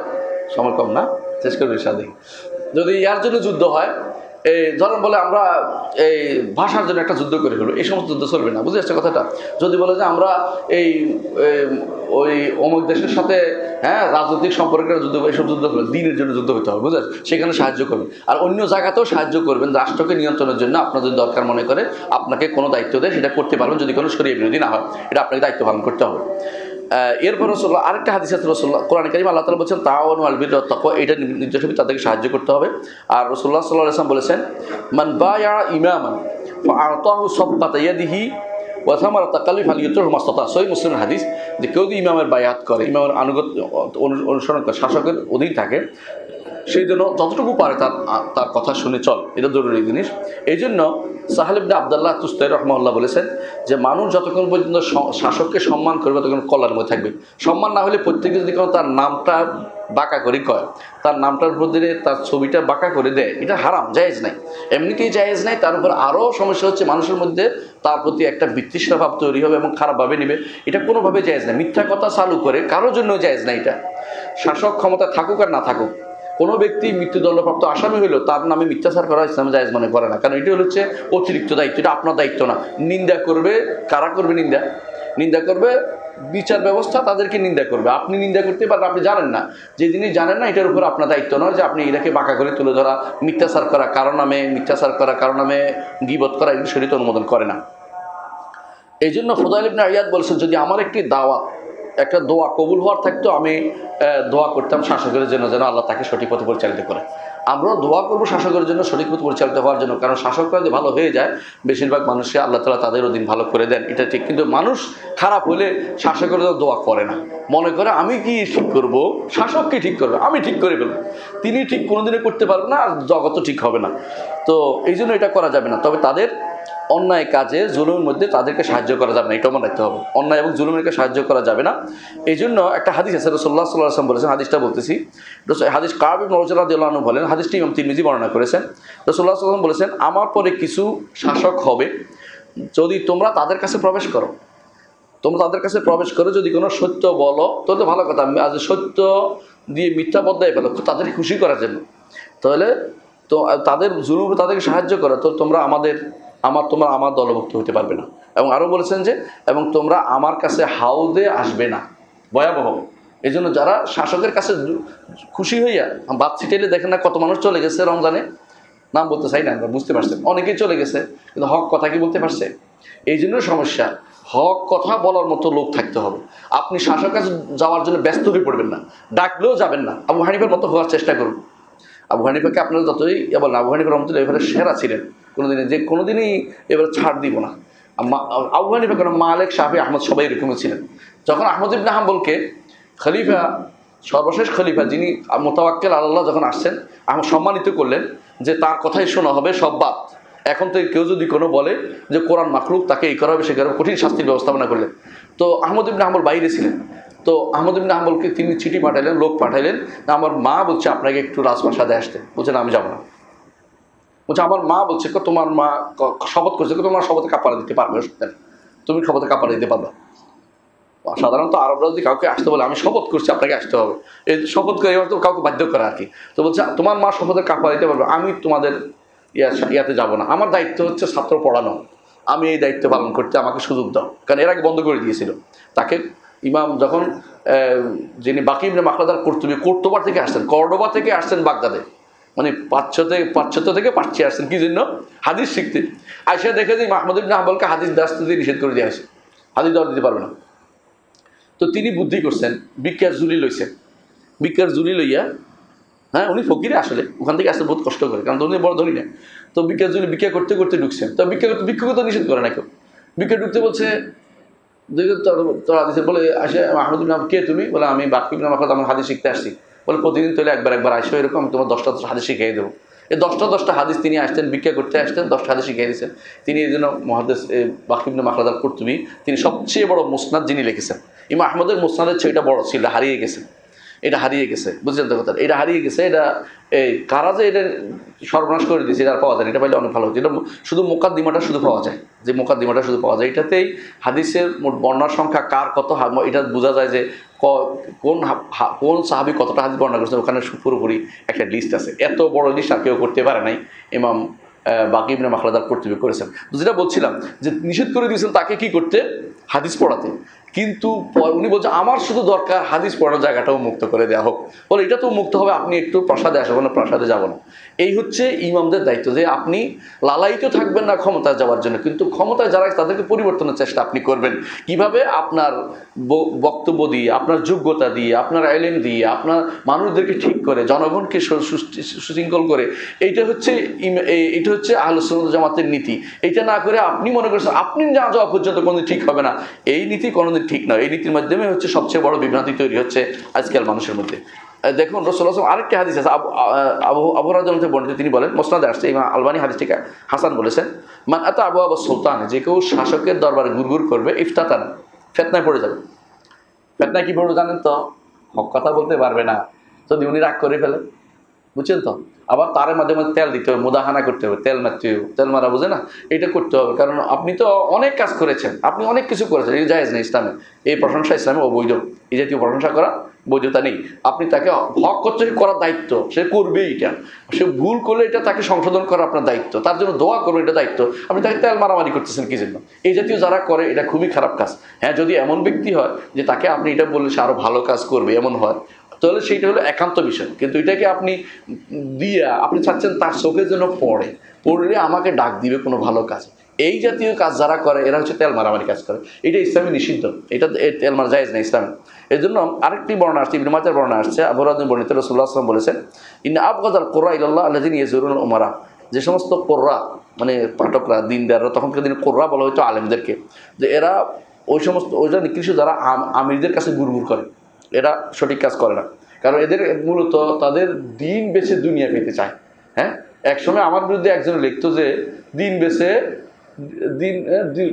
সময় কম না, শেষ করবে সাথে। যদি ইয়ার জন্য যুদ্ধ হয়, এই ধরেন বলে আমরা এই ভাষার জন্য একটা যুদ্ধ করে ফেলবো, এই সমস্ত যুদ্ধ চলবে না। বুঝে আসছে কথাটা? যদি বলে যে আমরা এই ওই অমুক দেশের সাথে রাজনৈতিক সম্পর্কের যুদ্ধ, এইসব যুদ্ধ করবেন, দিনের জন্য যুদ্ধ হতে হবে, বুঝে আসছে? সেখানে সাহায্য করবেন। আর অন্য জায়গাতেও সাহায্য করবেন, রাষ্ট্রকে নিয়ন্ত্রণের জন্য আপনার যদি দরকার মনে করে, আপনাকে কোনো দায়িত্ব দেয়, সেটা করতে পারবেন যদি কোনো শরীয়ত বিরোধী না হয়। এটা আপনাকে দায়িত্ব পালন করতে হবে। এরপর রাসূলুল্লাহ আরেকটা হাদিস আছে, রাসূলুল্লাহ কোরআন কারীমে আল্লাহ তাআলা বলেছেন তাআওয়ানু আলাল বিররি ওয়াত তাকওয়া, এটা নির্দেশ হবে তাদেরকে সাহায্য করতে হবে। আর রাসূলুল্লাহ সাল্লাল্লাহু আলাইহি ওয়াসাল্লাম বলেছেন মান বায়া ইমামান ফাআতাহু সাববাতা ইয়াদিহি ওয়া সামারাতা কালবি ফালিয়ুতিহু মাসতাতা। সহিহ মুসলিমের হাদিস, যে কেউ যদি ইমামের বায়াত করে, ইমামের আনুগত্য অনুসরণ করে, শাসকের অধীন থাকে, সেই জন্য যতটুকু পারে তার কথা শুনে চল, এটা জরুরি জিনিস। এই জন্য সাহেল ইবনে আব্দুল্লাহ তুস্তাই রাহমাহুল্লাহ বলেছেন যে মানুষ যতক্ষণ পর্যন্ত শাসককে সম্মান করবে ততক্ষণ কল্যাণ মধ্যে থাকবে। সম্মান না হলে প্রত্যেকে যদি কোনো তার নামটা বাঁকা করে কয়, তার নামটার উপর দিয়ে তার ছবিটা বাঁকা করে দেয়, এটা হারাম, জায়েজ নাই, এমনিতেই জায়েজ নাই। তার উপর আরও সমস্যা হচ্ছে মানুষের মধ্যে তার প্রতি একটা বিতৃষ্ণা ভাব তৈরি হবে এবং খারাপভাবে নেবে। এটা কোনোভাবে জায়েজ নাই। মিথ্যা কথা চালু করে কারোর জন্য জায়েজ নাই এটা। শাসক ক্ষমতা থাকুক আর না থাকুক, কোনো ব্যক্তি মৃত্যুদণ্ডপ্রাপ্ত আসামি হইল তার নামে মিথ্যাচার করা ইসলামে জায়েজ মনে করে না। কারণ এটি হচ্ছে অতিরিক্ত দায়িত্ব, এটা আপনার দায়িত্ব না। নিন্দা করবে কারা করবে? নিন্দা করবে বিচার ব্যবস্থা, তাদেরকে নিন্দা করবে। আপনি নিন্দা করতে পারেন, আপনি জানেন না, যে জিনিস জানেন না এটার উপর আপনার দায়িত্ব নয় যে আপনি এটাকে বাঁকা করে তুলে ধরা, মিথ্যাচার করা, কারো নামে গীবত করা, এগুলো শরীয়ত অনুমোদন করে না। এই জন্য ফুদাইল ইবনে আয়াদ বলছেন, যদি আমার একটি দাওয়াত, একটা দোয়া কবুল হওয়ার থাকতো, আমি দোয়া করতাম শাসকের জন্য যেন আল্লাহ তাকে সঠিক পথে পরিচালিত করে। আমরাও দোয়া করবো শাসকের জন্য সঠিক পথে পরিচালিত হওয়ার জন্য, কারণ শাসকরা যদি ভালো হয়ে যায়, বেশিরভাগ মানুষকে আল্লাহ তাআলা তাদের অধীন ভালো করে দেন, এটা ঠিক। কিন্তু মানুষ খারাপ হলে শাসকের জন্য দোয়া করে না, মনে করে আমি কি ঠিক করব, শাসককে ঠিক করবে, আমি ঠিক করে ফেলবো। তিনি ঠিক কোনোদিনই করতে পারবে না, আর জগৎও ঠিক হবে না। তো এই জন্য এটা করা যাবে না। তবে তাদের অন্যায় কাজে, জুলুমের মধ্যে তাদেরকে সাহায্য করা যাবে না, এটাও মনে রাখতে হবে। অন্যায় এবং জুলুমেরকে সাহায্য করা যাবে না। এই জন্য একটা হাদিস আছে, রাসূলুল্লাহ সাল্লাল্লাহু আলাইহি ওয়াসাল্লাম বলেছেন, হাদিসটা বলতেছি, হাদিস কাব ইবনে উজরা রাদিয়াল্লাহু আনহু বলেন, হাদিসটি ইমাম তিরমিজি বর্ণনা করেছেন। রাসূলুল্লাহ সাল্লাল্লাহু আলাইহি ওয়াসাল্লাম বলেছেন, আমার পরে কিছু শাসক হবে, যদি তোমরা তাদের কাছে প্রবেশ করো, যদি কোনো সত্য বলো, তাহলে ভালো কথা, আমি আজ সত্য দিয়ে মিথ্যা বদলায় ফেলো তাদেরকে খুশি করার জন্য, তাহলে তো তাদের জুলুমে তাদেরকে সাহায্য করো, তো তোমরা আমার দলভুক্ত হতে পারবে না। এবং আরও বলেছেন যে, এবং তোমরা আমার কাছে হাউদে আসবে না, ভয়াবহ। এই জন্য যারা শাসকের কাছে খুশি হইয়া বাদ ছিটাইলে, দেখেন না কত মানুষ চলে গেছে রমজানে, নাম বলতে চাই না, আমরা বুঝতে পারছেন, অনেকেই চলে গেছে, কিন্তু হক কথা কি বলতে পারছে? এই জন্য সমস্যা। হক কথা বলার মতো লোক থাকতে হবে। আপনি শাসকের কাছে যাওয়ার জন্য ব্যস্ত হয়ে পড়বেন না, ডাকলেও যাবেন না। আবু হানিফার মতো হওয়ার চেষ্টা করুন। আবু হানিফাকে আপনারা যতই বলেন, আবু হানিফা রহমতুল্লাহ এবারে সেরা ছিলেন, কোনোদিনই এবার ছাড় দিব না। আবু হানিফা কেন, মালিক, শাফি, আহমদ সবাই এরকমই ছিলেন। যখন আহমদ ইবনে হাম্বলকে খলিফা, সর্বশেষ খলিফা যিনি মুতাওয়াক্কিল আল্লাহ, যখন আসছেন, সম্মানিত করলেন যে তার কথাই শোনা হবে, সব বাদ। এখন থেকে কেউ যদি কোনো বলে যে কোরআন মাখলুক, তাকে এই করা হবে, সে করা হবে, কঠিন শাস্তির ব্যবস্থাপনা করলেন। তো আহমদ ইবনে হাম্বল বাইরে ছিলেন। তো আহমদ ইবনে হাম্বলকে তিনি চিঠি পাঠাইলেন, লোক পাঠাইলেন, আমার মা বলছে আপনাকে একটু রাজপ্রাসাদে আসতে। বলছেন আমি যাবো না। বলছে আমার মা বলছে, তোমার মা শপথ করছে, তোমার শপথে কাপড় দিতে পারবে, তুমি শপথে কাপড় দিতে পারবে। সাধারণত আরবরা যদি কাউকে আসতে বলে, আমি শপথ করছি আপনাকে আসতে হবে, এই শপথ করে তো কাউকে বাধ্য করা আর কি। তো বলছে তোমার মা শপথের কাপড় দিতে পারবে, আমি তোমাদের ইয়াতে যাব না, আমার দায়িত্ব হচ্ছে ছাত্র পড়ানো, আমি এই দায়িত্ব পালন করতে আমাকে সুযোগ দাও। কারণ এর আগে বন্ধ করে দিয়েছিল তাকে। ইমাম যখন যিনি বাকি ইবনে মাখলাদার কর্তোবা থেকে আসছেন, কর্ডোবা থেকে আসছেন বাগদাদে, মানে পাশ্চাত্য থেকে পাচ্ছি আসছেন, কি জন্য? হাদিস শিখতে। আইসা দেখে যে আহমদ ইবনে হাম্বলকে হাদিস দাস্তে দিয়ে নিষেধ করে দিয়ে আসে, হাদিস দেওয়া দিতে পারবে না। তো তিনি বুদ্ধি করছেন, ভিক্ষার ঝুলি লইয়া হ্যাঁ, উনি ফকিরে আসলে ওখান থেকে আসতে বহুত কষ্ট করে, কারণ উনি বড় ধনী না। তো ভিক্ষা করতে করতে ঢুকছেন। তো ভিক্ষুকে তো নিষেধ করে না কেউ। ভিক্ষা ঢুকতে বলছে, তোরা দিচ্ছে বলে আসে, আহমদুল নাম কে তুমি? বলে আমি বাকি নাম আমার হাদিস শিখতে আসছি। বলে প্রতিদিন তাহলে একবার আসো, এরকম আমি তোমার 10টা হাদিস শিখিয়ে দেবো। এই 10টা হাদিস তিনি আসতেন, ভিক্ষা করতে আসতেন, 10টা হাদিস শিখিয়ে দিয়েছেন। তিনি এই জন্য মহাদেশ বাকিব মাখলাদার কর্তুবী, তিনি সবচেয়ে বড় মুসনাদ যিনি লিখেছেন। ইমাম আহমদের মুসনাদের চেয়ে এটা বড় ছিল, হারিয়ে গেছে। এটা হারিয়ে গেছে, বুঝছেন তো কথা? এটা হারিয়ে গেছে। এটা এই কারা যে এটা সর্বনাশ করে দিয়েছে, এটা আর পাওয়া যায় না। এটা পাইলে অনেক ভালো হচ্ছে। এটা শুধু মোকাদ্দিমাটা শুধু পাওয়া যায়, যে মোকাদ্দিমাটা শুধু পাওয়া যায়। এটাতেই হাদিসের মোট বর্ণার সংখ্যা কার কত, এটা বোঝা যায় যে কোন সাহাবী কতটা হাদিস বর্ণনা করছেন। ওখানে পুরোপুরি একটা লিস্ট আছে। এত বড় লিস্ট আর কেউ করতে পারে নাই, ইমাম বাকি ইবনে মাখলাদার কর্তৃপক্ষ করেছেন। যেটা বলছিলাম যে নিষেধ করে দিয়েছেন তাকে কি করতে, হাদিস পড়াতে। কিন্তু উনি বলছে আমার শুধু দরকার হাদিস পড়ানোর জায়গাটাও মুক্ত করে দেওয়া হোক। বলে এটা তো মুক্ত হবে, আপনি একটু প্রসাদে আসবেন না, প্রসাদে যাব না। এই হচ্ছে ইমামদের দায়িত্ব, যে আপনি লালায়িত থাকবেন না ক্ষমতায় যাওয়ার জন্য, কিন্তু ক্ষমতায় যারা তাদেরকে পরিবর্তনের চেষ্টা আপনি করবেন। কিভাবে? আপনার বক্তব্য দিয়ে, আপনার যোগ্যতা দিয়ে, আপনার এলেম দিয়ে, আপনার মানুষদেরকে ঠিক করে, জনগণকে সুশৃঙ্খল করে। এইটা হচ্ছে আহলে সুন্নাত ওয়াল জামাতের নীতি। এটা না করে আপনি মনে করছেন আপনি না যাওয়া পর্যন্ত কোনোদিন ঠিক হবে না, এই নীতি কোনোদিন ঠিক নয়। এই নীতির মাধ্যমে হচ্ছে সবচেয়ে বড় বিভ্রান্তি তৈরি হচ্ছে আজকাল মানুষের মধ্যে। দেখুন রাসূলুল্লাহ সাল্লাল্লাহু আলাইহি ওয়াসাল্লাম আরেকটি হাদিস আছে, আবু রাদিয়াল্লাহু আনহু বর্ণিত, তিনি বলেন, মুসনাদে আসছে, ইমাম আলবানী হাদিসটিকে হাসান বলেছেন, মান আতা আবওয়াব সুলতান, যে কেউ শাসকের দরবারে গুড়গুড় করবে, ইফতাতান, ফিতনায় পড়ে যাবে। ফিতনায় কি পড়বে জানেন তো? হক কথা বলতে পারবে না, যদি উনি রাগ করে ফেলে, বুঝছেন তো? আবার তার মাঝে মাঝে তেল দিতে হবে, মুদাহানা করতে হবে, তেল মারতে হবে, তেল মারা বুঝে না, এটা করতে হবে। কারণ আপনি তো অনেক কাজ করেছেন, আপনি অনেক কিছু করেছেন, এই জায়েজ নেই ইসলামে। এই প্রশংসা ইসলামে অবৈধ, এই জাতীয় প্রশংসা করা বৈধতা নেই। আপনি তাকে হক করতে করার দায়িত্ব, সে করবেই। এটা সে ভুল করলে এটা তাকে সংশোধন করা আপনার দায়িত্ব, তার জন্য দোয়া করবে, এটা দায়িত্ব। আপনি তাকে তেল মারামারি করতেছেন কি জন্য? এই জাতীয় যারা করে এটা খুবই খারাপ কাজ। হ্যাঁ, যদি এমন ব্যক্তি হয় যে তাকে আপনি এটা বললে সে আরো ভালো কাজ করবে, এমন হয়, তাহলে সেইটা হলো একান্ত বিষয়। কিন্তু এটাকে আপনি দিয়া আপনি চাচ্ছেন তার চোখের জন্য পড়লে আমাকে ডাক দিবে কোনো ভালো কাজ, এই জাতীয় কাজ যারা করে এরা হচ্ছে তেল মারামারি কাজ করে। এটা ইসলামে নিষিদ্ধ, এটা তেল মারা জায়েজ না ইসলামে। এই জন্য আরেকটি বর্ণনা আসছে, ইবনে মাজাহর বর্ণনা আসছে, আবু রাদিন বর্ণিত, রাসূলুল্লাহ সাল্লাল্লাহু আলাইহি ওয়াসাল্লাম বলেছেন, ইন্না আবগাদাল কুররা ইলাল্লাহ আল্লাযিনা ইয়াজুরুল উমারা, যে সমস্ত কুররা মানে পাঠকরা, দিনদাররা, তখনকার দিনে কুররা বলা হতো আলেমদেরকে, যে এরা ওই সমস্ত ওইটা নিকৃষ্ট যারা আমিরদের কাছে গুড়গুড় করে, এরা সঠিক কাজ করে না। কারণ এদের মূলত তাদের দিন বেছে দুনিয়া পেতে চায়। হ্যাঁ, একসময় আমার বিরুদ্ধে একজন লিখতো যে দিন বেছে দিন দিন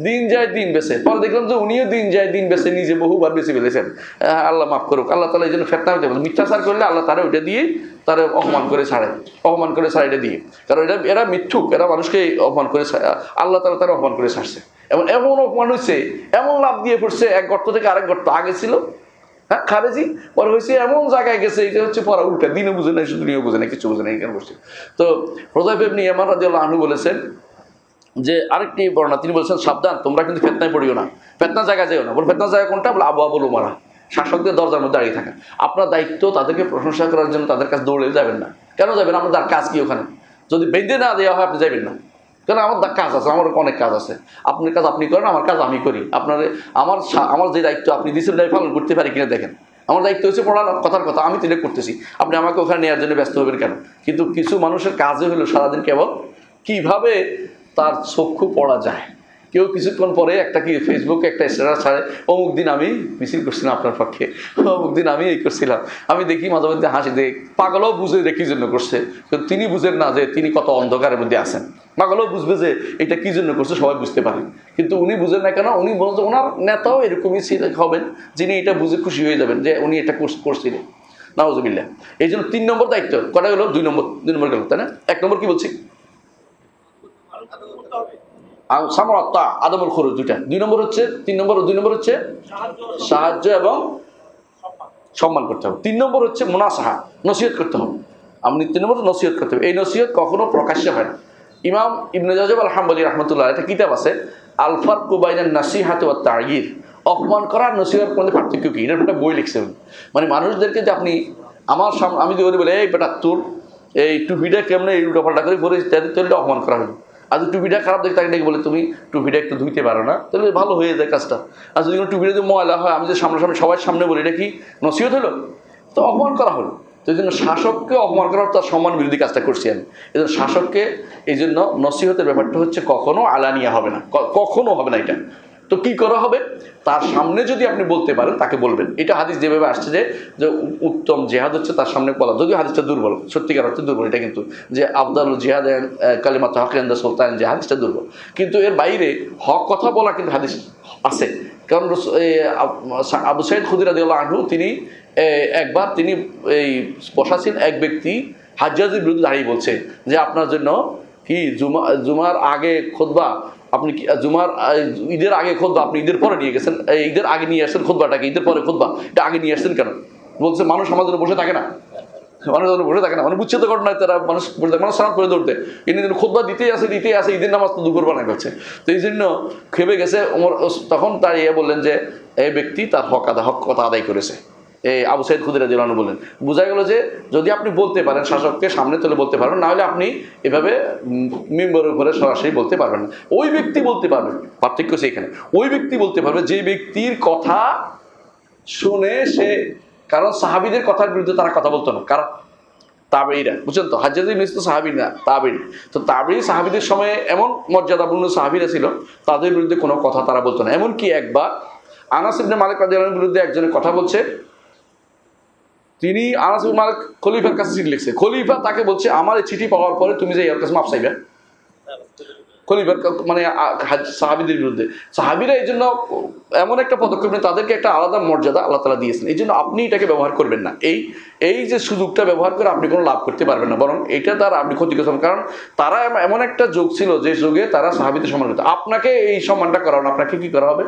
দিন যায় দিন বেছে। পরে দেখলাম যে উনিও দিন যায় দিন বেছে নিজে বহুবার বেছে ফেলেছেন। আল্লাহ মাফ করুক। আল্লাহ তাআলা এই জন্য ফেতনা হতে পারে, মিথ্যাচার করলে আল্লাহ তারা ওইটা দিয়ে তারা অপমান করে ছাড়ে এটা দিয়ে। কারণ এরা মিথ্যুক, এরা মানুষকে অপমান করে, আল্লাহ তাআলা তারা অপমান করে ছাড়ছে। এমন অপমান হয়েছে, এমন লাভ দিয়ে পড়ছে, এক গর্ত থেকে আরেক গর্ত। আগে ছিল হ্যাঁ খারেজি, পরে হয়েছে এমন জায়গায় গেছে, এটা হচ্ছে পড়া উল্টা, দিনও বুঝে না, শুধু দুনিয়াও বুঝে না, কিছু বুঝে না, এখানে বসছে। তো হুযায়ফা ইবনে ইয়ামান রাদিয়াল্লাহু আনহু বলেছেন যে আরেকটি বর্ণনা, তিনি বলছেন, সাবধান, তোমরা কিন্তু ফিতনায় পড়িও না, ফিতনার জায়গা যেও না। বল ফিতনার জায়গা কোনটা? বলে আবওয়াবুল উমারা, শাসকদের দরজার মধ্যে দাঁড়িয়ে থাকা। আপনার দায়িত্ব তাদেরকে প্রশংসা করার জন্য তাদের কাছে দৌড়ে যাবেন না। কেন যাবেন? আপনার কাজ কি ওখানে? যদি বেঁধে না দেওয়া হয় আপনি যাবেন না। কারণ আমার কাজ আছে, আমার অনেক কাজ আছে। আপনার কাজ আপনি করেন, আমার কাজ আমি করি। আমার যে দায়িত্ব আপনি দিয়েছেন পালন করতে পারি কিনা দেখেন। আমার দায়িত্ব হচ্ছে পড়ানো, কথার কথা আমি তো এটা করতেছি, আপনি আমাকে ওখানে নেওয়ার জন্য ব্যস্ত হবেন কেন? কিন্তু কিছু মানুষের কাজে হলো সারাদিন কেবল কিভাবে তার চক্ষু পড়া যায়। কেউ কিছুক্ষণ পরে একটা কি ফেসবুকে একটা স্ট্যাটাস ছাড়ে, অমুক দিন আমি মিছিল করছিলাম আপনার পক্ষে, অমুক দিন আমি এই করছিলাম। আমি দেখি মাঝে মধ্যে হাসি, দেখ পাগলও বুঝে যে কি জন্য করছে, কিন্তু তিনি বুঝেন না যে তিনি কত অন্ধকারের মধ্যে আছেন। পাগলও বুঝবে যে এটা কি জন্য করছে, সবাই বুঝতে পারে, কিন্তু উনি বুঝেন না কেন? উনি বলছেন ওনার নেতাও এরকমই হবেন, যিনি এটা বুঝে খুশি হয়ে যাবেন যে উনি এটা করছিলেন। নাউজুবিল্লাহ। এই জন্য 3 নম্বর দায়িত্ব কটা গেল, 2 নম্বর গেল, তাই না? 1 নম্বর কি বলছি? আদমুল খুরুজ, 2টা। 2 নম্বর হচ্ছে 2 নম্বর হচ্ছে সাহায্য এবং সম্মান করতে হবে। 3 নম্বর হচ্ছে মুনাসাহা, নসিহত করতে হবে। আপনি 3 নম্বর নসিহত করতে হবে। এই নসিহত কখনো প্রকাশ্যে হয় না। ইমাম ইবনে রাজব আল হাম্বলী রাহমাতুল্লাহ, একটা কিতাব আছে, আল ফারকু বাইনান নাসিহাতি ওয়াত তা'য়ীর, অপমান করার নসিহত মধ্যে পার্থক্য কি, এর একটা বই লিখছে। মানে মানুষদেরকে যে আপনি আমি যদি বলি এই বেটা তোর এই টুপিটা কেমনে এই উল্টাপাল্টা করে পরে ইত্যাদি, তাহলে অপমান করা হলো। আর যদি টুপিটা খারাপ দেখে তাকে ডেকে বলে তুমি টুপিটা একটু ধুইতে পারো না, তাহলে ভালো হয়ে যায় কাজটা। আর যদি কোনো টুপিটা যদি ময়লা হয়, আমি যে সামনাসামনি সবার সামনে বলি, এটা কি নসিহত হলো? তো অপমান করা হলো। তো এই জন্য শাসককে অপমান করার তার সম্মান বিরোধী কাজটা করছি আমি। এই জন্য শাসককে এই জন্য নসিহতের ব্যাপারটা হচ্ছে কখনো আলানিয়া হবে না, কখনো হবে না এটা। তো কি করা হবে, তার সামনে যদি আপনি বলতে পারেন তাকে বলবেন। এটা হাদিস যেভাবে আসছে যে উত্তম জেহাদ হচ্ছে তার সামনে বলা, যদিও হাদিসটা দুর্বল, সত্যিকার অর্থে দুর্বল এটা, কিন্তু যে আফদাল জিহাদ কালিমাত হক ইনদা সুলতান, যে হাদিসটা দুর্বল, কিন্তু এর বাইরে হক কথা বলা কিন্তু হাদিস আছে। কারণ আবু সাইদ খুদরি রাদিয়াল্লাহু আনহু তিনি একবার তিনি এই বসা ছিলেন, এক ব্যক্তি হাজ্জাজের বিরুদ্ধে দাঁড়িয়ে বলছে যে আপনার জন্য কি জুমার আগে খুতবা, আপনি কি জুমার ঈদের আগে খুতবা আপনি ঈদের পরে নিয়ে গেছেন, ঈদের আগে নিয়ে আসছেন খুতবাটাকে, ঈদের পরে খুতবা এটা আগে নিয়ে আসছেন কেন? বলছে মানুষ আমাদের বসে থাকে না, মানুষ বসে থাকে না, মানে বুঝছে তো ঘটনায় তারা মানুষ বসে থাকে, মানুষ স্নান করে দৌড়তে, কিন্তু খুতবা দিতেই আসে ঈদের নামাজ তো দুপুর বানায় করছে। তো এই জন্য খেপে গেছে ওমর, তখন তার বললেন যে এই ব্যক্তি তার হক কথা আদায় করেছে। এই আবু সাইদ খুদরি রাদিয়াল্লাহু আনহু বললেন, বোঝা গেল যে যদি আপনি বলতে পারেন শাসককে সামনে তুলে বলতে পারবেন, না হলে আপনি এভাবে মিম্বরের উপরে সরাসরি বলতে পারবেন না। ওই ব্যক্তি বলতে পারবে, পার্থক্য হচ্ছে এখানে, ওই ব্যক্তি বলতে পারবে যে ব্যক্তির কথা শুনে সে, কারণ সাহাবীদের কথার বিরুদ্ধে তারা কথা বলতো না, কারণ তাবেঈরা, বুঝছেন তো, হাজ্জাজ ইবনে ইউসুফ সাহাবী না, তাবেঈ। তো তাবেঈ সাহাবীদের সময়ে এমন মর্যাদাপূর্ণ সাহাবীরা ছিল, তাদের বিরুদ্ধে কোনো কথা তারা বলতো না। এমনকি একবার আনাস ইবনে মালিক রাদিয়াল্লাহু আনহুর বিরুদ্ধে একজনের কথা বলছে, তিনি আনাস ইবনে মালিক খলিফার কাছে চিঠি লিখছে, খলিফা তাকে বলছে আমার এই চিঠি পাওয়ার পরে তুমি যে এর কাছে মাপ চাইবে, খলিফার মানে সাহাবীদের বিরুদ্ধে। সাহাবীরা এই জন্য এমন একটা পদক্ষেপ নেয়, তাদেরকে একটা আলাদা মর্যাদা আল্লাহ তাআলা দিয়েছেন। এই জন্য আপনি এটাকে ব্যবহার করবেন না, এই যে সুযোগটা ব্যবহার করে আপনি কোনো লাভ করতে পারবেন না, বরং এটা দ্বারা আপনি ক্ষতিগ্রস্ত হবেন। কারণ তারা এমন একটা যুগ ছিল যে যুগে তারা সাহাবীদের সম্মান করত। আপনাকে এই সম্মানটা করানো, আপনাকে কি করা হবে,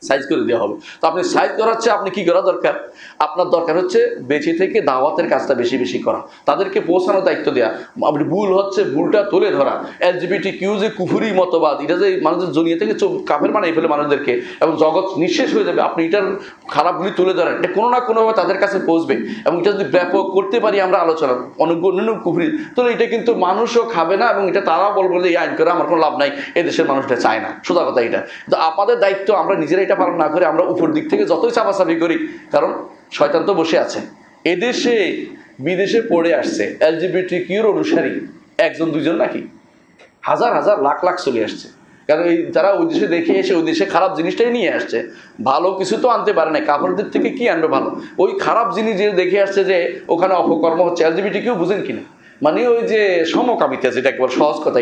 সাইজ করে দেওয়া হবে। তো আপনি সাইজ করাচ্ছে, আপনি কি করা দরকার, আপনার দরকার হচ্ছে বেঁচে থেকে দাওয়াতের কাজটা বেশি বেশি করা, তাদেরকে পৌঁছানোর দায়িত্ব দেওয়া। আপনি ভুল হচ্ছে ভুলটা তুলে ধরা, LGBTQ যে কুফুরি মতবাদ, এটা যে মানুষের জড়িয়ে থেকে কাফের বানাই ফেলে মানুষদেরকে, এবং জগৎ নিঃশেষ হয়ে যাবে, আপনি এটার খারাপগুলি তুলে ধরেন, এটা কোনো না কোনোভাবে তাদের কাছে পৌঁছবে। এবং এটা যদি ব্যাপক করতে পারি আমরা আলোচনা অন্য কুফুরি, তাহলে এটা কিন্তু মানুষও খাবে না, এবং এটা তারাও বলবো যে এই আইন করে আমার কোনো লাভ নাই, এদেশের মানুষটা চায় না, সোজা কথা এটা। তো আমাদের দায়িত্ব, আমরা নিজেরা এটা পালন না করে আমরা উপর দিক থেকে যতই চাপাচাপি করি, কারণ শয়তান তো বসে আছে। এদেশে বিদেশে পড়ে আসছে LGBTQর অনুসারী একজন দুজন নাকি, হাজার হাজার লাখ লাখ চলে আসছে। কারণ এই যারা ওই দেশে দেখে এসে ওই দেশে খারাপ জিনিসটাই নিয়ে আসছে, ভালো কিছু তো আনতে পারে না, কাপড়দের থেকে কি আনবে ভালো, ওই খারাপ জিনিস যে দেখে আসছে যে ওখানে অপকর্ম হচ্ছে। LGBTQ বুঝেন কিনা, মানে ওই যে সমকামিতা, যেটা একবার সহজ কথা,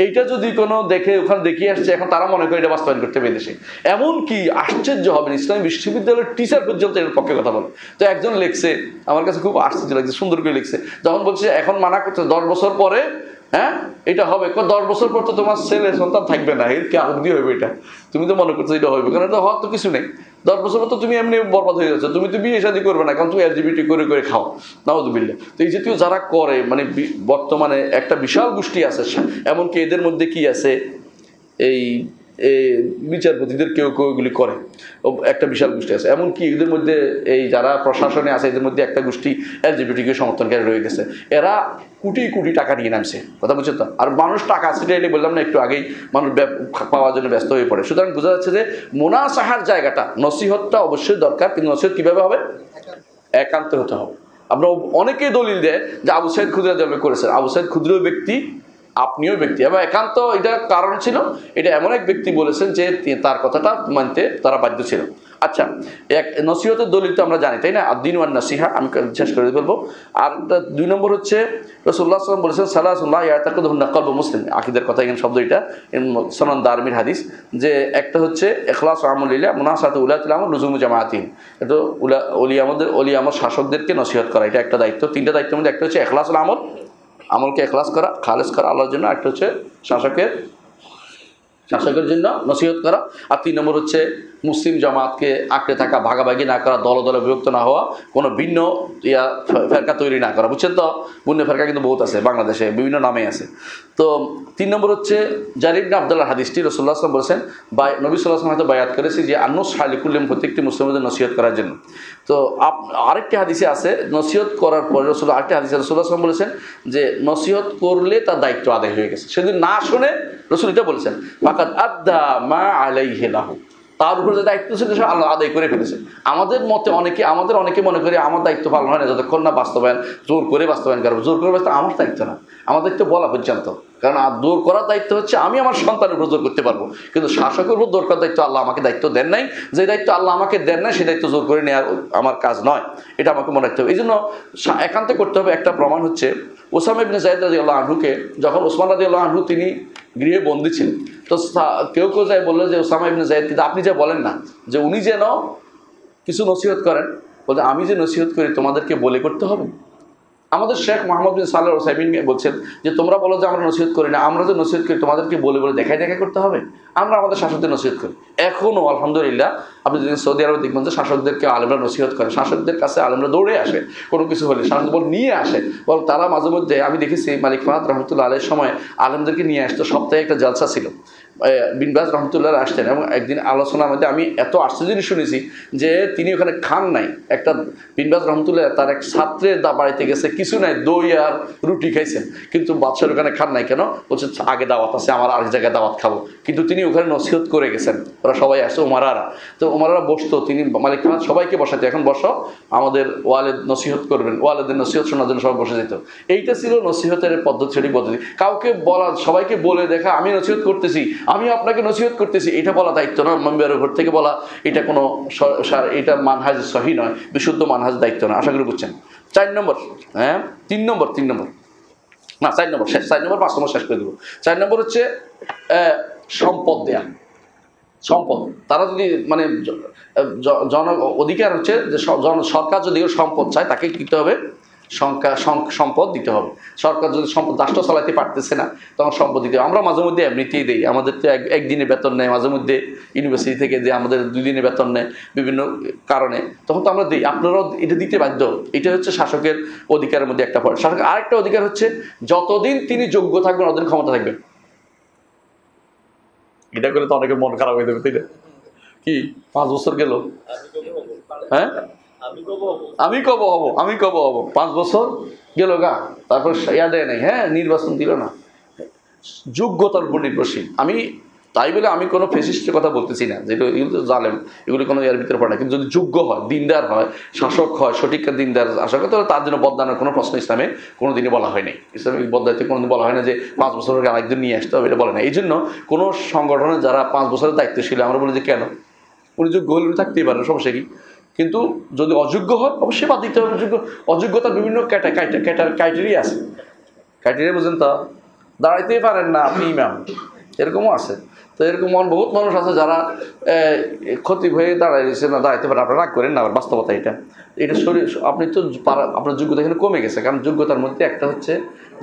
এইটা যদি কোনো দেখে ওখানে দেখিয়ে আসছে, এখন তারা মনে করে এটা বাস্তবায়ন করতে হবে দেশে। এমনকি আশ্চর্য হবেন, ইসলামী বিশ্ববিদ্যালয়ের টিচার পর্যন্ত এর পক্ষে কথা বলে। তো একজন লিখছে, আমার কাছে খুব আশ্চর্য লাগছে, সুন্দর করে লিখছে, যখন বলছে এখন মানা করতে 10 বছর পরে হ্যাঁ এটা হবে, 10 বছর পর তো তোমার ছেলে সন্তান থাকবে না, এর কি আবদ্ধি হবে এটা, তুমি তো মনে করছো এটা হবে, কারণ এটা হওয়ার তো কিছু নেই। 10 বছর পর তো তুমি এমনি বরবাদ হয়ে যাচ্ছ, তুমি তো বিয়ে শাদী করবে না, কারণ তুমি LGBT করে করে খাও, নাউযুবিল্লাহ। তো এই জাতীয় যারা করে, মানে বর্তমানে একটা বিশাল গোষ্ঠী আছে, এমনকি এদের মধ্যে কি আছে, এই বিচারপতিদের কেউ কেউ এগুলি করে, একটা বিশাল গোষ্ঠী আছে। এমনকি এদের মধ্যে এই যারা প্রশাসনে আছে, এদের মধ্যে একটা গোষ্ঠী LGBTQ সমর্থনকারী রয়ে গেছে, এরা কোটি কোটি টাকা নিয়ে নামছে, কথা বুঝছেন তো। আর মানুষ টাকা সেটাই বললাম না একটু আগেই, মানুষ পাওয়ার জন্য ব্যস্ত হয়ে পড়ে। সুতরাং বোঝা যাচ্ছে যে মুনাসাহার জায়গাটা, নসিহতটা অবশ্যই দরকার, কিন্তু নসিহত কীভাবে হবে, একান্ত হতে হবে। আমরা অনেকেই দলিল দেয় যে আবু সাইদ খুদরি রাদিয়াল্লাহু আনহু করেছেন, আবু সাইদ খুদরিও ব্যক্তি, আপনিও ব্যক্তি, এবং একান্ত এটা কারণ ছিল, এটা এমন এক ব্যক্তি বলেছেন যে তার কথাটা মানতে তারা বাধ্য ছিল। আচ্ছা, এক নসিহতের দলিল তো আমরা জানি, তাই না, আদ-দীন ওয়ান নাসিহা, আমি শেষ করে বলবো। আর 2 নম্বর হচ্ছে রাসূলুল্লাহ সাল্লাল্লাহু আলাইহি ওয়াসাল্লাম বলেছেন সালাসুল্লাহ ইয়াতাকাদুহুন্না কলবু মুসলিম, আকীদার কথা, এখানে শব্দ এটা সুনান দারমির হাদিস, যে একটা হচ্ছে ইখলাস আমলিল্লাহ, মুনাসাহাতু উলাতিল আমর, লুজুমু জামাআতিন, এটা ওলিয়ামদের শাসকদেরকে নসিহত করা, এটা একটা দায়িত্ব। 3টা দায়িত্বের মধ্যে একটা হচ্ছে ইখলাসুল আমল, আমলকে এখলাস করা, খালেস করা আল্লাহর জন্য, একটা হচ্ছে শাসকের জন্য নসিহত করা, আর 3 নম্বর হচ্ছে মুসলিম জামাতকে আঁকড়ে থাকা, ভাগাভাগি না করা, দলে দলে বিভক্ত না হওয়া, কোনো ভিন্ন ফেরকা তৈরি না করা, বুঝছেন তো। ভিন্ন ফেরকা কিন্তু বহুত আছে বাংলাদেশে, বিভিন্ন নামে আছে। তো 3 নম্বর হচ্ছে জারির ইবনে আব্দুল্লাহ হাদিসটি, রাসূলুল্লাহ সাল্লাল্লাহু আলাইহি ওয়াসাল্লাম বলেছেন, নবী সাল্লাল্লাহু আলাইহি ওয়াসাল্লাম হয়তো বায়াত করেছি যে আন্নুস হালিকুল্লিম, প্রত্যেকটি মুসলিমদের নসিহত করার জন্য। তো আরেকটি হাদিসে আছে নসিহত করার পরে রাসূল, আরেকটি হাদিসে রাসূলুল্লাহ সাল্লাল্লাহু আলাইহি ওয়াসাল্লাম বলেছেন যে নসিহত করলে তার দায়িত্ব আদায় হয়ে গেছে, সেদিন না শুনে রাসূল এটা বলেছেন, ফাকাদ আদ্দা মা আলাইহি লাহু, তার উপরে যে দায়িত্ব ছিল সে আল্লাহ আদায় করে ফেলেছে। আমাদের অনেকে মনে করি আমার দায়িত্ব পালন হয় না যতক্ষণ না বাস্তবায়ন, জোর করে বাস্তবায়ন করবো। জোর করে বাস্তব আমার দায়িত্ব না, আমার দায়িত্ব বলা পর্যন্ত। কারণ জোর করার দায়িত্ব হচ্ছে আমি আমার সন্তানের উপর জোর করতে পারবো, কিন্তু শাসকের উপর জোর করার দায়িত্ব আল্লাহ আমাকে দায়িত্ব দেন নাই। যে দায়িত্ব আল্লাহ আমাকে দেন নাই সেই দায়িত্ব জোর করে নেওয়ার আমার কাজ নয়, এটা আমাকে মনে রাখতে হবে। এই জন্য একান্তে করতে হবে। একটা প্রমাণ হচ্ছে ওসামা ইবনে যায়েদ রাদিয়াল্লাহু আনহুকে যখন ওসমান রাদিয়াল্লাহু আনহু তিনি গৃহে বন্দী ছিলেন, তো কেউ কেউ যায় বললো যে ওসামা ইবনে যায়েদ, কিন্তু আপনি যে বলেন না যে উনি যেন কিছু নসিহত করেন, বলতে আমি যে নসিহত করি তোমাদেরকে বলে করতে হবে। আমাদের শেখ মোহাম্মদ বিন সালেহ আল উসাইমিন বলছেন যে তোমরা বলো যে আমরা নসিহত করি না, আমরা যে নসিহত করি তোমাদেরকে বলে বলে দেখাই করতে হবে। আমরা আমাদের শাসকদের নসিহত করি এখনও আলহামদুলিল্লাহ। আপনি যদি সৌদি আরবে দেখবেন যে শাসকদেরকে আলেমরা নসিহত করে, শাসকদের কাছে আলেমরা দৌড়ে আসে, কোনো কিছু হলে শাসক বল নিয়ে আসে। বল তারা মাঝে মধ্যে আমি দেখেছি মালিক ফাহাদ রহমতুল্লাহ আলাইহির সময় আলেমদেরকে নিয়ে আসতো। সপ্তাহে একটা জলসা ছিল, বিন বাজ রহমতুল্লাহ আসতেন, এবং একদিন আলোচনার মধ্যে আমি এত আশ্চর্য জিনিস শুনেছি যে তিনি ওখানে খান নাই। একটা বিন বাজ রহমতুল্লাহ তার এক ছাত্রের বাড়িতে গেছে, কিছু নাই, দই আর রুটি খাইছেন, কিন্তু বাদশার ওখানে খান নাই কেন? বলছে আগে দাওয়াত আছে, আমার আরেক জায়গায় দাওয়াত খাবো। কিন্তু তিনি ওখানে নসিহত করে গেছেন, ওরা সবাই আসছে ওমারারা। তো ওমারারা বসতো, তিনি মালিক ফাহাদ সবাইকে বসাতে, এখন বসো আমাদের ওয়ালেদ নসিহত করবেন, ওয়ালেদের নসিহত শোনার জন্য সবাই বসে যেত। এইটা ছিল নসিহতের পদ্ধতি, সঠিক পদ্ধতি। কাউকে বলা, সবাইকে বলে দেখা আমি নসিহত করতেছি, আমি আপনাকে নসিহত করতেছি, এটা বলা দায়িত্ব নয়। মেম্বারের ঘর থেকে বলা এটা কোনো এটা মানহাজ সহি নয়, বিশুদ্ধ মানহাজ দায়িত্ব নয়। আশা করি বুঝছেন। 4 নম্বর, হ্যাঁ 3 নম্বর না 4 নম্বর শেষ, 4 নম্বর 5 নম্বর শেষ করে দেবো। 4 নম্বর হচ্ছে সম্পদ দেয়া। সম্পদ তারা যদি মানে জন অধিকার হচ্ছে যে সরকার যদি সম্পদ চায় তাকে কি দিতে হবে? সম্পদ দিতে হবে। সরকার যদি সম্পদ রাষ্ট্র চালাতে পারতেছে না তখন সম্পদ দিতে হবে। আমরা মাঝে মধ্যে এমনিতেই দিই, আমাদের তো একদিনের বেতন নেয়, মাঝে মধ্যে ইউনিভার্সিটি থেকে যে আমাদের 2 দিনের বেতন নেয় বিভিন্ন কারণে, তখন তো আমরা দিই। আপনারাও এটা দিতে বাধ্য। এটা হচ্ছে শাসকের অধিকারের মধ্যে একটা পয়েন্ট। শাসকের আরেকটা অধিকার হচ্ছে যতদিন তিনি যোগ্য থাকবেন ততদিন ক্ষমতা থাকবেন। এটা করলে তো অনেকের মন খারাপ হয়ে যাবে, তাই না? কি 5 বছর গেল, হ্যাঁ আমি কব হব 5 বছর গেল গা, তারপর ইয়া দেয় নাই, হ্যাঁ নির্বাচন দিল না। যোগ্যতার উপর নির্ভরশীল। আমি তাই বলে আমি কোনো ফেসিস্টের কথা বলতেছি না, যেটা এগুলো জালেম, এগুলি কোনো এর ভিতরে পড়ে না। কিন্তু যদি যোগ্য হয়, দিনদার হয়, শাসক হয়, সঠিক দিনদার শাসক হয়, তাহলে তার জন্য বদলানোর কোনো প্রশ্ন ইসলামে কোনো দিনই বলা হয়নি। ইসলামিক বদলাইতে কোনোদিন বলা হয় না যে 5 বছরের আরেকদিন নিয়ে আসতে হবে, এটা বলে না। এই জন্য কোনো সংগঠনে যারা 5 বছরের দায়িত্বশীল, আমরা বলি যে কেন উনি যোগ্য হলে থাকতেই পারেন, সমস্যা কি? কিন্তু যদি অযোগ্য হয় অবশ্যই বাদ দিতে হবে। অযোগ্যতার বিভিন্ন ক্রাইটেরিয়া আছে। ক্রাইটেরিয়া বুঝেন তো? দাঁড়াইতেই পারেন না আপনি ইমাম, এরকমও আছে। তো এরকম বহুত মানুষ আছে যারা ক্ষতি হয়ে দাঁড়াইছে না, দাঁড়াইতে পারে। আপনারা রাগ করেন না, আবার বাস্তবতা এটা শরীর। আপনি তো আপনার যোগ্যতা এখানে কমে গেছে, কারণ যোগ্যতার মধ্যে একটা হচ্ছে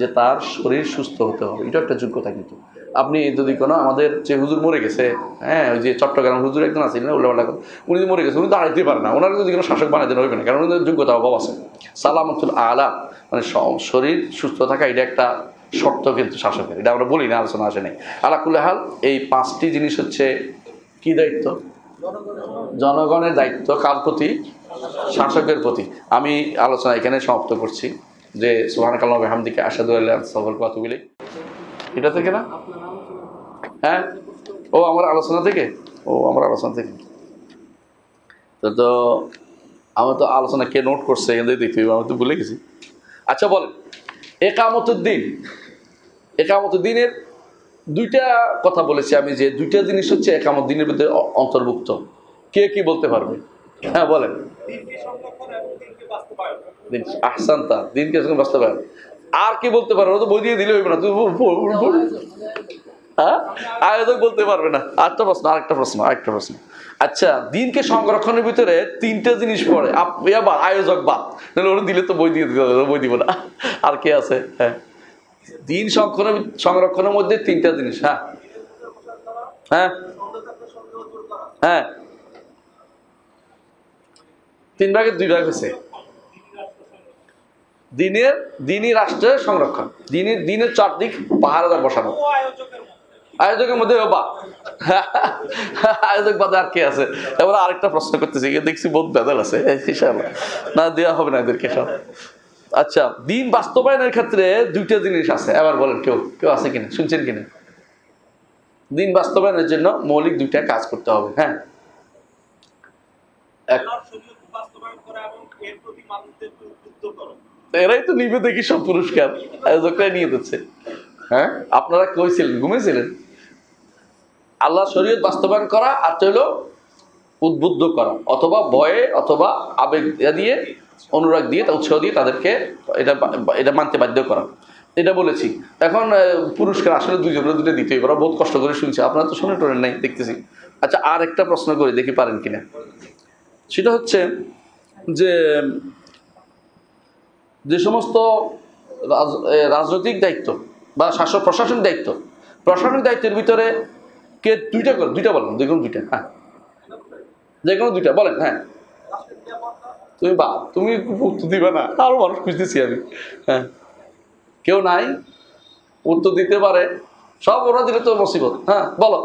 যে তার শরীর সুস্থ হতে হবে, এটা একটা যোগ্যতা। কিন্তু আপনি যদি কোনো আমাদের যে হুজুর মরে গেছে, হ্যাঁ ওই যে চট্টগ্রাম হুজুর একজন আছিলেন উল্লাপাল্লা, উনি মরে গেছে, উনি দাঁড়াইতে পারেন না, ওনার যদি কোনো শাসক বানাই দেন হইবে না, কারণ ওনাদের যোগ্যতা অভাব আছে। সালামতুল আলা মানে শরীর সুস্থ থাকা, এটা একটা শর্ত কিন্তু শাসকের, এটা আমরা বলি না, আলোচনা আসে নাই। আলাকুল্লা হাল এই 5টি জিনিস হচ্ছে কি দায়িত্ব? জনগণের দায়িত্ব কার প্রতি? শাসকের প্রতি। আমি আলোচনা এখানে সমাপ্ত করছি। যে সুবহানাকাল্লাহি ওয়া বিহামদিকা আশহাদু আল্লা ইলাহা ইল্লা আনতা আস্তাগফিরুকা ওয়া আতুবু ইলাইক। এটা থেকে না, হ্যাঁ ও আমার আলোচনা থেকে, তো আমার তো আলোচনা কে নোট করছে এখান থেকে দেখতে, আমি তো ভুলে গেছি। আচ্ছা বলেন, একামতুদ্দিনের 2টা কথা বলেছি আমি, যে 2টা জিনিস হচ্ছে একামতুদ্দিনের ভিতরে অন্তর্ভুক্ত। কে কি বলতে পারবে? হ্যাঁ বলেন। আহসানতা, দিনকে বাস্তবায়ন। আর কি বলতে পারবে? তো বই দিয়ে দিলে হইবে না, তুই হ্যাঁ আয়োজক বলতে পারবে না। আরেকটা প্রশ্ন। আচ্ছা, দিনকে সংরক্ষণের ভিতরে 3টা জিনিস পড়ে, আয়োজক বাদ, তাহলে ওরা দিলে তো বই দিয়ে দিতে হবে, বই দিব না। আর কে আছে? হ্যাঁ দিন সংরক্ষণের মধ্যে 3টা জিনিস। হ্যাঁ হ্যাঁ হ্যাঁ 3 ভাগে 2 ভাগ হয়েছে। দিনই রাষ্ট্রের সংরক্ষণ, দিনের 4 দিক পাহারাদার বসানো। আয়োজকের মধ্যে আয়োজক বাদে আর কে আছে? এবার আরেকটা প্রশ্ন করতেছি, দেখছি বহুত বেদাল আছে, না দেওয়া হবে না এদেরকে সব। আচ্ছা, দিন বাস্তবায়নের ক্ষেত্রে 2টা জিনিস আছে। এবার বলেন, কেউ আছে কিনা, শুনছেন কিনা? দিন বাস্তবায়নের জন্য মৌলিক 2টা কাজ করতে হবে। হ্যাঁ এরাই তো নিবে দেখি সব পুরস্কার, আয়োজকরাই নিয়ে দিচ্ছে। হ্যাঁ, আপনারা কইছিলেন, ঘুমিয়েছিলেন? আল্লাহ শরীয়ত বাস্তবায়ন করা আর হইল উদ্বুদ্ধ করা, অথবা ভয়ে অথবা আবেগ দিয়ে, অনুরাগ দিয়ে, উৎসাহ দিয়ে তাদেরকে এটা মানতে বাধ্য করা, এটা বলেছি। এখন পুরস্কার আসলে দুইজনের দুটো দিতে হবে, ওরা বহুত কষ্ট করে শুনছে, আপনারা তো শুনে টোনেন নাই দেখতেছি। আচ্ছা, আর একটা প্রশ্ন করে দেখি পারেন কিনা। সেটা হচ্ছে যে সমস্ত রাজনৈতিক দায়িত্ব বা শাসক প্রশাসনিক দায়িত্ব, প্রশাসনিক দায়িত্বের ভিতরে কে দুইটা বলেন, যেকোনো দুইটা। হ্যাঁ, যেকোনো দুইটা বলেন। হ্যাঁ, তুমি উত্তর দিবে না, আরো মানুষ খুঁজতেছি আমি। হ্যাঁ, কেউ নাই উত্তর দিতে পারে, সব ওরা দিলে তো মুসিবত। হ্যাঁ, বলো।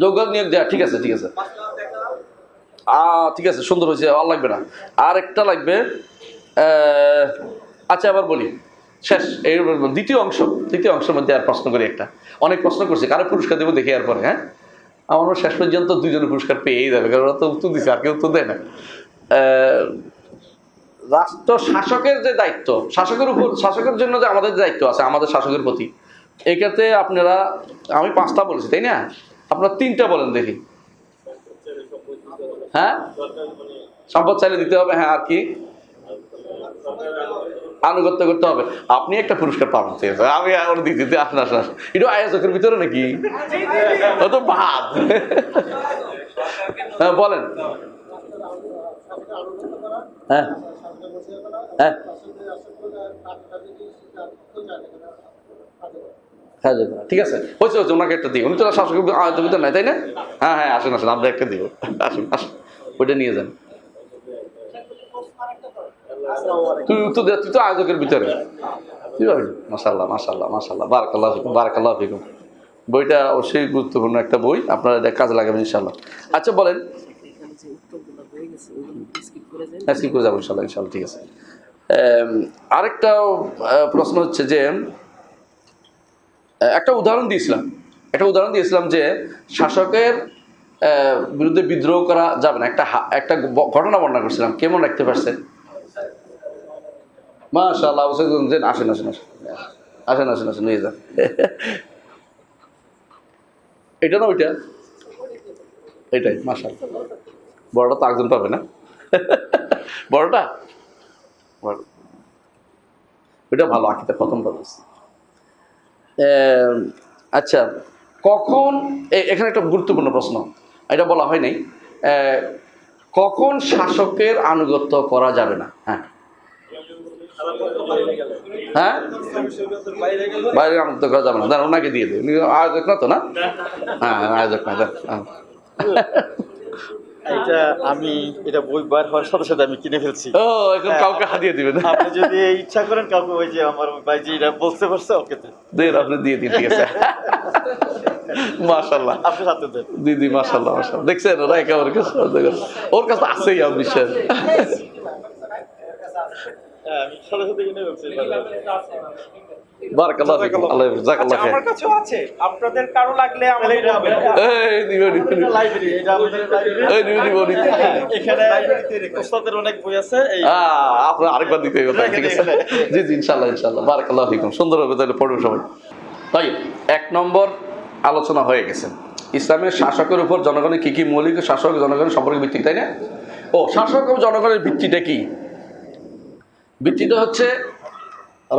যোগ্য নিয়োগ দেওয়া, ঠিক আছে, ঠিক আছে, ঠিক আছে, সুন্দর হয়েছে, আর লাগবে না, আর একটা লাগবে। আচ্ছা, আবার বলি, শেষ এই দ্বিতীয় অংশের মধ্যে আর প্রশ্ন করি একটা। অনেক প্রশ্ন করছি, কারো পুরস্কার দেবো দেখি এরপরে। হ্যাঁ, আমার শেষ পর্যন্ত দুইজনের পুরস্কার পেয়েই যাবে, কারণ ওরা তো উত্তর দিচ্ছে, আর কেউ উত্তর দেয় না। রাষ্ট্র শাসকের যে দায়িত্ব, শাসকের জন্য যে আমাদের দায়িত্ব আছে আমাদের শাসকের প্রতি, এই ক্ষেত্রে আপনারা, আমি 5টা বলেছি তাই না, আপনারা 3টা বলেন দেখি। হ্যাঁ, সম্পদ চাইলে দিতে হবে। হ্যাঁ, আর কি? আনুগত্য করতে হবে। আপনি একটা পুরস্কার পাবেন, ঠিক আছে, আমি এখন দিতে আসেন। এটা আয়োজকের ভিতরে নাকি? ও তো ভাত। হ্যাঁ, বলেন। হ্যাঁ, হ্যাঁ, ঠিক আছে, হয়েছে, ওনাকে একটা দিই, উনি তো শাসকের ভিতরে নাই তাই না? হ্যাঁ, হ্যাঁ, আসেন, আমরা একটা দিব, আসুন, ওইটা নিয়ে যান। তুই উত্তর দে, তুই তো আয়োজকের ভিতরে। মাশাআল্লাহ, মাশাআল্লাহ, মাশাআল্লাহ, বারাকাল্লাহ ফিকুম, বারাকাল্লাহ ফিকুম। বইটা অবশ্যই গুরুত্বপূর্ণ একটা বই, আপনারা এটা কাজে লাগাবেন ইনশাআল্লাহ। আচ্ছা, বলেন। স্কিপ করে যাবো ইনশাআল্লাহ, ঠিক আছে। আরেকটা প্রশ্ন হচ্ছে যে, একটা উদাহরণ দিয়েছিলাম যে শাসকের বিরুদ্ধে বিদ্রোহ করা যাবে না, একটা ঘটনা বর্ণনা করছিলাম, কেমন রাখতে পারছে? মাশাআল্লাহ, আসেন, নিয়ে যান। এটা না ওইটা? এটাই, মাশাআল্লাহ। বড়টা তো একজন পাবে না, বড়টা ওইটা ভালো, আঁকিতে প্রথম পাবে। আচ্ছা, কখন, এখানে একটা গুরুত্বপূর্ণ প্রশ্ন, এটা বলা হয় নাই, কখন শাসকের আনুগত্য করা যাবে না? হ্যাঁ, হ্যাঁ, বাইরে আনুগত্য করা যাবে না, দাঁড়া, ওনাকে দিয়ে দেবে, আয়োজক না তো? না, হ্যাঁ, আয়োজক না। এটা আমি এটা বই বার হওয়ার সাথে সাথে আমি কিনে ফেলছি। ও, এখন কাউকে হাতিয়ে দিবেন? আপনি যদি ইচ্ছা করেন কাউকে, ওই যে আমার ভাই যে এটা বলতে পারছে, ওকে দেন, আপনি দিয়ে দিন, ঠিক আছে। মাশাআল্লাহ, আপনি হাতে দেন। দিদি, মাশাআল্লাহ, মাশাআল্লাহ, দেখছেন ওরা একেবারে ওর কাছে আছেই বিশ্বাস। আমি সাথে সাথে কিনে ফেলছি। বারাকাল্লাহ ফিকুম, আল্লাহ হাফেজ, জাযাকাল্লাহ খাইর। আমার কাছেও আছে, আপনাদের কারো লাগলে আমাদের এই দিবেন, লাইব্রেরি, এটা আমাদের লাইব্রেরি। এই দিবেন, এখানে ওস্তাদের অনেক বই আছে। আপনার আরেকবার দিতে হবে, ঠিক আছে? জি, ইনশাআল্লাহ, বারাকাল্লাহ ফিকুম। সুন্দর হবে, তাহলে পড়বে সবাই। তাই 1 নম্বর আলোচনা হয়ে গেছে, ইসলামের শাসকের উপর জনগণের কি কি মৌলিক শাসক জনগণের সম্পর্কে ভিত্তি, তাই না? ও, শাসক ও জনগণের ভিত্তিটা কি? ভিত্তিটা হচ্ছে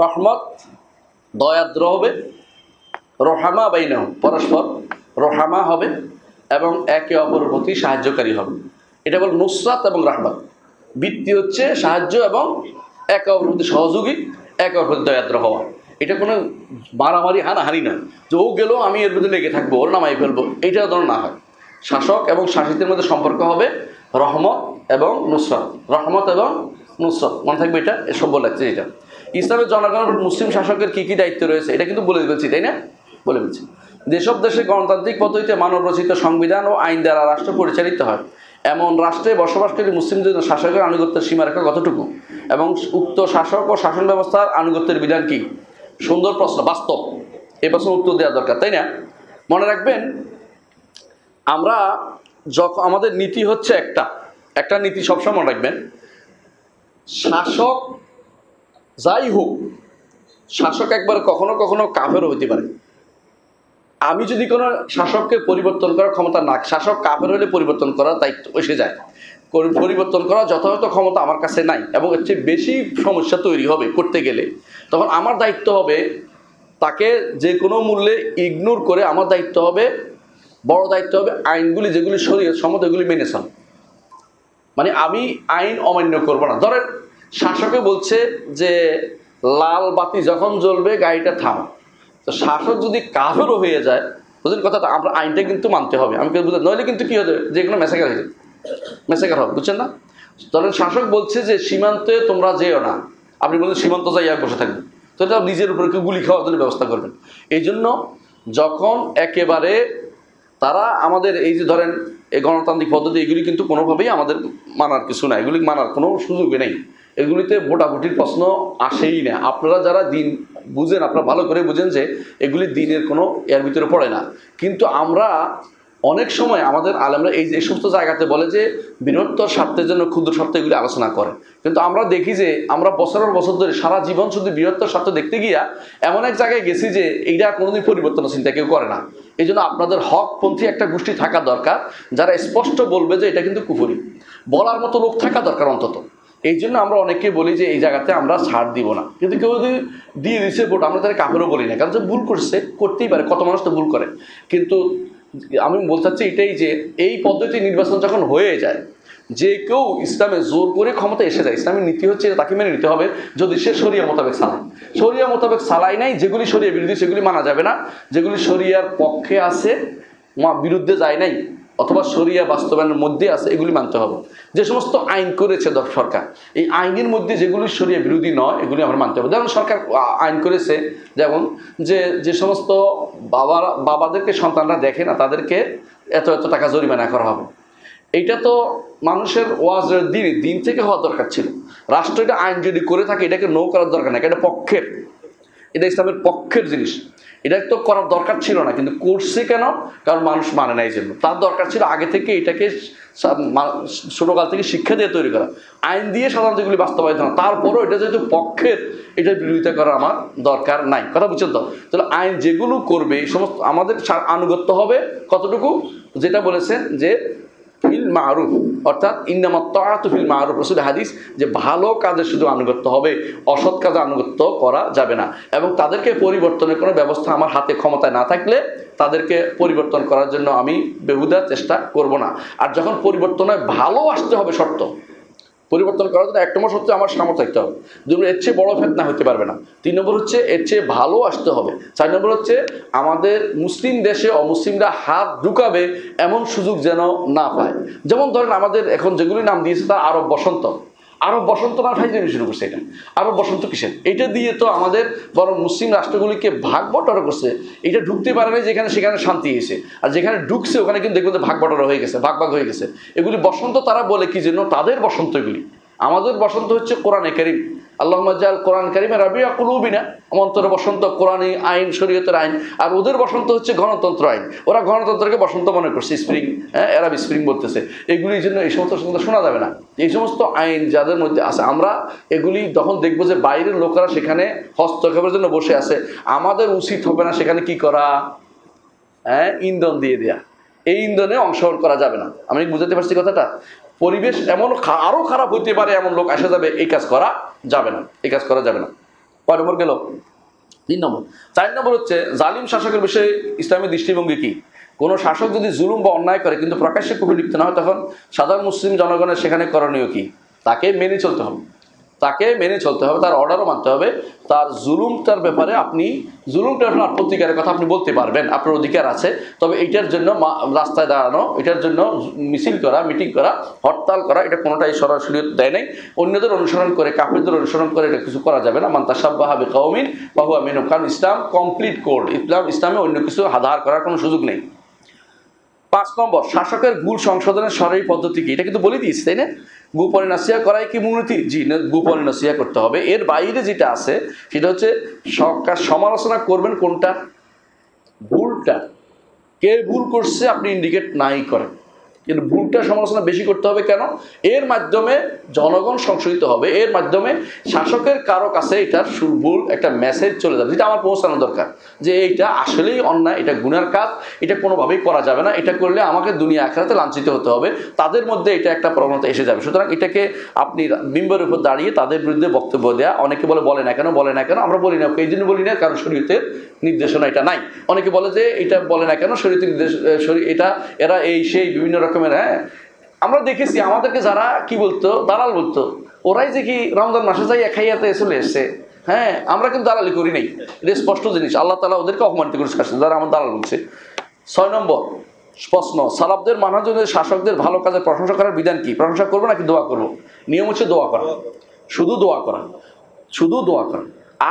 রহমত, দয়াদ্র হবে, রহামা বাইনাহুম, পরস্পর রহামা হবে এবং একে অপরের প্রতি সাহায্যকারী হবে। এটা বল নুসরাত এবং রাহমাত। ভিত্তি হচ্ছে সাহায্য এবং একে অপরের প্রতি সহযোগী, একে অপরের প্রতি দয়াদ্র হওয়া। এটা কোনো মারামারি, হানাহানি না, যে ও গেলেও আমি এর মধ্যে লেগে থাকবো, ওর নামাই ফেলবো, এইটা যেন না হয়। শাসক এবং শাসিতের মধ্যে সম্পর্ক হবে রহমত এবং নুসরাত, রহমত এবং নুসরাত, মনে থাকবে এটা, এসব লাগছে। এটা ইসলামের জনগণের মুসলিম শাসকের কি কি দায়িত্ব রয়েছে, এটা কিন্তু বলে বলছি, তাই না? বলে বলছি। যেসব দেশে গণতান্ত্রিক পদ্ধতিতে মানব রচিত সংবিধান ও আইন দ্বারা রাষ্ট্র পরিচালিত হয় এমন রাষ্ট্রে বসবাসকারী মুসলিমদের জন্য শাসকের আনুগত্যের সীমারেখা কতটুকু এবং উক্ত শাসক ও শাসন ব্যবস্থার আনুগত্যের বিধান কি? সুন্দর প্রশ্ন, বাস্তব। এই প্রশ্নের উত্তর দেওয়া দরকার, তাই না? মনে রাখবেন, আমরা যখন আমাদের নীতি হচ্ছে একটা নীতি সবসময় মনে রাখবেন, শাসক যাই হোক, শাসক একবার কখনো কখনো কাফেরও হইতে পারে। আমি যদি কোনো শাসককে পরিবর্তন করার ক্ষমতা না, শাসক কাফের হলে পরিবর্তন করার দায়িত্ব এসে যায়, পরিবর্তন করার যথাযথ ক্ষমতা আমার কাছে নাই এবং এর চেয়ে বেশি সমস্যা তৈরি হবে করতে গেলে, তখন আমার দায়িত্ব হবে তাকে যে কোনো মূল্যে ইগনোর করে, আমার দায়িত্ব হবে, বড় দায়িত্ব হবে আইনগুলি যেগুলি শরীয়ত সম্মত এগুলি মেনে চল। মানে আমি আইন অমান্য করব না। ধরেন শাসকে বলছে যে লাল বাতি যখন জ্বলবে গাড়িটা থামা, তো শাসক যদি কাফেরও হয়ে যায়, বুঝলেন কথাটা, আমরা আইনটা কিন্তু মানতে হবে। আমি বুঝলাম, নইলে কিন্তু কী হবে, যে কোনো মেসাকার হয়ে যাবে, মেসাকার হবে, বুঝছেন না? ধরেন শাসক বলছে যে সীমান্তে তোমরা যেও না, আপনি বলছেন সীমান্ত যাইয়া বসে থাকবেন, তো এটা নিজের উপরে কেউ গুলি খাওয়ার জন্য ব্যবস্থা করবেন। এই জন্য যখন একেবারে তারা আমাদের এই যে ধরেন এই গণতান্ত্রিক পদ্ধতি, এগুলি কিন্তু কোনোভাবেই আমাদের মানার কিছু না, এগুলি মানার কোনো সুযোগই নেই, এগুলিতে ভোটাভুটির প্রশ্ন আসেই না। আপনারা যারা দিন বুঝেন, আপনারা ভালো করে বুঝেন যে এগুলি দিনের কোনো এর ভিতরে পড়ে না। কিন্তু আমরা অনেক সময় আমাদের আলেমরা এই সমস্ত জায়গাতে বলে যে বৃহত্তর স্বার্থের জন্য ক্ষুদ্র স্বার্থ এগুলি আলোচনা করে, কিন্তু আমরা দেখি যে আমরা বছরের বছর ধরে সারা জীবন শুধু বৃহত্তর স্বার্থ দেখতে গিয়া এমন এক জায়গায় গেছি যে এইটা কোনোদিন পরিবর্তন চিন্তা কেউ করে না। এই জন্য আপনাদের হকপন্থী একটা গোষ্ঠী থাকা দরকার, যারা স্পষ্ট বলবে যে এটা কিন্তু কুফরি, বলার মতো লোক থাকা দরকার অন্তত। এই জন্য আমরা অনেকে বলি যে এই জায়গাতে আমরা ছাড় দিব না, কিন্তু কেউ যদি দিয়ে দিচ্ছে ভোট, আমরা তাদের কাফেরও বলি না, কারণ যে ভুল করছে, করতেই পারে, কত মানুষ তো ভুল করে। কিন্তু আমি বলতে চাচ্ছি এটাই যে এই পদ্ধতি নির্বাচন যখন হয়ে যায়, যে কেউ ইসলামে জোর করে ক্ষমতা এসে যায়, ইসলামের নীতি হচ্ছে তাকে মেনে নিতে হবে যদি সে শরিয়া মোতাবেক চালায়। শরিয়া মোতাবেক চালাই নাই, যেগুলি শরিয়া বিরোধী সেগুলি মানা যাবে না, যেগুলি শরিয়ার পক্ষে আছে, বিরুদ্ধে যায় নাই, অথবা শরিয়া বাস্তবায়নের মধ্যে আছে, এগুলি মানতে হবে। যে সমস্ত আইন করেছে সরকার, এই আইনের মধ্যে যেগুলি শরিয়া বিরোধী নয় এগুলি আমরা মানতে হবে। যেমন সরকার আইন করেছে, যেমন যে সমস্ত বাবাদেরকে সন্তানরা দেখে না তাদেরকে এত এত টাকা জরিমানা করা হবে। এইটা তো মানুষের ওয়াজের দিন থেকে হওয়া দরকার ছিল। রাষ্ট্র এটা আইন যদি করে থাকে এটাকে নো করার দরকার নেই, এটা পক্ষের, এটা ইসলামের পক্ষের জিনিস, এটা তো করার দরকার ছিল না, কিন্তু করছে কেন? কারণ মানুষ মানে না। এই জন্য তার দরকার ছিল আগে থেকে এটাকে ছোটকাল থেকে শিক্ষা দিয়ে তৈরি করা, আইন দিয়ে সাধারণত এগুলি বাস্তবায়িত না। তারপরও এটা যেহেতু পক্ষের, এটার বিরোধিতা করা আমার দরকার নাই, কথা বুঝছেন তো? তাহলে আইন যেগুলো করবে এই সমস্ত আমাদের আনুগত্য হবে কতটুকু, যেটা বলেছেন যে ফিল মারুফ, অর্থাৎ ইন্নামাত তাআতু ফিল মারুফ, রাসূল হাদিস, যে ভালো কাজে শুধু আনুগত্য হবে, অসৎ কাজে আনুগত্য করা যাবে না। এবং তাদেরকে পরিবর্তনের কোনো ব্যবস্থা আমার হাতে ক্ষমতায় না থাকলে তাদেরকে পরিবর্তন করার জন্য আমি বেহুদা চেষ্টা করব না। আর যখন পরিবর্তনে ভালো আসতে হবে শর্ত, পরিবর্তন করার জন্য 1 নম্বর হচ্ছে আমার সামর্থ্য থাকতে হবে, 2 নম্বর এর চেয়ে বড় ফেতনা হতে পারবে না, 3 নম্বর হচ্ছে এর চেয়ে ভালো আসতে হবে, 4 নম্বর হচ্ছে আমাদের মুসলিম দেশে অমুসলিমরা হাত ঢুকাবে এমন সুযোগ যেন না পায়। যেমন ধরেন আমাদের এখন যেগুলি নাম দিয়েছে তা আরব বসন্ত, আরব বসন্ত না ফাইজলামি শুরু করছে। এটা আরব বসন্ত কিসের? এটা দিয়ে তো আমাদের বরং মুসলিম রাষ্ট্রগুলিকে ভাগ বটরা করছে। এটা ঢুকতে পারে না যেখানে সেখানে শান্তি এসে, আর যেখানে ঢুকছে ওখানে কিন্তু দেখবেন ভাগ বটরা হয়ে গেছে, ভাগ হয়ে গেছে। এগুলি বসন্ত তারা বলে কি জন্য? তাদের বসন্ত এগুলি। আমাদের বসন্ত হচ্ছে কোরআনে কারীম, আল্লাহুম্মা জাল কোরআন কারীমে রাবিয়া কুলুবিনা, অন্তরে বসন্ত কোরআনী আইন, শরীয়তের আইন। আর ওদের বসন্ত হচ্ছে গণতন্ত্র আইন, ওরা গণতন্ত্রকে বসন্ত মনে করছে, স্প্রিং, আরব স্প্রিং বলতেছে। এগুলির জন্য এই সমস্ত শোনা যাবে না। এই সমস্ত আইন যাদের মধ্যে আছে, আমরা এগুলি যখন দেখবো যে বাইরের লোকেরা সেখানে হস্তক্ষেপের জন্য বসে আছে, আমাদের উচিত হবে না সেখানে কি করা? ইন্ধন দিয়ে দেয়া। এই ইন্ধনে অংশগ্রহণ করা যাবে না। আমি বুঝাতে পারছি কথাটা? পরিবেশ এমন আরো খারাপ হইতে পারে, এমন লোক আসা যাবে, এই কাজ করা যাবে না, এই কাজ করা যাবে না। কয় নম্বর গেল? 3 নম্বর। 4 নম্বর হচ্ছে জালিম শাসকের বিষয়ে ইসলামের দৃষ্টিভঙ্গি কি? কোনো শাসক যদি জুলুম বা অন্যায় করে কিন্তু প্রকাশ্যে কুফরি লিপ্ত না হয়, তখন সাধারণ মুসলিম জনগণের সেখানে করণীয় কি? তাকে মেনে চলতে হবে, তাকে মেনে চলতে হবে, তার অর্ডারও মানতে হবে। তার জুলুমটার ব্যাপারে আপনি জুলুমটার আপনার প্রতিকারের কথা আপনি বলতে পারবেন, আপনার অধিকার আছে। তবে এটার জন্য রাস্তায় দাঁড়ানো, এটার জন্য মিছিল করা, মিটিং করা, হরতাল করা, এটা কোনোটাই সরাসরি দেয় নাই। অন্যদের অনুসরণ করে, কাফেরদের অনুসরণ করে এটা কিছু করা যাবে না। মান তাশাব্বাহা বিকাওমিন ফাহুয়া মিনহুম, কারণ ইসলাম কমপ্লিট কোড, ইসলামে অন্য কিছু আধার করার কোনো সুযোগ নেই। 5 নম্বর, শাসকের ভুল সংশোধনের সরকারি পদ্ধতি কি? এটা কিন্তু বলে দিয়েছি, তাই না? গোপনে নসিহত করাই কি মূলনীতি? জি না, গোপনে নসিহত করতে হবে। এর বাইরে যেটা আছে সেটা হচ্ছে সমালোচনা করবেন কোনটা? ভুলটা। কে ভুল করছে আপনি ইন্ডিকেট নাই করেন, কিন্তু ভুলটা সমালোচনা বেশি করতে হবে। কেন? এর মাধ্যমে জনগণ সংশোধিত হবে, এর মাধ্যমে শাসকের কারো কাছে এটার ভুল একটা মেসেজ চলে যাবে, যেটা আমার পৌঁছানো দরকার যে এইটা আসলেই অন্যায়, এটা গুনার কাজ, এটা কোনোভাবেই করা যাবে না, এটা করলে আমাকে দুনিয়া আখিরাতে লাঞ্ছিত হতে হবে। তাদের মধ্যে এটা একটা প্রবণতা এসে যাবে। সুতরাং এটাকে আপনি মিম্বরের উপর দাঁড়িয়ে তাদের বিরুদ্ধে বক্তব্য দেওয়া, অনেকে বলে না কেন, বলে না কেন, আমরা বলি না এই জন্য বলি না কারণ শরীয়তের নির্দেশনা এটা নাই। অনেকে বলে যে এটা বলে না কেন, শরীয়তের নির্দেশ, এটা এরা এই সেই বিভিন্ন রকমের। হ্যাঁ, আমরা দেখেছি আমাদেরকে যারা কি বলতো, দালাল বলতো, ওরাই যে কি রমজান মাসে যাই খাইয়াতে চলে এসছে। হ্যাঁ, আমরা কিন্তু দালালি করি নাই, এটা স্পষ্ট জিনিস। আল্লাহ তাআলা ওদেরকে অপমানিত করেছে যারা আমার দালাল বলছে। 6 নম্বর প্রশ্ন, সালাফদের মানহাজ অনুযায়ী শাসকদের ভালো কাজের প্রশংসা করার বিধান কি? প্রশংসা করবো নাকি দোয়া করবো? নিয়ম হচ্ছে দোয়া করা, শুধু দোয়া করা, শুধু দোয়া করা।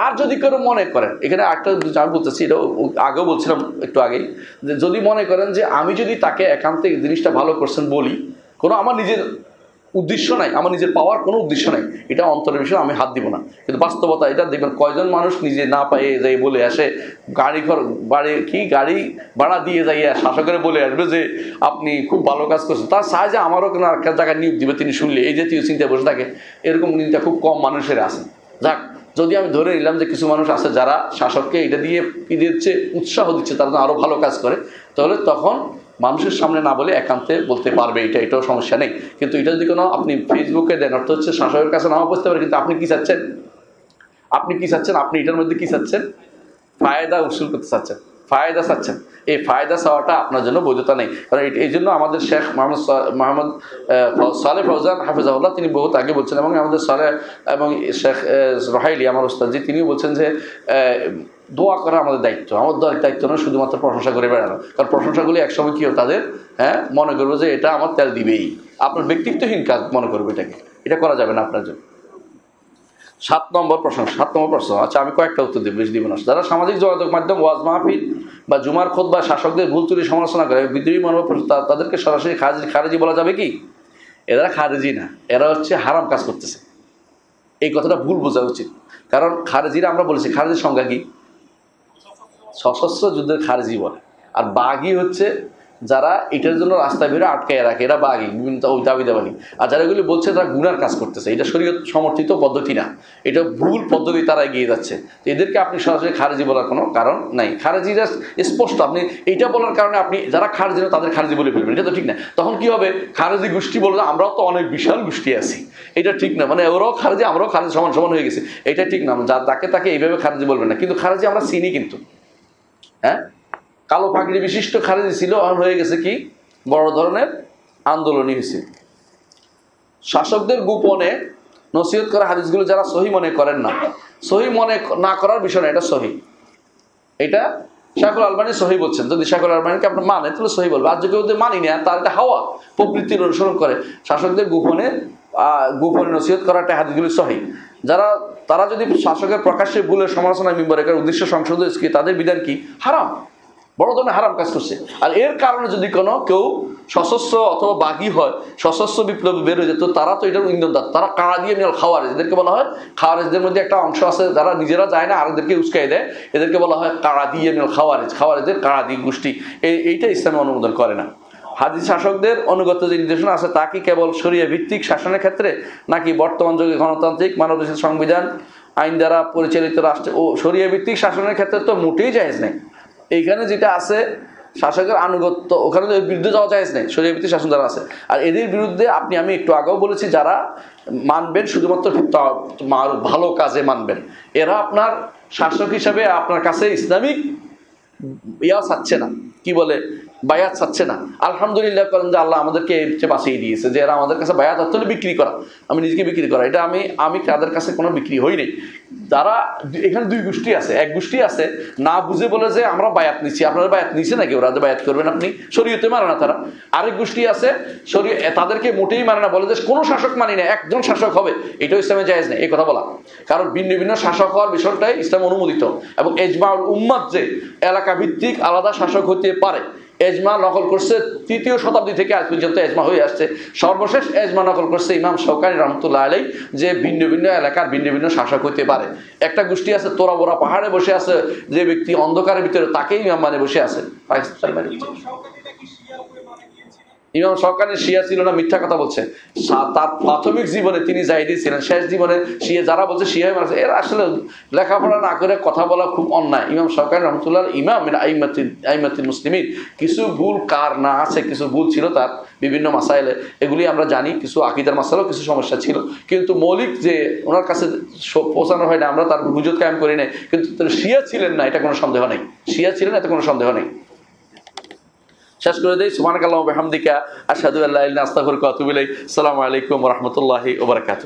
আর যদি কেউ মনে করেন, এখানে একটা আমি বলতেছি, এটা আগেও বলছিলাম একটু আগেই, যে যদি মনে করেন যে আমি যদি তাকে একান্তে জিনিসটা ভালো করছেন বলি, কোনো আমার নিজের উদ্দেশ্য নাই, আমার নিজের পাওয়ার কোনো উদ্দেশ্য নাই, এটা অন্তরের বিষয়, আমি হাত দিব না। কিন্তু বাস্তবতা এটা দেখবেন, কয়জন মানুষ নিজে না পায়ে যাই বলে আসে, গাড়ি ভাড়া দিয়ে যাইয়া শাসকের বলে আসবে যে আপনি খুব ভালো কাজ করছেন, তার সাহায্যে আমারও কোনো একটা জায়গায় নিয়োগ দিবে তিনি শুনলে, এই জাতীয় চিন্তা বসে থাকে। এরকম চিন্তা খুব কম মানুষের আছে। যাক, যদি আমি ধরে নিলাম যে কিছু মানুষ আছে যারা শাসককে এটা দিয়ে কি দিচ্ছে, উৎসাহ দিচ্ছে তারা আরও ভালো কাজ করে, তাহলে তখন মানুষের সামনে না বলে একান্তে বলতে পারবে, এটাও সমস্যা নেই। কিন্তু এটা যদি কোনো আপনি ফেসবুকে দেন, অর্থ হচ্ছে শাসকের কাছে নাও বুঝতে পারে, কিন্তু আপনি কি চাচ্ছেন, আপনি এটার মধ্যে কি চাচ্ছেন? ফায়দা উসুল করতে চাচ্ছেন, ফায়দা চাচ্ছেন। এই ফায়দা চাওয়াটা আপনার জন্য বৈধতা নেই। কারণ এই জন্য আমাদের শেখ মোহাম্মদ সালেহ ফৌজান হাফিজাহুল্লাহ তিনি বহুত আগে বলছেন, এবং আমাদের সালেহ এবং শেখ রহাইলি আমার ওস্তাদজি তিনিও বলছেন যে দোয়া করা আমাদের দায়িত্ব। আমাদের দায়িত্ব নয় শুধুমাত্র প্রশংসা করে বেড়ানো, কারণ প্রশংসাগুলি একসময় কী তাদের মনে করবো যে এটা আমার তেল দিবেই, আপনার ব্যক্তিত্বহীন কাজ মনে করবে এটাকে, এটা করা যাবে না আপনার জন্য। 7 নম্বর প্রশ্ন। আচ্ছা, আমি কয়েকটা উত্তর দিব, বেশি দিব না। যারা সামাজিক যোগাযোগ মাধ্যম, ওয়াজ মাহফিল বা জুমার খুতবা শাসকদের ভুল ত্রুটি সমালোচনা করে বিদ্রোহী মনোভাব, তাদেরকে সরাসরি খারেজি বলা যাবে কি? এরা খারেজি না, এরা হচ্ছে হারাম কাজ করতেছে। এই কথাটা ভুল বোঝা উচিত। কারণ খারেজিরা, আমরা বলেছি খারেজির সংজ্ঞা কি? সশস্ত্র যুদ্ধের খারেজি বলে। আর বাগি হচ্ছে যারা এটার জন্য রাস্তায় বেরো আটকায় রাখে, এরা বাগি, বিভিন্ন দাবি দেওয়ানি। আর যারা এগুলি বলছে তারা গুনার কাজ করতেছে, এটা শরীয়ত সমর্থিত পদ্ধতি না, এটা ভুল পদ্ধতি, তারা এগিয়ে যাচ্ছে। তো এদেরকে আপনি সরাসরি খারেজি বলার কোনো কারণ নাই। খারেজিরা স্পষ্ট, আপনি এইটা বলার কারণে আপনি যারা খারেজি না তাদের খারেজি বলে ফেলবেন, এটা তো ঠিক না। তখন কি হবে? খারেজি গোষ্ঠী বলবে আমরাও তো অনেক বিশাল গোষ্ঠী আছি, এটা ঠিক না। মানে ওরাও খারেজি, আমরাও খারেজি, সমান সমান হয়ে গেছে, এটা ঠিক না। তাকে এইভাবে খারেজি বলবেন না। কিন্তু খারেজি আমরা চিনি, কিন্তু হ্যাঁ, কালো পাগড়ি বিশিষ্ট খারেজি ছিল, আর হয়ে গেছে কি বড় ধরনের আন্দোলনই হয়েছে। শাসকদের গোপনে নসিহত করা হাদিসগুলো যারা সহি মনে করেন না, সহি মনে না করার বিষয় না, এটা সহি, এটা শায়খুল আলবানী সহি বলছেন। যদি শায়খুল আলবানীকে আপনার মানে তাহলে সহি বলবে, আর যদি ওদের মানি না, তার এটা হাওয়া প্রবৃত্তির অনুসরণ করে। শাসকদের গোপনে নসিহত করাটা হাদিসগুলি সহি। তারা যদি শাসকের প্রকাশ্যে ভুলের সমালোচনা মিম্বরে উদ্দেশ্য সংশোধন, তাদের বিধান কি? হারাম, বড় ধরনের হারাম কাজ করছে। আর এর কারণে যদি কেউ সশস্ত্র অথবা বাগী হয়, সশস্ত্র বিপ্লবী বের হয়ে যেত, তারা তো এটার ইন্ধনদার, তারা কাড়া দিয়ে মিনাল খাওয়ারেজ, এদেরকে বলা হয়। খাওয়ারেজদের মধ্যে একটা অংশ আছে যারা নিজেরা যায় না, আরেকদেরকে উস্কাই দেয়, এদেরকে বলা হয় কাড়া দিয়ে মিনাল খাওয়ারেজের কাড়া দিয়ে গোষ্ঠী। এইটা ইসলামে অনুমোদন করে না। হাদিস শাসকদের অনুগত যে নির্দেশনা আছে তা কি কেবল শরিয়া ভিত্তিক শাসনের ক্ষেত্রে, নাকি বর্তমান যুগে গণতান্ত্রিক মানবরচিত সংবিধান আইন দ্বারা পরিচালিত রাষ্ট্রে ও শরিয়া ভিত্তিক শাসনের ক্ষেত্রে তো মোটেই জায়েজ নেই। এইখানে যেটা আছে শাসকের আনুগত্য, ওখানে এর বিরুদ্ধে যাওয়া জায়েজ নেই, শরিয়া ভিত্তিক শাসন যারা আছে। আর এদের বিরুদ্ধে আমি একটু আগেও বলেছি, যারা মানবেন শুধুমাত্র ভালো কাজে মানবেন, এরা আপনার শাসক হিসাবে আপনার কাছে ইসলামিক চাচ্ছে না, কি বলে, বায়াত চাচ্ছে না। আলহামদুলিল্লাহ করেন যে আল্লাহ আমাদেরকে এর চেয়ে বাঁচিয়ে দিয়েছে, যে এরা আমাদের কাছে বায়াত হতে হলে বিক্রি করা, আমি নিজেকে বিক্রি করা, এটা আমি তাদের কাছে কোনো বিক্রি হইনি। তারা এখানে 2 গোষ্ঠী আছে। এক গোষ্ঠী আছে না বুঝে বলে যে আমরা বায়াত নিচ্ছি, আপনারা বায়াত নিচ্ছে নাকি, ওরা বায়াত করবেন আপনি, শরীয়তে মানে না তারা। আরেক গোষ্ঠী আছে তাদেরকে মোটেই মানে না, বলে যে কোনো শাসক মানি না, একজন শাসক হবে, এটাও ইসলামে জায়েজ নেই এই কথা বলা। কারণ ভিন্ন ভিন্ন শাসক হওয়ার বিষয়টাই ইসলাম অনুমোদিত, এবং এজমাউল উম্মাত যে এলাকা ভিত্তিক আলাদা শাসক হতে পারে, এজমা নকল করছে 3য় শতাব্দী থেকে আজ পর্যন্ত এজমা হয়ে আসছে। সর্বশেষ এজমা নকল করছে ইমাম শাওকানি রহমতুল্লাহ আলাইহি, যে ভিন্ন ভিন্ন এলাকার ভিন্ন ভিন্ন শাসক হইতে পারে। একটা গোষ্ঠী আছে তোরা বোরা পাহাড়ে বসে আছে, যে ব্যক্তি অন্ধকারের ভিতরে তাকেই ইমাম মানে বসে আছে। ইমাম শাওকানি শিয়া ছিল না, মিথ্যা কথা বলছে। তার প্রাথমিক জীবনে তিনি জাহিদি ছিলেন, শেষ জীবনে শিয়া, যারা বলছে শিয়া মানছে, এরা আসলে লেখাপড়া না করে কথা বলা খুব অন্যায়। ইমাম শাওকানি রহমতুল্লাহ ইমাম আইমাতিল মুসলিমিন, কিছু ভুল কার না আছে, কিছু ভুল ছিল তার বিভিন্ন মাসাইলে, এগুলি আমরা জানি। কিছু আকীদার মাসাইলেও কিছু সমস্যা ছিল, কিন্তু মৌলিক যে ওনার কাছে পৌঁছানো হয় না, আমরা তার হুজুত কায়েম করি নাই। কিন্তু শিয়া ছিলেন না, এটা কোনো সন্দেহ নেই। শিয়া ছিলেন, এতে কোনো সন্দেহ নেই। শেষ করে দেই। সুবহানাকাল্লাহু ওয়া বিহামদিকা আশহাদু আল্লা ইলাহা ইল্লা আনতা আস্তাগফিরুকা ওয়া আতুবু ইলাইক। আসসালামু আলাইকুম ওয়া রাহমাতুল্লাহি ওয়া বারাকাতুহু।